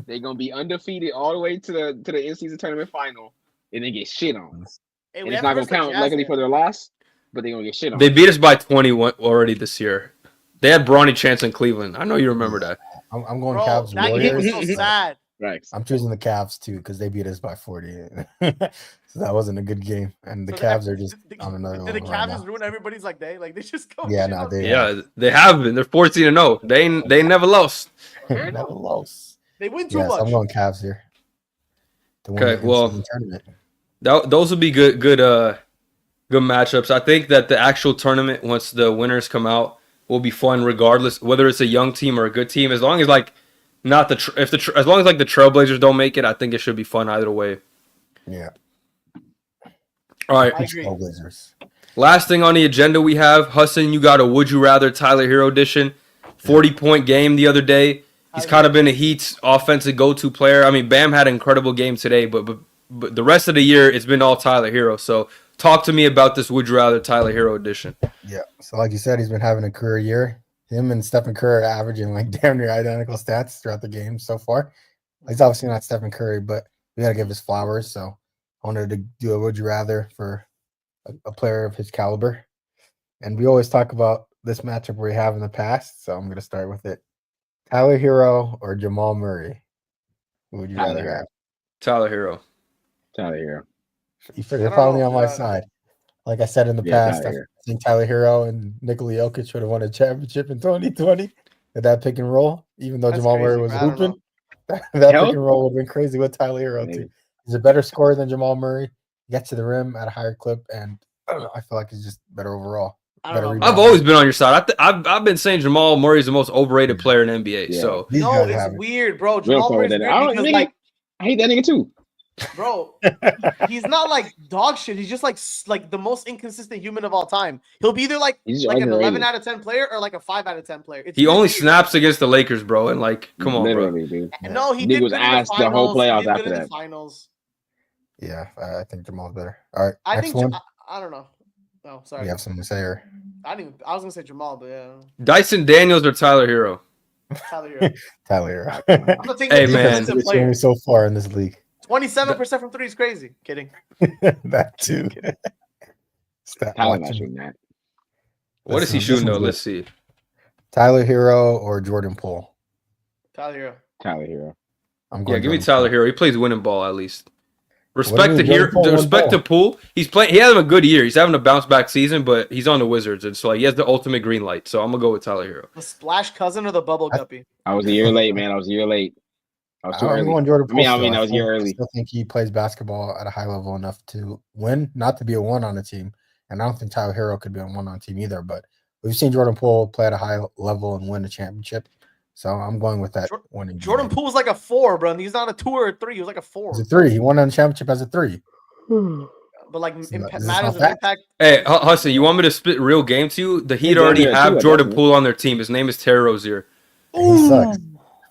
They're gonna be undefeated all the way to the in-season tournament final, and then get shit on. And it's not gonna count luckily for their loss, but they're gonna get shit on. They beat us by 21 already this year. They had Bronny Chance in Cleveland. I know you remember that. I'm going Cavs Warriors. That was so sad. Right. I'm choosing the Cavs too because they beat us by 40. So that wasn't a good game. And the Cavs are just on another level. Did the Cavs just ruin everybody's like day? Like they just go. Yeah, no, they have been. They're 14-0. They never lost. Never lost. They win too much. I'm going Cavs here. Okay, well, those would be good matchups. I think that the actual tournament, once the winners come out, will be fun regardless whether it's a young team or a good team. As long as like as long as like the Trailblazers don't make it, I think it should be fun either way. Yeah. All right. Trailblazers. Last thing on the agenda we have, Hassan, you got a Would You Rather Tyler Hero edition. 40-point game the other day. He's kind of been a Heat's offensive go-to player. I mean, Bam had an incredible game today, but the rest of the year it's been all Tyler Hero. So talk to me about this Would You Rather Tyler Hero edition. Yeah. So like you said, he's been having a career year. Him and Stephen Curry are averaging like damn near identical stats throughout the game so far. He's obviously not Stephen Curry, but we got to give his flowers. So I wanted to do a Would You Rather for a player of his caliber. And we always talk about this matchup we have in the past. So I'm going to start with it. Tyler Hero or Jamal Murray? Who would you rather have? Tyler Hero. You're finally on my side. Like I said in the past, I think Tyler Hero and Nikola Jokic would have won a championship in 2020 with that pick and roll. Even though Jamal Murray was hooping, that pick and roll would have been crazy with Tyler Hero too. He's a better scorer than Jamal Murray. Gets to the rim at a higher clip, and I feel like he's just better overall. I've always been on your side. I've been saying Jamal Murray is the most overrated player in NBA. Yeah. So no, it's weird, bro. Jamal Murray's weird because, like, I hate that nigga too. Bro, he's not like dog shit. He's just like the most inconsistent human of all time. He'll be either like an 11 out of 10 player or like a 5 out of 10 player. He only snaps against the Lakers, bro. And like, come on, bro. Dude. No, he did was asked the whole playoffs after that. Finals. Yeah, I think Jamal's better. All right, I don't know. Oh, sorry. You have something to say, or I was gonna say Jamal, but yeah. Dyson Daniels or Tyler Hero? Tyler Hero. Tyler Hero. I'm not taking man, so far in this league. 27% from 3 is crazy. Kidding. That too. What is he shooting though? Let's see. Tyler Hero or Jordan Poole? Tyler Hero. Give me Tyler Hero. He plays winning ball at least. Respect to Hero. Respect to Poole. He's playing. He had a good year. He's having a bounce back season, but he's on the Wizards, and so like, he has the ultimate green light. So I'm gonna go with Tyler Hero. The splash cousin or the bubble guppy? I was a year late, man. I was too early. I'm going Jordan Poole. I mean, I was a year early. I still think he plays basketball at a high level enough to win, not to be a one on a team. And I don't think Tyler Hero could be on one on a team either. But we've seen Jordan Poole play at a high level and win a championship. So I'm going with that winning. Jordan Poole's like a 4, bro. He's not a 2 or a 3. He was like a 4. He's a 3. He won a championship as a 3. But like matters of impact. Hey, Hassan, you want me to spit real game to you? The Heat already have Jordan Poole on their team. His name is Terry Rozier. He sucks.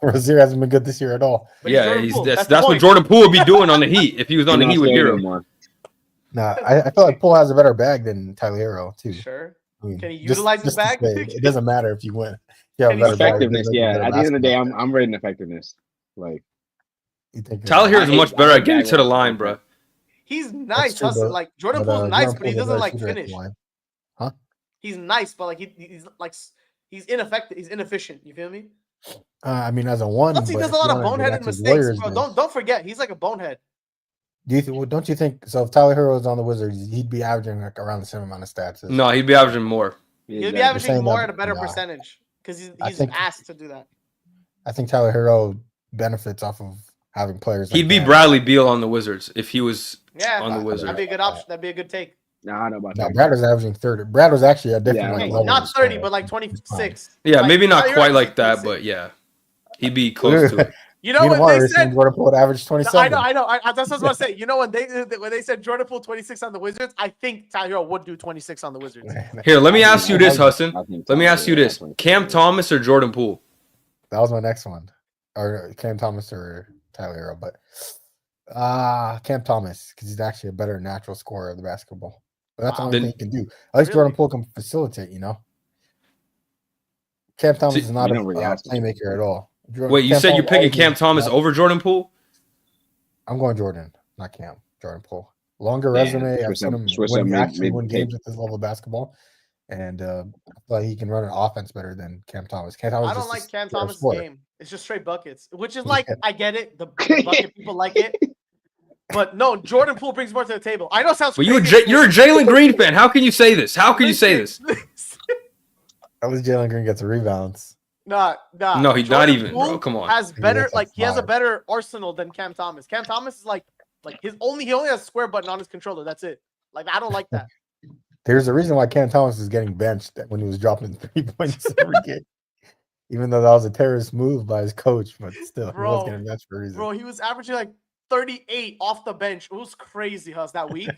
Rozier hasn't been good this year at all. But yeah, that's what Jordan Poole would be doing on the Heat if he was on the Heat with Hero. Nah, I feel like Poole has a better bag than Tyler Hero too. Sure. Can he utilize his bag? It doesn't matter if you win. Effectiveness, yeah. At the end of the day, I'm rating effectiveness. Like Tyler Hero is much better at getting to the line, bro. He's nice, Hassan. Like Jordan Poole's nice, but he doesn't like finish. Huh? He's nice, but like he's ineffective. He's inefficient. You feel me? I mean, as a one, plus he does a lot of boneheaded mistakes, bro. Don't forget, he's like a bonehead. Don't you think? So if Tyler Hero was on the Wizards, he'd be averaging like around the same amount of stats. No, he'd be averaging more. He'd be averaging more at a better percentage because he's asked to do that. I think Tyler Hero benefits off of having players. He'd be Bradley Beal on the Wizards if he was on the Wizards. That'd be a good option. That'd be a good take. No, I don't know about that. Brad was averaging 30. Brad was actually a different level. Not 30, but like 26. Yeah, like, maybe not quite like that, but yeah, he'd be close to it. You know what they said? Jordan Poole would average 27. I know. That's what I was going to say. You know when they said Jordan Poole 26 on the Wizards, I think Tyler Hero would do 26 on the Wizards. Here, let me ask you this, Hassan. Let me ask you this: Cam Thomas or Jordan Poole? That was my next one, or Cam Thomas or Tyler Hero, but Cam Thomas because he's actually a better natural scorer of the basketball. But that's the only thing he can do. At least Jordan Poole can facilitate. Cam Thomas is not a playmaker at all. Wait, you said you're picking Cam Thomas over Jordan Poole? I'm going Jordan, not Cam. Jordan Poole. Longer resume. I've seen him win games at this level of basketball. And I feel like he can run an offense better than Cam Thomas. I don't like Cam Thomas' game. It's just straight buckets, which is like, I get it. The bucket people like it. But no, Jordan Poole brings more to the table. I know it sounds crazy. You're a Jalen Green fan. How can you say this? How can you say this? At least Jalen Green gets rebounds. No, he's not even, bro. Come on. Has better, he has a better arsenal than Cam Thomas. Cam Thomas is like he only has a square button on his controller. That's it. Like I don't like that. There's a reason why Cam Thomas is getting benched when he was dropping 3 points every game. Even though that was a terrorist move by his coach, but still, he was getting benched for a reason. Bro, he was averaging like 38 off the bench. It was crazy, that week.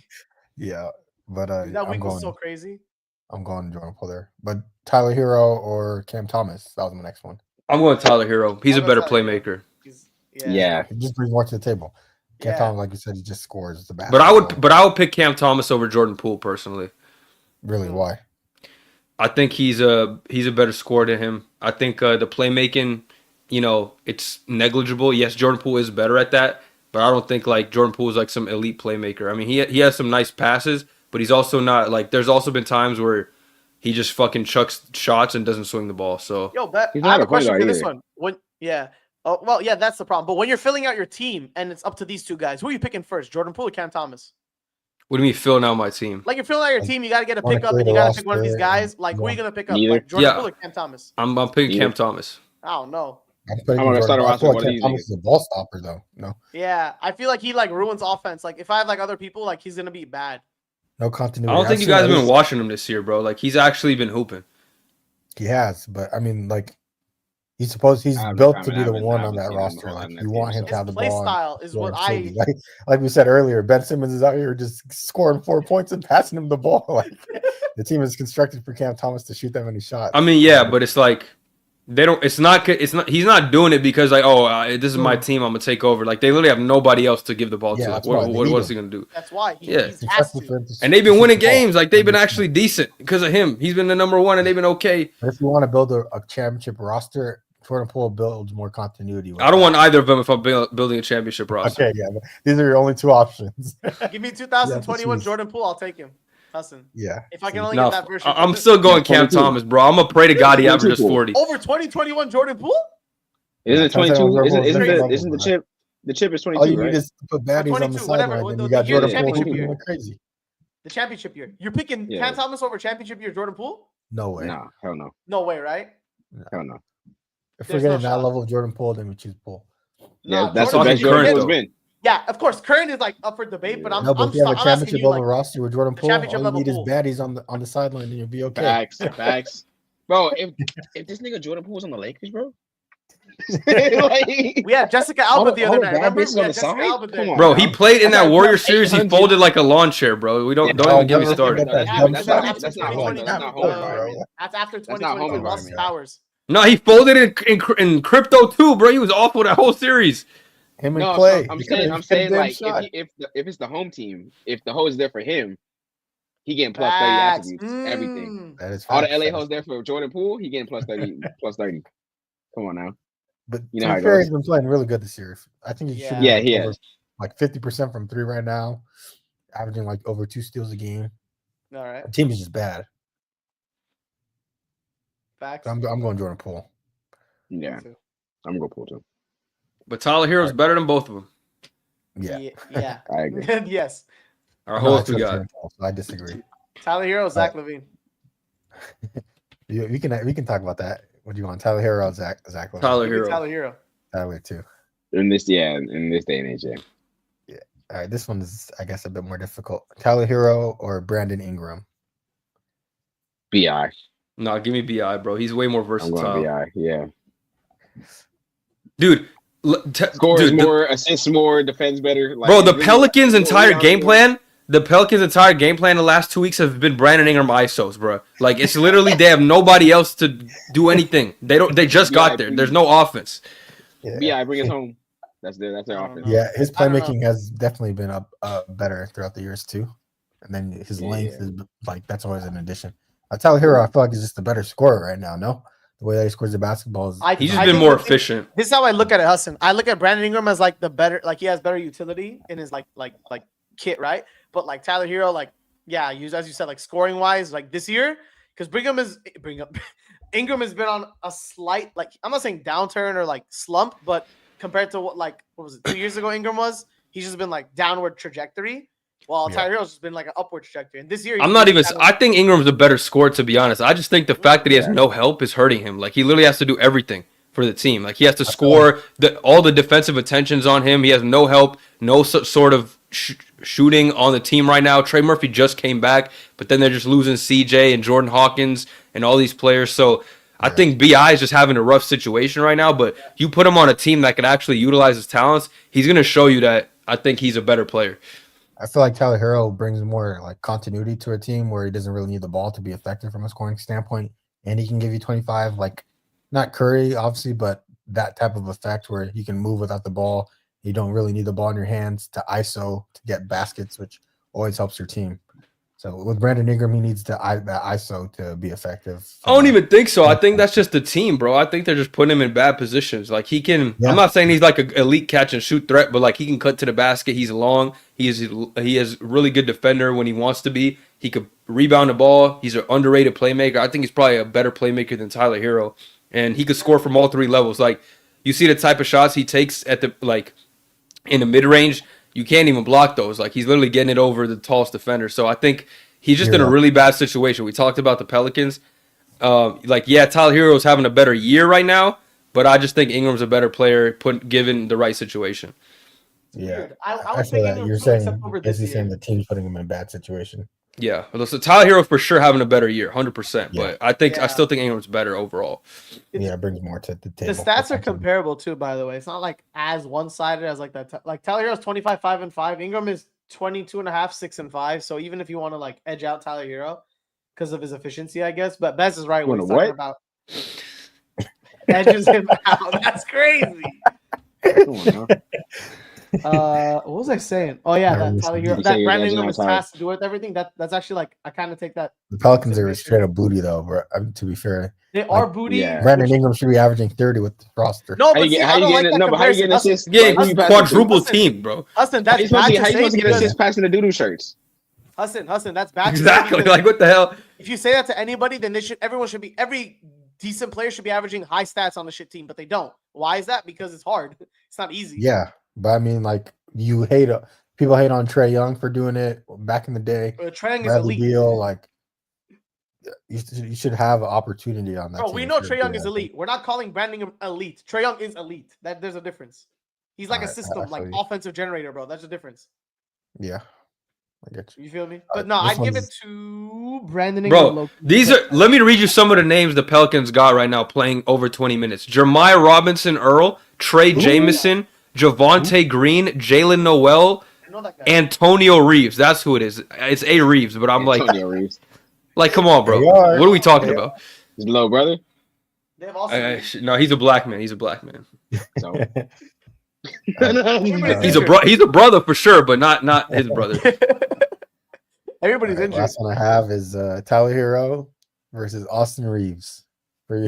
Yeah, but that week was so crazy. I'm going Jordan Poole there. But Tyler Hero or Cam Thomas, that was my next one. I'm going Tyler Hero. He's a better playmaker. Yeah. He just brings more to the table. Cam Thomas, like you said, he just scores the basketball. But I would pick Cam Thomas over Jordan Poole personally. Really? Why? I think he's a better scorer than him. I think the playmaking, it's negligible. Yes, Jordan Poole is better at that, but I don't think like Jordan Poole is like some elite playmaker. I mean, he has some nice passes, but he's also not like. There's also been times where he just fucking chucks shots and doesn't swing the ball. So I have a question for this one. That's the problem. But when you're filling out your team and it's up to these two guys, who are you picking first, Jordan Poole or Cam Thomas? What do you mean filling out my team? Like you're filling out your team, you got to get a pickup and you got to pick one of these guys. Like who are you gonna pick up? Like Jordan Poole or Cam Thomas? I'm picking Cam Thomas. I don't know. I'm gonna start a roster. Cam Thomas is a ball stopper though. No. Yeah, I feel like he like ruins offense. Like if I have like other people, like he's gonna be bad. No continuity. I don't think you guys have been watching him this year, bro. Like he's actually been hooping. He has, but I mean, like he's built to be the one on that roster. Like you want him to have the ball. His play style is what like we said earlier. Ben Simmons is out here just scoring 4 points and passing him the ball. Like the team is constructed for Cam Thomas to shoot that many shots. I mean, yeah, but it's like they don't. It's not. He's not doing it because like, this is my team. I'm gonna take over. Like they literally have nobody else to give the ball to. Like, what's he gonna do? That's why. He has to. And they've been winning games. Like they've been actually decent because of him. He's been the number one, and they've been okay. But if you want to build a championship roster, Jordan Poole builds more continuity. I don't want either of them if I'm building a championship roster. Okay, yeah, but these are your only two options. Give me 2021 Jordan Poole. I'll take him. Hassan. Yeah. If I can only get that version. I'm still going Cam Thomas, bro. I'm gonna pray to God he averages 40. Over 2021 Jordan Poole? Isn't it 22? Isn't the chip? The chip is 22. All you need is to put baddies on the sideline, and you got Jordan Poole going crazy. The championship year. You're picking Cam Thomas over championship year Jordan Poole? No way. No, hell no. No way, right? Hell no. If we're getting that level of Jordan Poole, then we choose Poole. Yeah, that's the best Jordan Poole's been. Yeah, of course, current is like up for debate, but I'm if you have a championship level roster with Jordan Poole, all you need is baddies on the sideline, and you'll be okay. Facts. Bro, if this nigga Jordan Poole was on the Lakers, bro. We had Jessica Alba the other night. Remember? We had Jessica Alba there. Bro, he played in that Warrior series. He folded like a lawn chair, bro. Don't even get me started. That's not home, bro. That's after 2020 lost his powers. No, he folded in crypto too, bro. He was awful that whole series. Him and Clay. I'm saying like if it's the home team, if the hoe is there for him, he getting plus 30 attributes, Mm. everything. That is all the LA hoes there for Jordan Poole, he getting plus 30, plus 30. Come on now. But you know to how be it fair, goes. he's been playing really good this year. I think he should be he over, is. like 50% from 3 right now, averaging like over 2 steals a game. All right. The team is just bad. Facts. I'm going Jordan Poole. Yeah, I'm gonna go Poole too. But Tyler Hero's better than both of them. Yeah. I agree. Yes. Our host we got. I disagree. Tyler Hero, Zach LaVine. We can talk about that. What do you want, Tyler Hero or Zach LaVine? Tyler Hero. Tyler Hero. Tyler too. In this day and age, yeah. Yeah. All right, this one is, I guess, a bit more difficult. Tyler Hero or Brandon Ingram? BI. No, give me BI, bro. He's way more versatile. I'm going BI, yeah. Dude, scores more, assists more, defends better. Like, bro, the Pelicans' entire game plan. The Pelicans' entire game plan the last 2 weeks have been Brandon Ingram ISOs, bro. Like it's literally they have nobody else to do anything. They just got there. There's no offense. BI, bring us home. That's their offense. Yeah, his playmaking has definitely been up better throughout the years too. And then his length is like that's always an addition. Tyler Hero, I feel like is just a better scorer right now. No, the way that he scores the basketball is he's just been more efficient. This is how I look at it, Hassan. I look at Brandon Ingram as like the better, like he has better utility in his like kit, right? But like Tyler Hero, like as you said, like scoring wise, like this year, because Ingram has been on a slight, like I'm not saying downturn or like slump, but compared to what was it 2 years ago Ingram was, he's just been like downward trajectory. While Tyler Hero's just been like an upward trajectory. And this year, I think Ingram's a better scorer, to be honest. I just think the fact that he has no help is hurting him. Like he literally has to do everything for the team. Like he has to score. All the defensive attention's on him. He has no help, no sort of shooting on the team right now. Trey Murphy just came back, but then they're just losing CJ and Jordan Hawkins and all these players. So I think BI is just having a rough situation right now. But you put him on a team that can actually utilize his talents, he's going to show you that I think he's a better player. I feel like Tyler Hero brings more like continuity to a team where he doesn't really need the ball to be effective from a scoring standpoint, and he can give you 25. Like not Curry, obviously, but that type of effect where you can move without the ball. You don't really need the ball in your hands to ISO to get baskets, which always helps your team. So with Brandon Ingram, he needs that ISO to be effective. I don't even think so. I think that's just the team, bro. I think they're just putting him in bad positions. Like he can. I'm not saying he's like an elite catch and shoot threat, but like he can cut to the basket. He's long. He is really good defender when he wants to be. He could rebound the ball. He's an underrated playmaker. I think he's probably a better playmaker than Tyler Hero, and he could score from all three levels. Like you see the type of shots he takes at the in the mid range. You can't even block those. Like he's literally getting it over the tallest defender. So I think he's just in a really bad situation. We talked about the Pelicans. Tyler Hero's having a better year right now, but I just think Ingram's a better player given the right situation. Yeah, I feel that you're saying the team's putting him in a bad situation. Yeah, so Tyler Hero for sure having a better year, 100%. But I still think Ingram's better overall. It brings more to the table. The stats are comparable too, by the way. It's not like as one-sided as like that. Like Tyler Hero's 25-5-5. Ingram is 22.5, 6-5. So even if you want to like edge out Tyler Hero because of his efficiency, I guess. But Bez is right when he's talking about edges him out. That's crazy. What was I saying? Oh yeah, that Tyler Hero, that Brandon Ingram was tasked to do with everything. That's actually like I kind of take that. The Pelicans are straight up booty though, bro. To be fair, they are booty. Yeah. Brandon Ingram should be averaging 30 with the roster. No, but how you getting assists? Yeah, quadruple team, bro. Hassan, that's how you supposed to get assists passing the doo-doo shirts? Hassan, that's bad. Exactly. Like what the hell? If you say that to anybody, then every decent player should be averaging high stats on the shit team, but they don't. Why is that? Because it's hard. It's not easy. Yeah. But I mean, like people hate on Trae Young for doing it back in the day. Trae Young is elite. Beal, like you should have an opportunity on that. Bro, we know Trae Young is elite. We're not calling Brandon Ingram elite. Trae Young is elite. There's a difference. He's like a system, like offensive generator, bro. That's the difference. Yeah, I get you. You feel me? But no, I give it to Brandon Ingram. Bro, let me read you some of the names the Pelicans got right now playing over 20 minutes. Jeremiah Robinson Earl, Trey Jamison, Javonte Green, Jalen Noel, Antonio Reeves. That's who it is. It's A. Reeves, but I'm Antonio Reeves. Like, come on, bro. What are we talking about? His little brother? They have also no, he's a black man. He's a black man. So. He's a brother for sure, but not his brother. Everybody's Right, injured. last one I have is Tyler Hero versus Austin Reeves for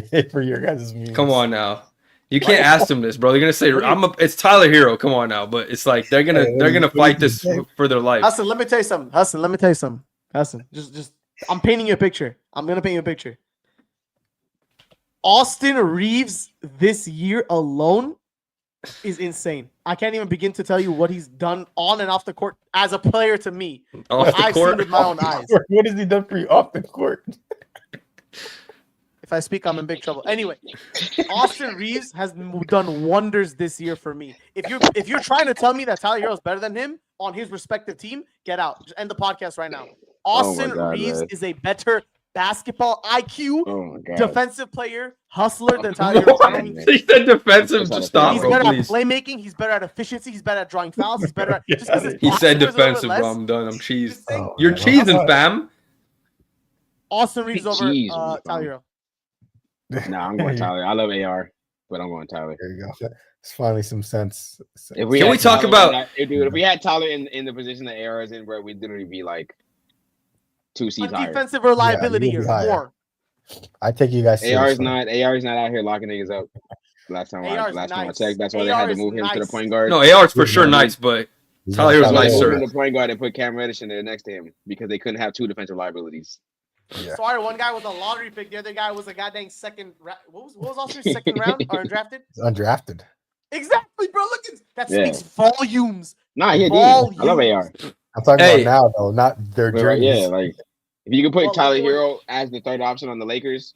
your guys' memes. Come on now. You can't ask them this, bro. They're gonna say it's Tyler Hero. Come on now, but it's like they're gonna fight this for their life. Hassan, let me tell you something. Hassan, just I'm painting you a picture. I'm gonna paint you a picture. Austin Reeves this year alone is insane. I can't even begin to tell you what he's done on and off the court as a player to me. I've seen with my own eyes. What has he done for you off the court? If I speak, I'm in big trouble. Anyway, Austin Reeves has done wonders this year for me. If you're trying to tell me that Tyler Hero is better than him on his respective team, get out. Just end the podcast right now. Austin Reeves is a better basketball IQ, defensive player, hustler than Tyler Hero. He said defensive to stop. He's better at playmaking. He's better at efficiency. He's better at drawing fouls. He's better at he said defensive, bro. I'm done. I'm cheesed. You're cheesing, fam. Austin Reeves over Tyler Hero. Nah, I'm going Tyler. I love AR, but I'm going Tyler. There you go. It's finally some sense. Can we talk about if we had Tyler in the position that AR is in, bro, we'd literally be like 2 seats higher. Defensive reliability or more. I take you guys. AR is not out here locking niggas up. Last time I checked, that's why they had to move him to the point guard. No, AR is for sure nice, but Tyler Hero's nicer. The point guard and put Cam Reddish in there next to him because they couldn't have 2 defensive liabilities. Yeah. Sorry, one guy was a lottery pick. The other guy was a goddamn second. What was Austin's second round or undrafted? Undrafted. Exactly, bro. Look at that speaks volumes. Nah, I love AR. I'm talking about now, though, not their journey. Yeah, like if you could put Tyler Hero as the third option on the Lakers,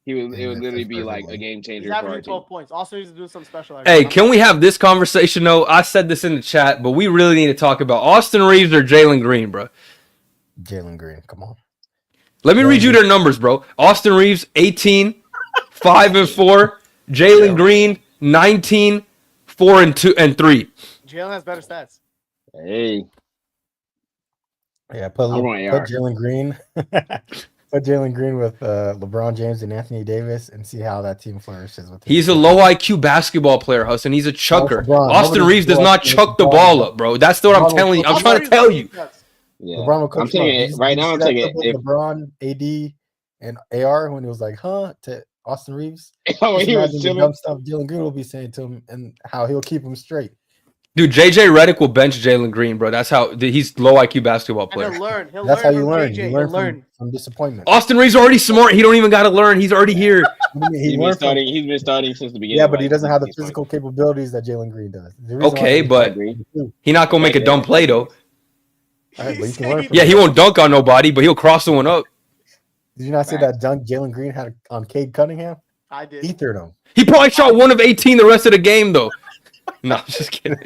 it would literally be like a game changer. He's averaging 12 points. Also, he's doing something special. Hey, can we have this conversation though? I said this in the chat, but we really need to talk about Austin Reeves or Jalen Green, bro. Jalen Green, come on. Let me read you their numbers, bro. Austin Reeves, 18, 5-4. Jalen Green, 19, 4-2 and 3. Jalen has better stats. Hey. Yeah, put Jalen Green. Put Jalen Green with LeBron James and Anthony Davis and see how that team flourishes. He's a low IQ basketball player, Hassan. He's a chucker. Austin Reeves does not chuck the ball up, bro. That's what I'm telling you. I'm trying to tell you. Yeah. I'm taking it right now. I'm taking it. LeBron, AD, and AR when he was like, to Austin Reeves. Oh, he was the dumb stuff Jalen Green will be saying to him and how he'll keep him straight. Dude, JJ Redick will bench Jalen Green, bro. That's how he's low IQ basketball player. He'll learn. That's how you learn. You learn from disappointment. Austin Reeves already smart. He don't even got to learn. He's already here. He's been starting since the beginning. Yeah, but he doesn't have the physical capabilities that Jalen Green does. Okay, but he's not gonna make a dumb play though. Right, he won't dunk on nobody, but he'll cross someone up. Did you not see that dunk Jalen Green had on Cade Cunningham? I did. He threw him. He probably shot 1 of 18 the rest of the game though. No, I'm just kidding.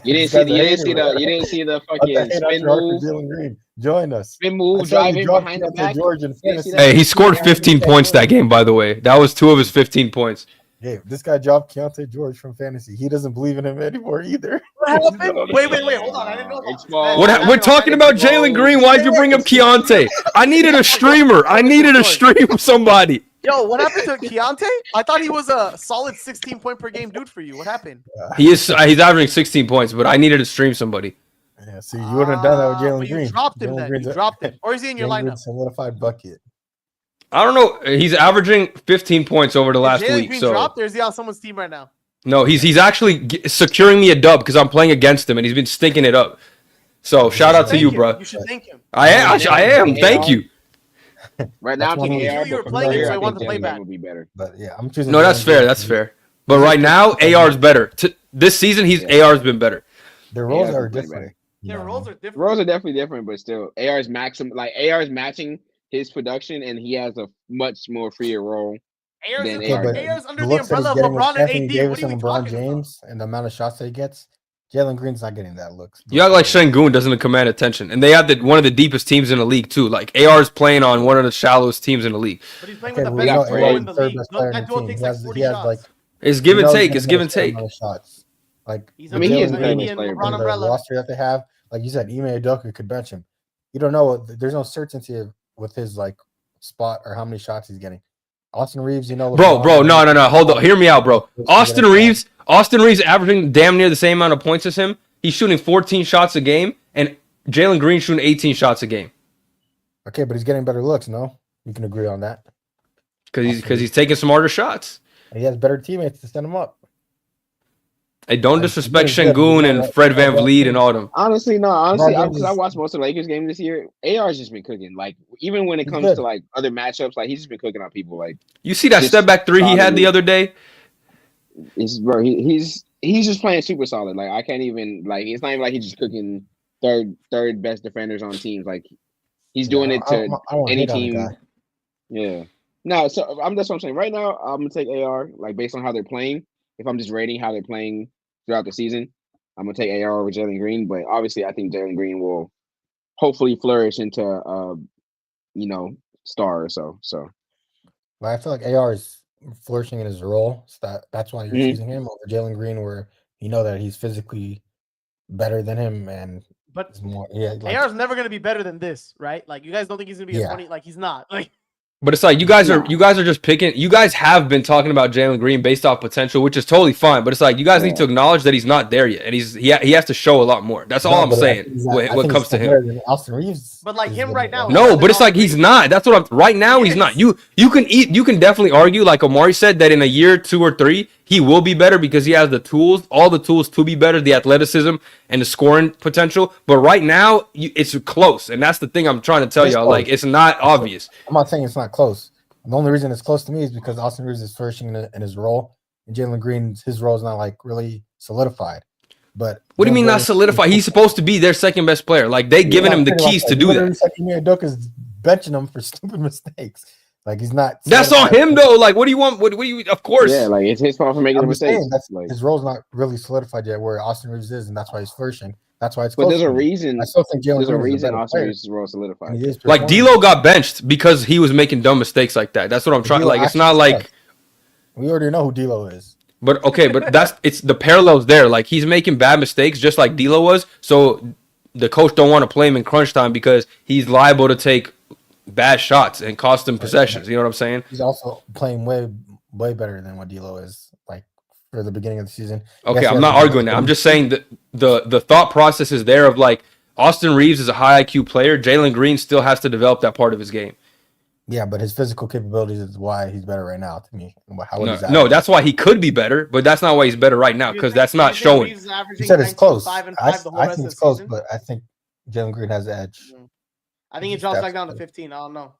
You didn't see the fucking spin move. Jalen Green, join us. Spin move, driving behind the back. Hey, he scored 15 points that game, by the way. That was 2 of his 15 points. Yeah, this guy dropped Keontae George from fantasy. He doesn't believe in him anymore either. What happened? Wait, hold on. I didn't know that. We're talking about Jalen Green. Why'd you bring up Keontae? I needed a streamer. I needed to stream somebody. Yo, what happened to Keontae? I thought he was a solid 16-point per game dude for you. What happened? He's averaging 16 points, but I needed to stream somebody. Yeah, see, you wouldn't have done that with Jalen Green. You dropped him then. You dropped him. Or is he in your lineup? Solidified bucket. I don't know. He's averaging 15 points over the last week. Green so dropped, or is he on someone's team right now? No, he's actually securing me a dub because I'm playing against him and he's been stinking it up. So shout out to you, bro. You should thank him. I am. Thank you. Right now, I'm taking AR. You were playing it, so I wanted to play back. Would be better. But yeah, I'm choosing. No, that's fair. That's fair. But right now, AR's better. This season, AR's been better. Their roles are different. Their roles are different. Roles are definitely different, but still, AR's matching his production, and he has a much more freer role. AR's under the umbrella of LeBron and AD. Davis and LeBron James, and the amount of shots that he gets, Jalen Green's not getting that looks. You act like Şengün doesn't command attention, and they have one of the deepest teams in the league too. Like AR's playing on one of the shallowest teams in the league. But he's playing with the best player in the league. That duo takes like 40 shots. It's give and take. It's give and take. Like he is the best player. The roster that they have, like you said, Ime Udoka could bench him. You don't know. There's no certainty with his like spot or how many shots he's getting. Austin Reeves, bro, no, hold on, hear me out, bro. Austin Reeves averaging damn near the same amount of points as him. He's shooting 14 shots a game, and Jalen Green shooting 18 shots a game. Okay, but he's getting better looks. No, we can agree on that. Because he's taking smarter shots. He has better teammates to send him up. Hey, don't disrespect Şengün and Fred VanVleet and all them. Honestly, because I watched most of the Lakers games this year. AR's just been cooking. Like even when it comes to like other matchups, like he's just been cooking on people. Like you see that step back three he had the other day. He's just playing super solid. Like I can't even like it's not even like he's just cooking third best defenders on teams. Like he's doing it to any team. Yeah. No, so that's what I'm saying. Right now, I'm gonna take AR like based on how they're playing. If I'm just rating how they're playing throughout the season, I'm gonna take AR over Jalen Green. But obviously, I think Jalen Green will hopefully flourish into star or so. So, well, I feel like AR is flourishing in his role. So that's why you're choosing him over Jalen Green, where you know that he's physically better than him and. But it's more, AR is never gonna be better than this, right? Like you guys don't think he's gonna be a 20? Like he's not. Like. But it's like you guys are just picking. You guys have been talking about Jalen Green based off potential, which is totally fine. But it's like you guys need to acknowledge that he's not there yet, and he has to show a lot more. That's all I'm saying when it comes to him. Austin Reeves, but like him right now. No, but it's like he's not. That's what I'm. Right now, he's not. You can definitely argue, like Omari said, that in a year, 2 or 3, he will be better because he has all the tools to be better, the athleticism and the scoring potential. But right now, it's close, and that's the thing I'm trying to tell y'all. Like it's not obvious. I'm not saying it's not close. The only reason it's close to me is because Austin Reeves is flourishing in his role, and Jalen Green, his role is not like really solidified. But what do you mean not solidified? He's supposed to be their second best player. Like they giving him the keys to do that. Udoka's benching him for stupid mistakes. Like he's not. That's on him though. Like what do you want? What do you? Of course. Yeah, like it's his fault for making a mistake. His role's not really solidified yet, where Austin Reeves is, and that's why he's flourishing. That's why it's. But there's a reason. I still think there's a reason Austin Reeves' role solidified. Like D'Lo got benched because he was making dumb mistakes like that. That's what I'm trying. Like it's not like we already know who D'Lo is. But okay, but it's the parallels there. Like he's making bad mistakes just like D'Lo was. So the coach don't want to play him in crunch time because he's liable to take bad shots and cost him possessions. You know what I'm saying? He's also playing way better than what D'Lo is. Like for the beginning of the season. Okay, I'm not arguing that. I'm just saying that the thought process is there of like Austin Reeves is a high IQ player. Jalen Green still has to develop that part of his game. Yeah, but his physical capabilities is why he's better right now to me. No, that's why he could be better, but that's not why he's better right now because that's not showing. You said it's close. I think it's close, but I think Jalen Green has the edge. I think he drops back down to 15. I don't know.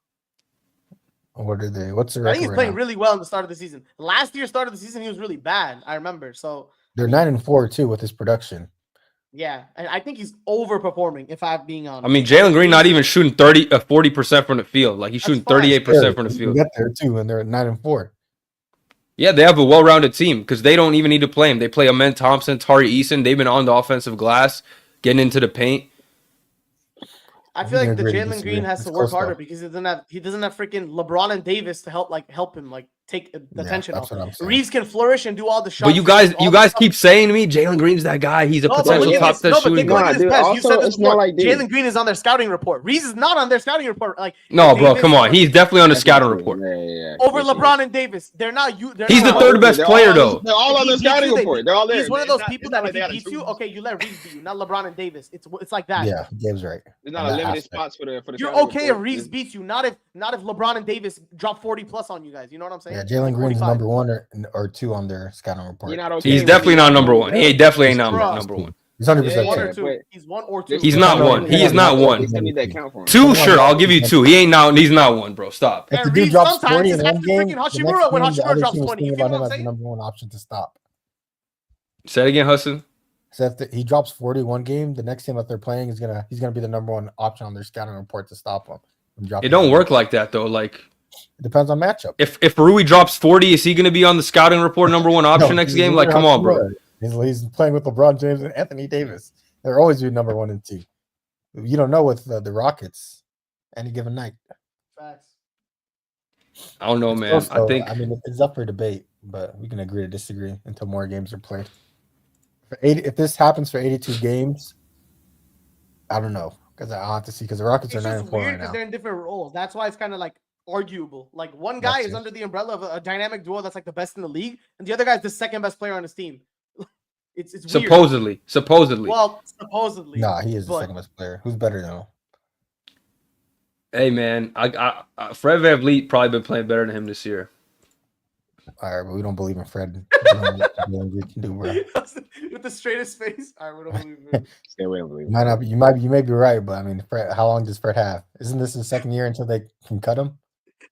What are they? What's the record? I think he's playing really well in the start of the season. Last year, start of the season, he was really bad. I remember. So they're 9-4 too with his production. Yeah, and I think he's overperforming. If I'm being honest, I mean Jalen Green not even shooting 40% from the field. Like he's shooting 38% from the field. Get there too, and they're at 9-4. Yeah, they have a well-rounded team because they don't even need to play him. They play Amen Thompson, Tari Eason. They've been on the offensive glass, getting into the paint. I feel like the Jalen Green has to work harder because he doesn't have freaking LeBron and Davis to help him take the tension off. Reeves can flourish and do all the shots. But you guys keep saying to me, Jalen Green's that guy. He's a potential top shooting guy. Jalen Green is on their scouting report. Reeves is not on their scouting report. No, bro, come on. He's definitely on the scouting report. Over LeBron and Davis, they're not you. He's the third best player though. They're all on the scouting report. They're all there. He's one of those people that if he beats you, okay, you let Reeves beat you, not LeBron and Davis. It's like that. Yeah, Gabe's right. There's not limited spots for the. You're okay if Reeves beats you, not if LeBron and Davis drop 40 plus on you guys. You know what I'm saying? Yeah, Jalen Green's number 1 or 2 on their scouting report. He's definitely not number 1. He definitely ain't number 1. He's 100%. He's 1 or 2. He's not 1. He is not 1. 2, sure, I'll give you 2. He's not 1, bro. Stop. If the dude drops 40 in one game, Hashimura when Hashimura drops 20, you feel what I'm saying? Number 1 option to stop. Say it again, Hassan. So if he drops 40 one game, the next game that they're playing he's gonna be the number 1 option on their scouting report to stop him. It don't work like that though. Like it depends on matchup. If Rui drops 40, is he gonna be on the scouting report number 1 option next game? Like, come on, bro. He's playing with LeBron James and Anthony Davis. They're always be number 1 and 2. You don't know with the Rockets any given night. Facts. I don't know, man. I think it's up for debate, but we can agree to disagree until more games are played. If this happens for 82 games, I don't know because I'll have to see because the Rockets are 9-4 right now. They're in different roles. That's why it's kind of like arguable. Like one guy is under the umbrella of a dynamic duo that's like the best in the league, and the other guy's the second best player on his team. It's weird. Supposedly. Well, supposedly. Nah, he is the second best player. Who's better though? Hey man, Fred VanVleet probably been playing better than him this year. All right, but we don't believe in Fred. Do, bro. With the straightest face. All right, we don't believe him. Stay away from You may be right, but I mean, Fred, how long does Fred have? Isn't this his second year until they can cut him?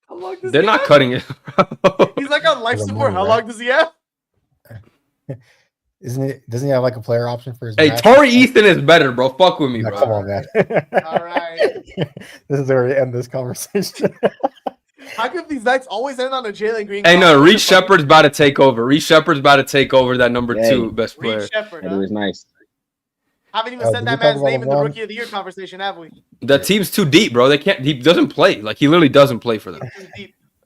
How long does They're not cutting it. He's like on life support. How long does he have? Isn't it? Doesn't he have like a player option for his? Hey, Torrey Ethan is better, bro. Fuck with me, bro. Come on, man. All right. This is where we end this conversation. How come these nights always end on a Jalen Green? Hey, no, Reed Shepard's about to take over. Reed Shepard's about to take over that number 2 best player. Reed Shepard, It was nice. Haven't even said that man's name in the Rookie of the Year conversation, have we? That team's too deep, bro. He doesn't play. Like, he literally doesn't play for them.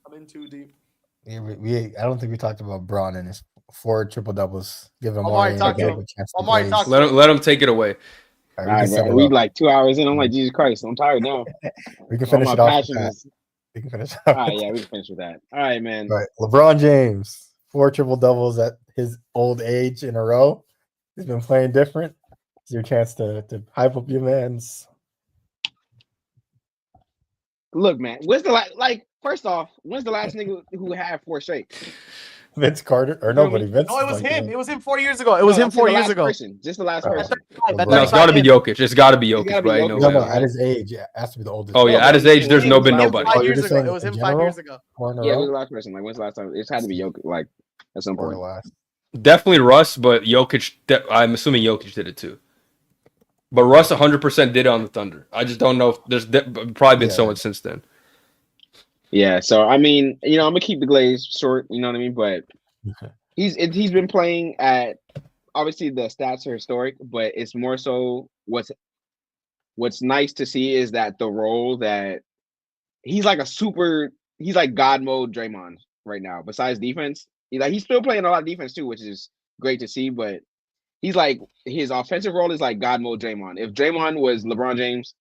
I'm in too deep. Yeah, I don't think we talked about Braun and his 4 triple doubles. Give him Omari, talk to him. Omari, talk to him. Let him take it away. All right, bro. We like 2 hours in. I'm like, Jesus Christ, I'm tired now. We can finish it off with that. We can finish all right, yeah, we can finish with that. All right, man. All right, LeBron James, 4 triple doubles at his old age in a row. He's been playing different. It's your chance to hype up your man's. Look, man, first off, when's the last nigga who had 4 straight? Vince Carter or nobody? Vince. No, it was him. It was him 4 years ago. It was him 4 years ago. Just the last person. No, it's got to be Jokic. It's got to be Jokic, right? No, at his age, it has to be the oldest. Oh yeah, at his age, there's been nobody. 5 years ago. It was him 5 years ago. Yeah, it was the last person. Like, when's the last time? It's had to be Jokic. Like, at some point. Definitely Russ, but Jokic. I'm assuming Jokic did it too. But Russ 100% did it on the Thunder. I just don't know if there's probably been someone since then. Yeah, so I mean, I'm gonna keep the glaze short. You know what I mean? But he's been playing at, obviously the stats are historic, but it's more so what's nice to see is that the role that he's like God mode Draymond right now. Besides defense, he's still playing a lot of defense too, which is great to see. But he's like, his offensive role is like God mode Draymond. If Draymond was LeBron James,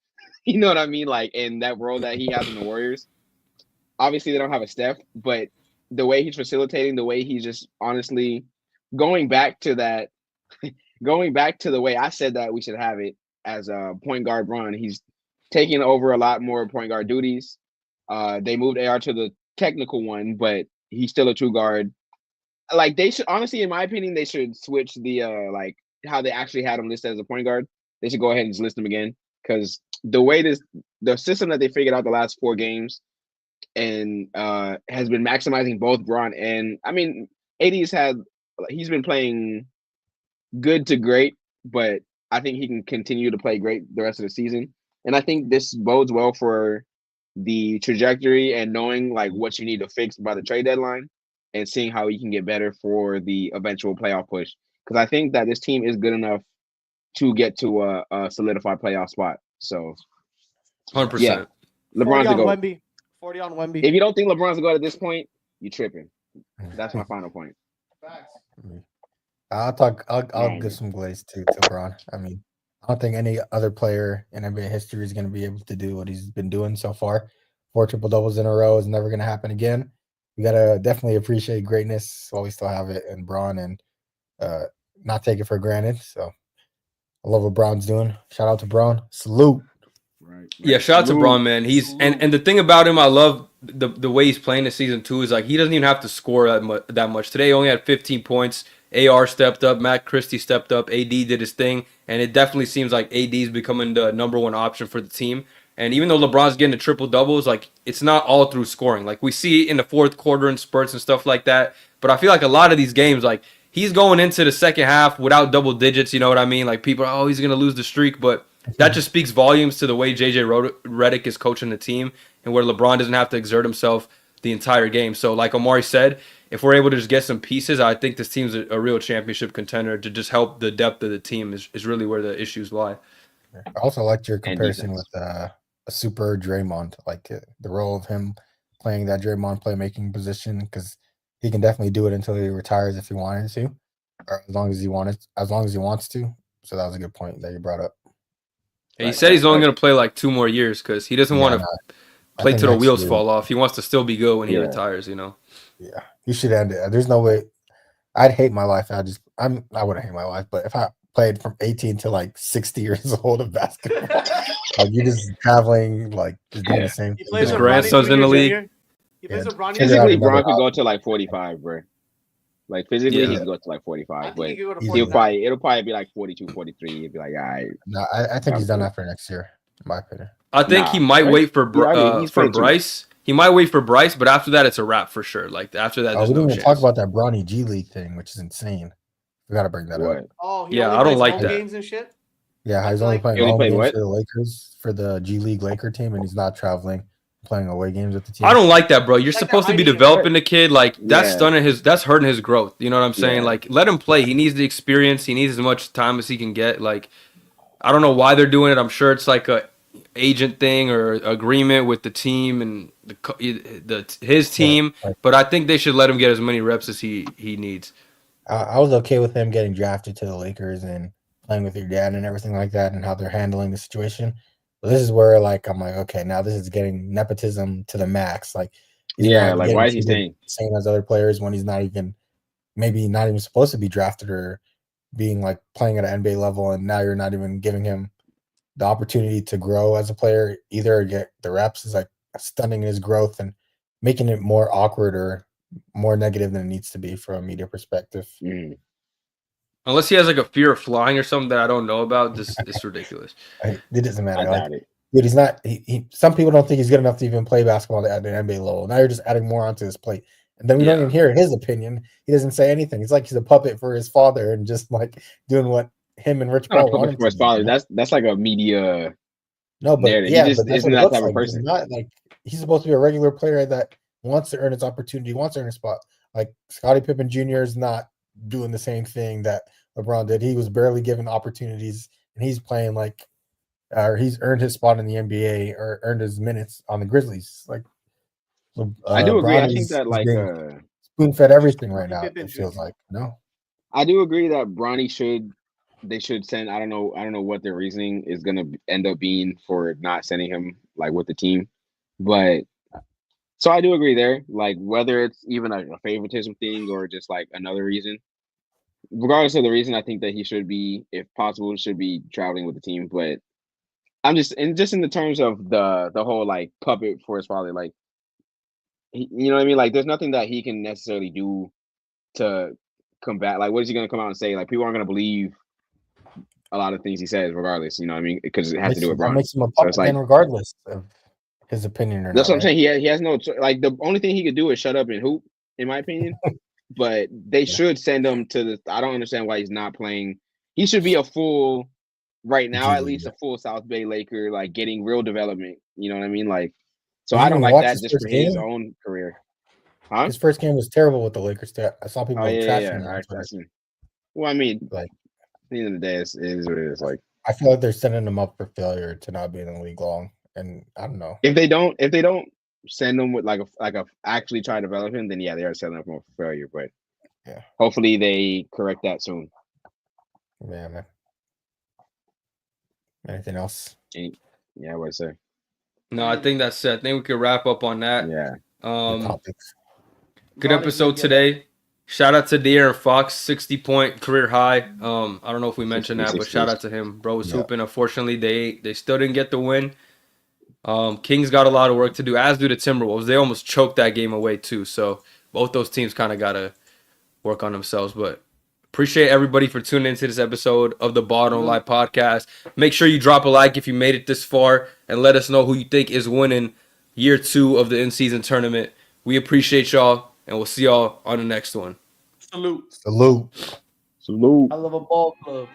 you know what I mean? Like in that role that he has in the Warriors. Obviously, they don't have a Steph, but the way he's facilitating, the way he's just honestly going back to the way I said that we should have it as a point guard run, he's taking over a lot more point guard duties. They moved AR to the technical one, but he's still a true guard. Like they should, honestly, in my opinion, they should switch the like how they actually had him listed as a point guard. They should go ahead and just list him again because the system that they figured out the last 4 games and has been maximizing both Braun and he's been playing good to great, but I think he can continue to play great the rest of the season. And I think this bodes well for the trajectory and knowing like what you need to fix by the trade deadline and seeing how he can get better for the eventual playoff push. Because I think that this team is good enough to get to a solidified playoff spot. So 100%. Yeah, LeBron's the GOAT. 40 on Wemby. If you don't think LeBron's a GOAT at this point, you're tripping. That's my final point. I'll give some glaze to LeBron. I mean, I don't think any other player in NBA history is going to be able to do what he's been doing so far. 4 triple doubles in a row is never going to happen again. We got to definitely appreciate greatness while we still have it in Braun and not take it for granted. So I love what Braun's doing. Shout out to Braun. Salute. Right. Yeah, shout out to Braun, man. He's and the thing about him, I love the way he's playing this season too. Is like he doesn't even have to score that much. Today, he only had 15 points. AR stepped up, Matt Christie stepped up, AD did his thing, and it definitely seems like AD is becoming the number 1 option for the team. And even though LeBron's getting the triple doubles, like it's not all through scoring. Like we see in the fourth quarter in spurts and stuff like that. But I feel like a lot of these games, like he's going into the second half without double digits. You know what I mean? Like people are, he's gonna lose the streak, but that just speaks volumes to the way JJ Redick is coaching the team and where LeBron doesn't have to exert himself the entire game. So like Omari said, if we're able to just get some pieces, I think this team's a real championship contender to just help the depth of the team is really where the issues lie. I also liked your comparison with a super Draymond, like the role of him playing that Draymond playmaking position, because he can definitely do it until he retires if he wanted to, or as long as he wants to. So that was a good point that you brought up. He said he's only going to play like 2 more years because he doesn't want to play till the wheels fall off. He wants to still be good when he retires, you know? Yeah, he should end it. There's no way. I'd hate my life. I wouldn't hate my life, but if I played from 18 to like 60 years old of basketball, Like you're just traveling, like just doing the same He thing. plays His with grandson's Ronnie in the Jr. league. He plays with Ronnie figure out Physically, Jr. another Bron could go option. to like 45, bro. Like physically, he Yeah. could go to like I 45, think but he could go to He's- 49. it'll probably be like 42, 43. It'd be like, all right, No, I think he's done cool. after next year, in my opinion. I think he Nah, might right? wait for He's played too. Bryce. He might wait for Bryce, but after that, it's a wrap for sure. Like after that, there's We didn't no even chance. talk about that Bronny G League thing, which is insane. We got to bring that up. What? Oh, he Yeah, only I don't plays like home that. games and shit. Yeah, he's only playing He only home played games what? for the Lakers, for the G League Laker team, and he's not traveling, playing away games with the team. I don't like that, bro. You're Like supposed to be hiding it, developing the kid. Like that's Yeah. stunning that's hurting his growth. You know what I'm saying? Yeah. Like let him play. He needs the experience. He needs as much time as he can get. Like I don't know why they're doing it. I'm sure it's like a agent thing or agreement with the team and his team. Yeah, right. But I think they should let him get as many reps as he needs. I was okay with him getting drafted to the Lakers and playing with your dad and everything like that, and how they're handling the situation. But this is where, like, I'm like, okay, now this is getting nepotism to the max. Like, he's Yeah, not like, getting why is he treated staying? the same as other players when he's not even, maybe not even supposed to be drafted or being like playing at an NBA level, and now you're not even giving him the opportunity to grow as a player either, or get the reps. Is like stunning his growth and making it more awkward or more negative than it needs to be from a media perspective. Mm. Unless he has like a fear of flying or something that I don't know about, it's ridiculous. It doesn't matter. I Like, doubt it. dude, he's not. He some people don't think he's good enough to even play basketball at an NBA level. Now you're just adding more onto his plate, and then we don't even hear his opinion. He doesn't say anything. It's like he's a puppet for his father and just like doing what him and Rich Paul want him For his to father. do. That's like a media. No, but narrative. yeah, He just but that's isn't what it that looks type of like. He's person. not like he's supposed to be a regular player that wants to earn his opportunity, wants to earn a spot. Like Scottie Pippen Jr. is not doing the same thing that LeBron did. He was barely given opportunities, and he's playing like, or he's earned his spot in the NBA or earned his minutes on the Grizzlies. Like, I do agree. Bron I think that like being spoon-fed everything right Scottie now. Pippen It feels Jr. like no. I do agree that Bronny they should send. I don't know what their reasoning is gonna end up being for not sending him like with the team, but so I do agree there. Like whether it's even a favoritism thing or just like another reason, regardless of the reason, I think that he should be, if possible, should be traveling with the team. But I'm just in the terms of the whole like puppet for his father, like you know what I mean. Like there's nothing that he can necessarily do to combat. Like what is he gonna come out and say? Like people aren't gonna believe a lot of things he says, regardless. You know what I mean? Because it has to do with That Bron. makes him a So puppet it's like then, regardless of his opinion or that's not. what I'm saying. He has no like the only thing he could do is shut up and hoop, in my opinion. But they should send him to the. I don't understand why he's not playing. He should be a full right now, at least a full South Bay Laker, like getting real development. You know what I mean? Like, so Did I you don't even like watch that his just first for his game? own career. Huh? His first game was terrible with the Lakers. I saw people Oh trashing yeah. him. I see. Well, I mean, Like, at the end of the day, it is what it is. Like, I feel like they're setting him up for failure to not be in the league long, and I don't know. if they don't send him with like a actually try to develop him, then yeah, they are setting up for failure. But yeah, hopefully they correct that soon. Yeah, man. Anything else? Yeah, what to say? No, I think that's it. I think we could wrap up on that. Yeah. Topics. Good episode today. Shout out to De'Aaron Fox, 60-point career high. I don't know if we mentioned that, but shout out to him. Bro was hooping. Unfortunately, they still didn't get the win. Kings got a lot of work to do, as do the Timberwolves. They almost choked that game away too. So both those teams kind of got to work on themselves. But appreciate everybody for tuning into this episode of the Bottom Line Podcast. Make sure you drop a like if you made it this far, and let us know who you think is winning year 2 of the in-season tournament. We appreciate y'all, and we'll see y'all on the next one. Salute. Salute. Salute. I love a ball club.